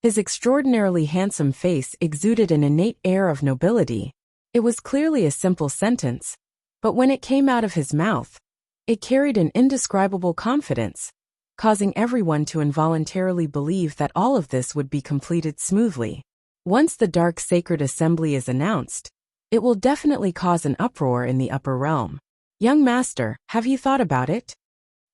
His extraordinarily handsome face exuded an innate air of nobility. It was clearly a simple sentence, but when it came out of his mouth, It carried an indescribable confidence, causing everyone to involuntarily believe that all of this would be completed smoothly. Once the Dark Sacred Assembly is announced, it will definitely cause an uproar in the upper realm. Young master, have you thought about it?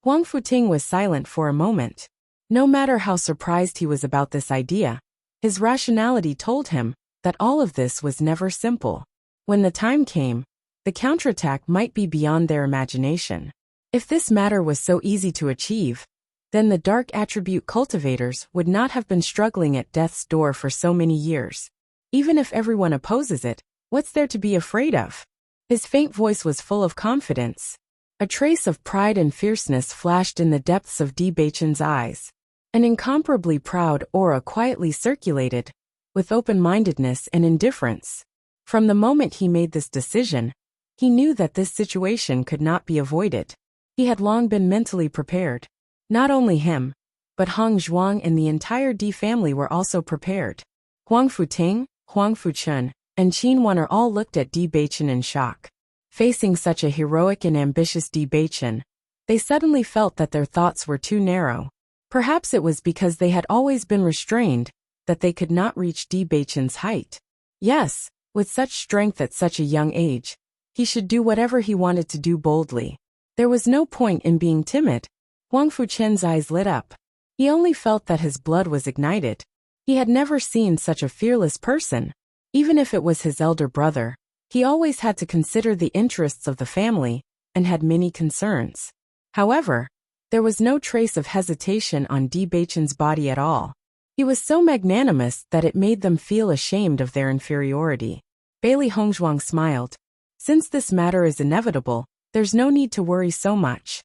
Huang Futing was silent for a moment. No matter how surprised he was about this idea, his rationality told him that all of this was never simple. When the time came, the counterattack might be beyond their imagination. If this matter was so easy to achieve, then the dark attribute cultivators would not have been struggling at death's door for so many years. Even if everyone opposes it, what's there to be afraid of? His faint voice was full of confidence. A trace of pride and fierceness flashed in the depths of Bewitching's eyes. An incomparably proud aura quietly circulated, with open-mindedness and indifference. From the moment he made this decision, he knew that this situation could not be avoided. He had long been mentally prepared. Not only him, but Hong Zhuang and the entire Di family were also prepared. Huang Futing, Huang Fuchun, and Qin Wan'er all looked at Di Beichen in shock. Facing such a heroic and ambitious Di Beichen, they suddenly felt that their thoughts were too narrow. Perhaps it was because they had always been restrained, that they could not reach Di Beichen's height. Yes, with such strength at such a young age, he should do whatever he wanted to do boldly. There was no point in being timid. Huang Fuchen's eyes lit up. He only felt that his blood was ignited. He had never seen such a fearless person. Even if it was his elder brother, he always had to consider the interests of the family, and had many concerns. However, there was no trace of hesitation on Di Beichen's body at all. He was so magnanimous that it made them feel ashamed of their inferiority. Bailey Hongzhuang smiled. Since this matter is inevitable, there's no need to worry so much.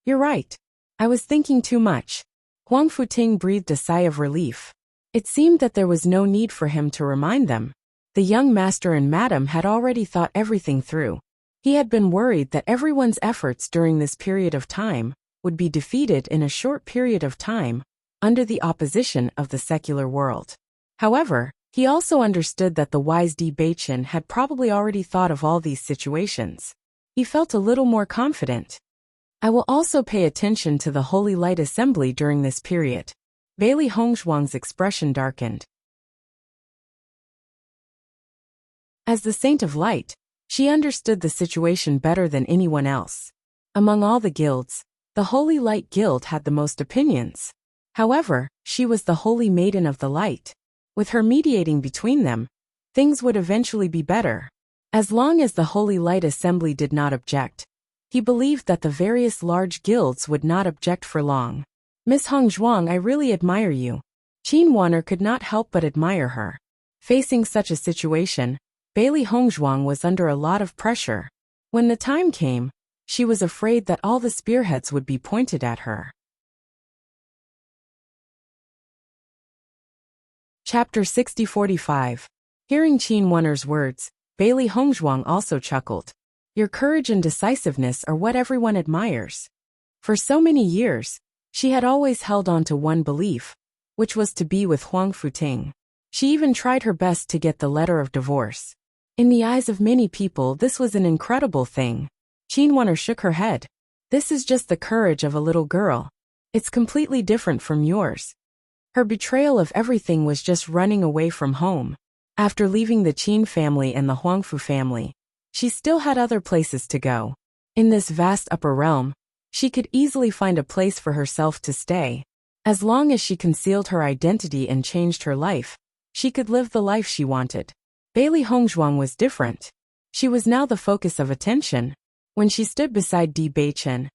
You're right. I was thinking too much. Huang Futing breathed a sigh of relief. It seemed that there was no need for him to remind them. The young master and madam had already thought everything through. He had been worried that everyone's efforts during this period of time would be defeated in a short period of time, under the opposition of the secular world. However, he also understood that the wise Di Beichen had probably already thought of all these situations. He felt a little more confident. I will also pay attention to the Holy Light Assembly during this period. Bailey Hongzhuang's expression darkened. As the Saint of Light, she understood the situation better than anyone else. Among all the guilds, the Holy Light Guild had the most opinions. However, she was the Holy Maiden of the Light. With her mediating between them, things would eventually be better. As long as the Holy Light Assembly did not object, he believed that the various large guilds would not object for long. Miss Hongzhuang, I really admire you. Qin Wan'er could not help but admire her. Facing such a situation, Bailey Hongzhuang was under a lot of pressure. When the time came, she was afraid that all the spearheads would be pointed at her. Chapter 60-45. Hearing Qin Wan'er's words, Bailey Hongzhuang also chuckled. Your courage and decisiveness are what everyone admires. For so many years, she had always held on to one belief, which was to be with Huang Futing. She even tried her best to get the letter of divorce. In the eyes of many people, this was an incredible thing. Qin Wan'er shook her head. This is just the courage of a little girl. It's completely different from yours. Her betrayal of everything was just running away from home. After leaving the Qin family and the Huangfu family, she still had other places to go. In this vast upper realm, she could easily find a place for herself to stay. As long as she concealed her identity and changed her life, she could live the life she wanted. Bailey Hongzhuang was different. She was now the focus of attention. When she stood beside Di Beichen,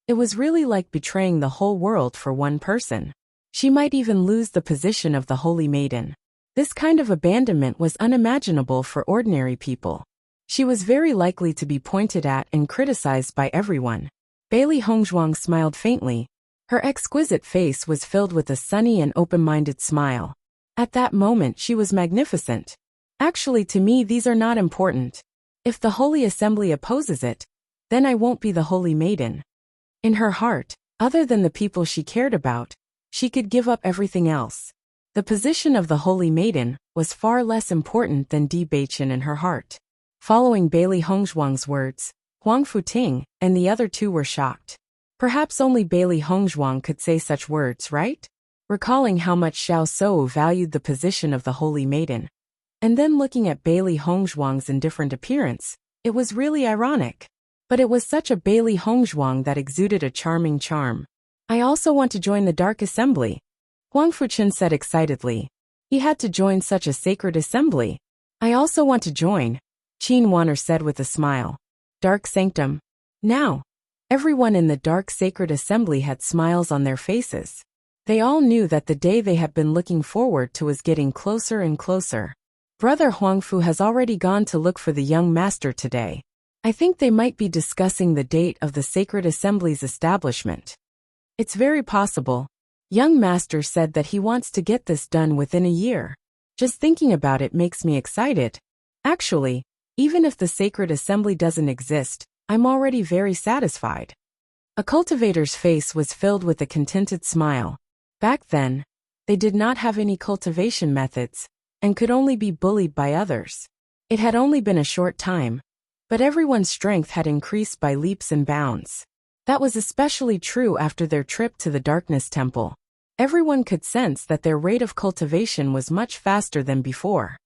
it was really like betraying the whole world for one person. She might even lose the position of the Holy Maiden. This kind of abandonment was unimaginable for ordinary people. She was very likely to be pointed at and criticized by everyone. Bailey Hongzhuang smiled faintly. Her exquisite face was filled with a sunny and open-minded smile. At that moment she was magnificent. Actually, to me these are not important. If the Holy Assembly opposes it, then I won't be the Holy Maiden. In her heart, other than the people she cared about, she could give up everything else. The position of the Holy Maiden was far less important than Di Beichen in her heart. Following Bailey Hongzhuang's words, Huang Futing and the other two were shocked. Perhaps only Bailey Hongzhuang could say such words, right? Recalling how much Xiao Sou valued the position of the Holy Maiden. And then looking at Bailey Hongzhuang's indifferent appearance, it was really ironic. But it was such a Bailey Hongzhuang that exuded a charming charm. I also want to join the Dark Assembly, Huang Fuchen said excitedly. He had to join such a sacred assembly. I also want to join, Qin Wanner said with a smile. Dark Sanctum. Now, everyone in the Dark Sacred Assembly had smiles on their faces. They all knew that the day they had been looking forward to was getting closer and closer. Brother Huangfu has already gone to look for the young master today. I think they might be discussing the date of the Sacred Assembly's establishment. It's very possible. Young master said that he wants to get this done within a year. Just thinking about it makes me excited. Actually, even if the Sacred Assembly doesn't exist, I'm already very satisfied. A cultivator's face was filled with a contented smile. Back then, they did not have any cultivation methods, and could only be bullied by others. It had only been a short time, but everyone's strength had increased by leaps and bounds. That was especially true after their trip to the Darkness Temple. Everyone could sense that their rate of cultivation was much faster than before.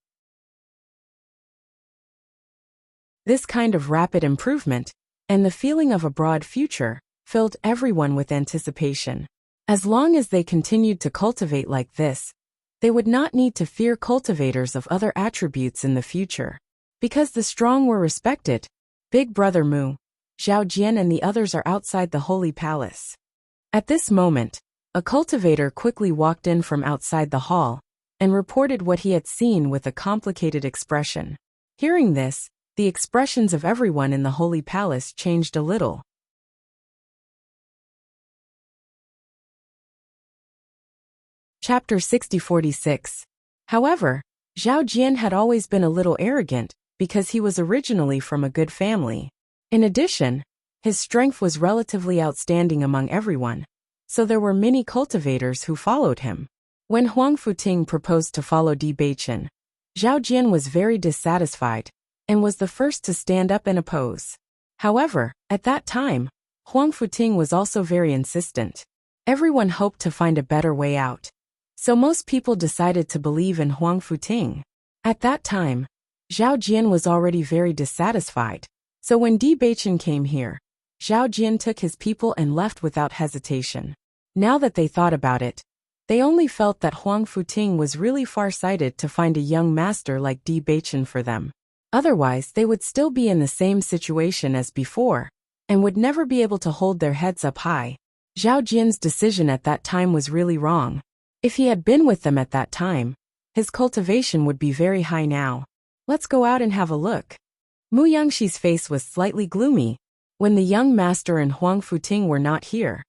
This kind of rapid improvement, and the feeling of a broad future, filled everyone with anticipation. As long as they continued to cultivate like this, they would not need to fear cultivators of other attributes in the future. Because the strong were respected, Big Brother Mu, Zhao Jian and the others are outside the Holy Palace. At this moment, a cultivator quickly walked in from outside the hall, and reported what he had seen with a complicated expression. Hearing this, the expressions of everyone in the Holy Palace changed a little. Chapter 6046. However, Zhao Jian had always been a little arrogant, because he was originally from a good family. In addition, his strength was relatively outstanding among everyone, so there were many cultivators who followed him. When Huang Futing proposed to follow Bewitching, Zhao Jian was very dissatisfied, and was the first to stand up and oppose. However, at that time, Huang Futing was also very insistent. Everyone hoped to find a better way out. So most people decided to believe in Huang Futing. At that time, Zhao Jian was already very dissatisfied. So when Bewitching came here, Zhao Jian took his people and left without hesitation. Now that they thought about it, they only felt that Huang Futing was really far-sighted to find a young master like Bewitching for them. Otherwise, they would still be in the same situation as before, and would never be able to hold their heads up high. Zhao Jian's decision at that time was really wrong. If he had been with them at that time, his cultivation would be very high now. Let's go out and have a look. Mu Yangxi's face was slightly gloomy. When the young master and Huang Futing were not here,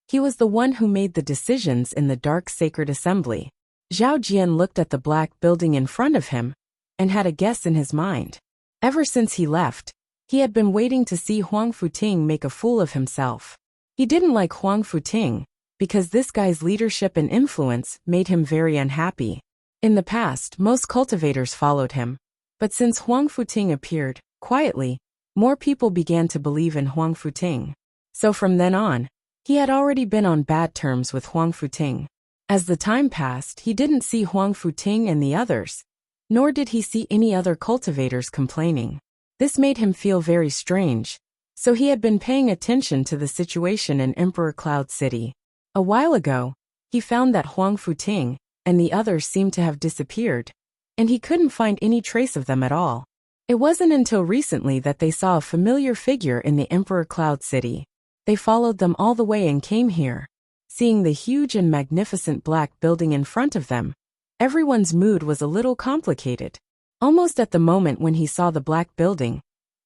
he was the one who made the decisions in the Dark Sacred Assembly. Zhao Jian looked at the black building in front of him, and had a guess in his mind. Ever since he left, he had been waiting to see Huang Futing make a fool of himself. He didn't like Huang Futing, because this guy's leadership and influence made him very unhappy. In the past, most cultivators followed him, but since Huang Futing appeared, quietly, more people began to believe in Huang Futing. So from then on, he had already been on bad terms with Huang Futing. As the time passed, he didn't see Huang Futing and the others, nor did he see any other cultivators complaining. This made him feel very strange, so he had been paying attention to the situation in Emperor Cloud City. A while ago, he found that Huang Futing and the others seemed to have disappeared, and he couldn't find any trace of them at all. It wasn't until recently that they saw a familiar figure in the Emperor Cloud City. They followed them all the way and came here. Seeing the huge and magnificent black building in front of them, everyone's mood was a little complicated. Almost at the moment when he saw the black building,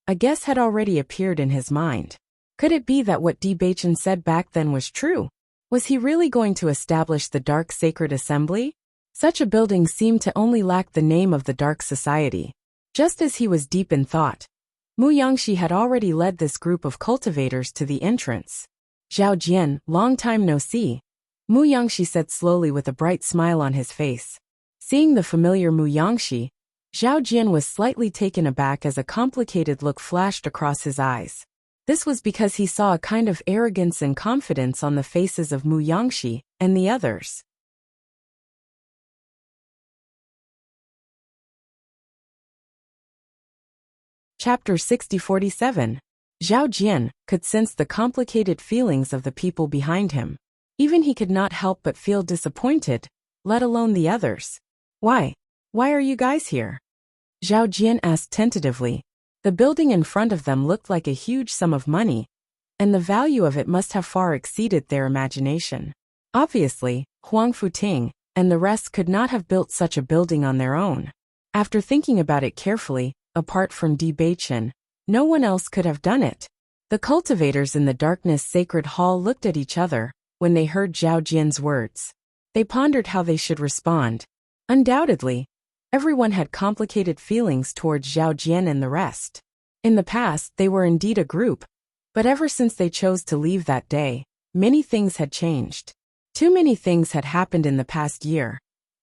a guess had already appeared in his mind. Could it be that what Bewitching said back then was true? Was he really going to establish the Dark Sacred Assembly? Such a building seemed to only lack the name of the Dark Society. Just as he was deep in thought, Mu Yangxi had already led this group of cultivators to the entrance. Zhao Jian, long time no see, Mu Yangxi said slowly with a bright smile on his face. Seeing the familiar Mu Yangxi, Zhao Jian was slightly taken aback as a complicated look flashed across his eyes. This was because he saw a kind of arrogance and confidence on the faces of Mu Yangshi and the others. Chapter 6047. Zhao Jian could sense the complicated feelings of the people behind him. Even he could not help but feel disappointed, let alone the others. Why? Why are you guys here? Zhao Jian asked tentatively. The building in front of them looked like a huge sum of money, and the value of it must have far exceeded their imagination. Obviously, Huang Futing and the rest could not have built such a building on their own. After thinking about it carefully, apart from Bewitching, no one else could have done it. The cultivators in the darkness sacred hall looked at each other when they heard Zhao Jian's words. They pondered how they should respond. Undoubtedly, everyone had complicated feelings towards Zhao Jian and the rest. In the past, they were indeed a group, but ever since they chose to leave that day, many things had changed. Too many things had happened in the past year,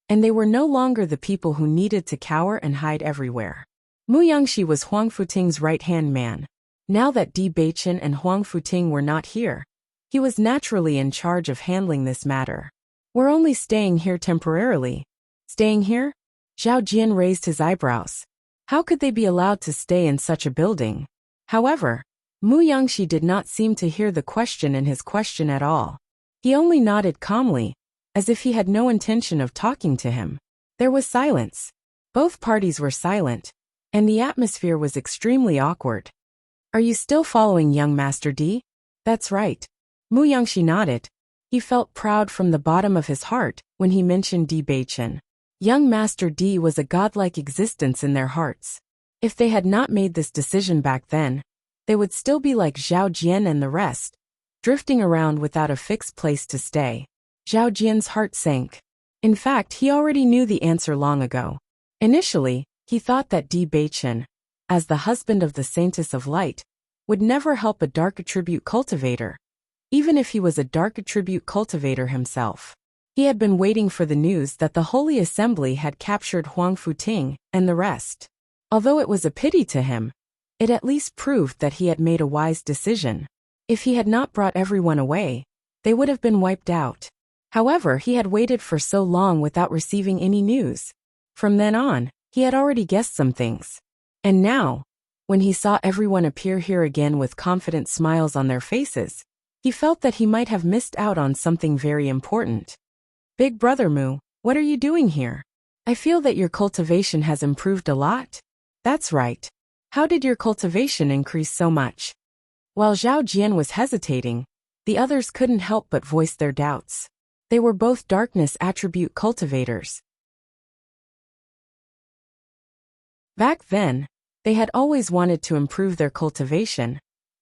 and they were no longer the people who needed to cower and hide everywhere. Mu Yangshi was Huang Futing's right-hand man. Now that Di Beichen and Huang Futing were not here, he was naturally in charge of handling this matter. We're only staying here temporarily. Staying here? Zhao Jian raised his eyebrows. How could they be allowed to stay in such a building? However, Mu Yangshi did not seem to hear the question in his question at all. He only nodded calmly, as if he had no intention of talking to him. There was silence. Both parties were silent, and the atmosphere was extremely awkward. Are you still following young Master D? That's right. Mu Yangshi nodded. He felt proud from the bottom of his heart when he mentioned Di Beichen. Young Master D was a godlike existence in their hearts. If they had not made this decision back then, they would still be like Zhao Jian and the rest, drifting around without a fixed place to stay. Zhao Jian's heart sank. In fact, he already knew the answer long ago. Initially, he thought that Di Beichen, as the husband of the Saintess of Light, would never help a dark attribute cultivator, even if he was a dark attribute cultivator himself. He had been waiting for the news that the Holy Assembly had captured Huang Futing and the rest. Although it was a pity to him, it at least proved that he had made a wise decision. If he had not brought everyone away, they would have been wiped out. However, he had waited for so long without receiving any news. From then on, he had already guessed some things. And now, when he saw everyone appear here again with confident smiles on their faces, he felt that he might have missed out on something very important. Big Brother Mu, what are you doing here? I feel that your cultivation has improved a lot. That's right. How did your cultivation increase so much? While Zhao Jian was hesitating, the others couldn't help but voice their doubts. They were both darkness attribute cultivators. Back then, they had always wanted to improve their cultivation,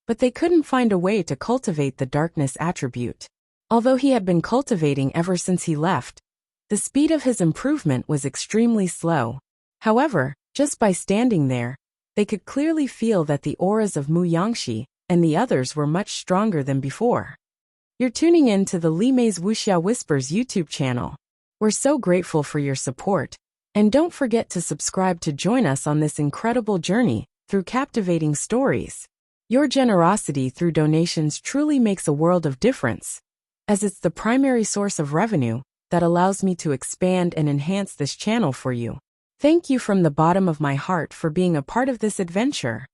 but they couldn't find a way to cultivate the darkness attribute. Although he had been cultivating ever since he left, the speed of his improvement was extremely slow. However, just by standing there, they could clearly feel that the auras of Mu Yangshi and the others were much stronger than before. You're tuning in to the Li Mei's Wuxia Whispers YouTube channel. We're so grateful for your support. And don't forget to subscribe to join us on this incredible journey through captivating stories. Your generosity through donations truly makes a world of difference, as it's the primary source of revenue that allows me to expand and enhance this channel for you. Thank you from the bottom of my heart for being a part of this adventure.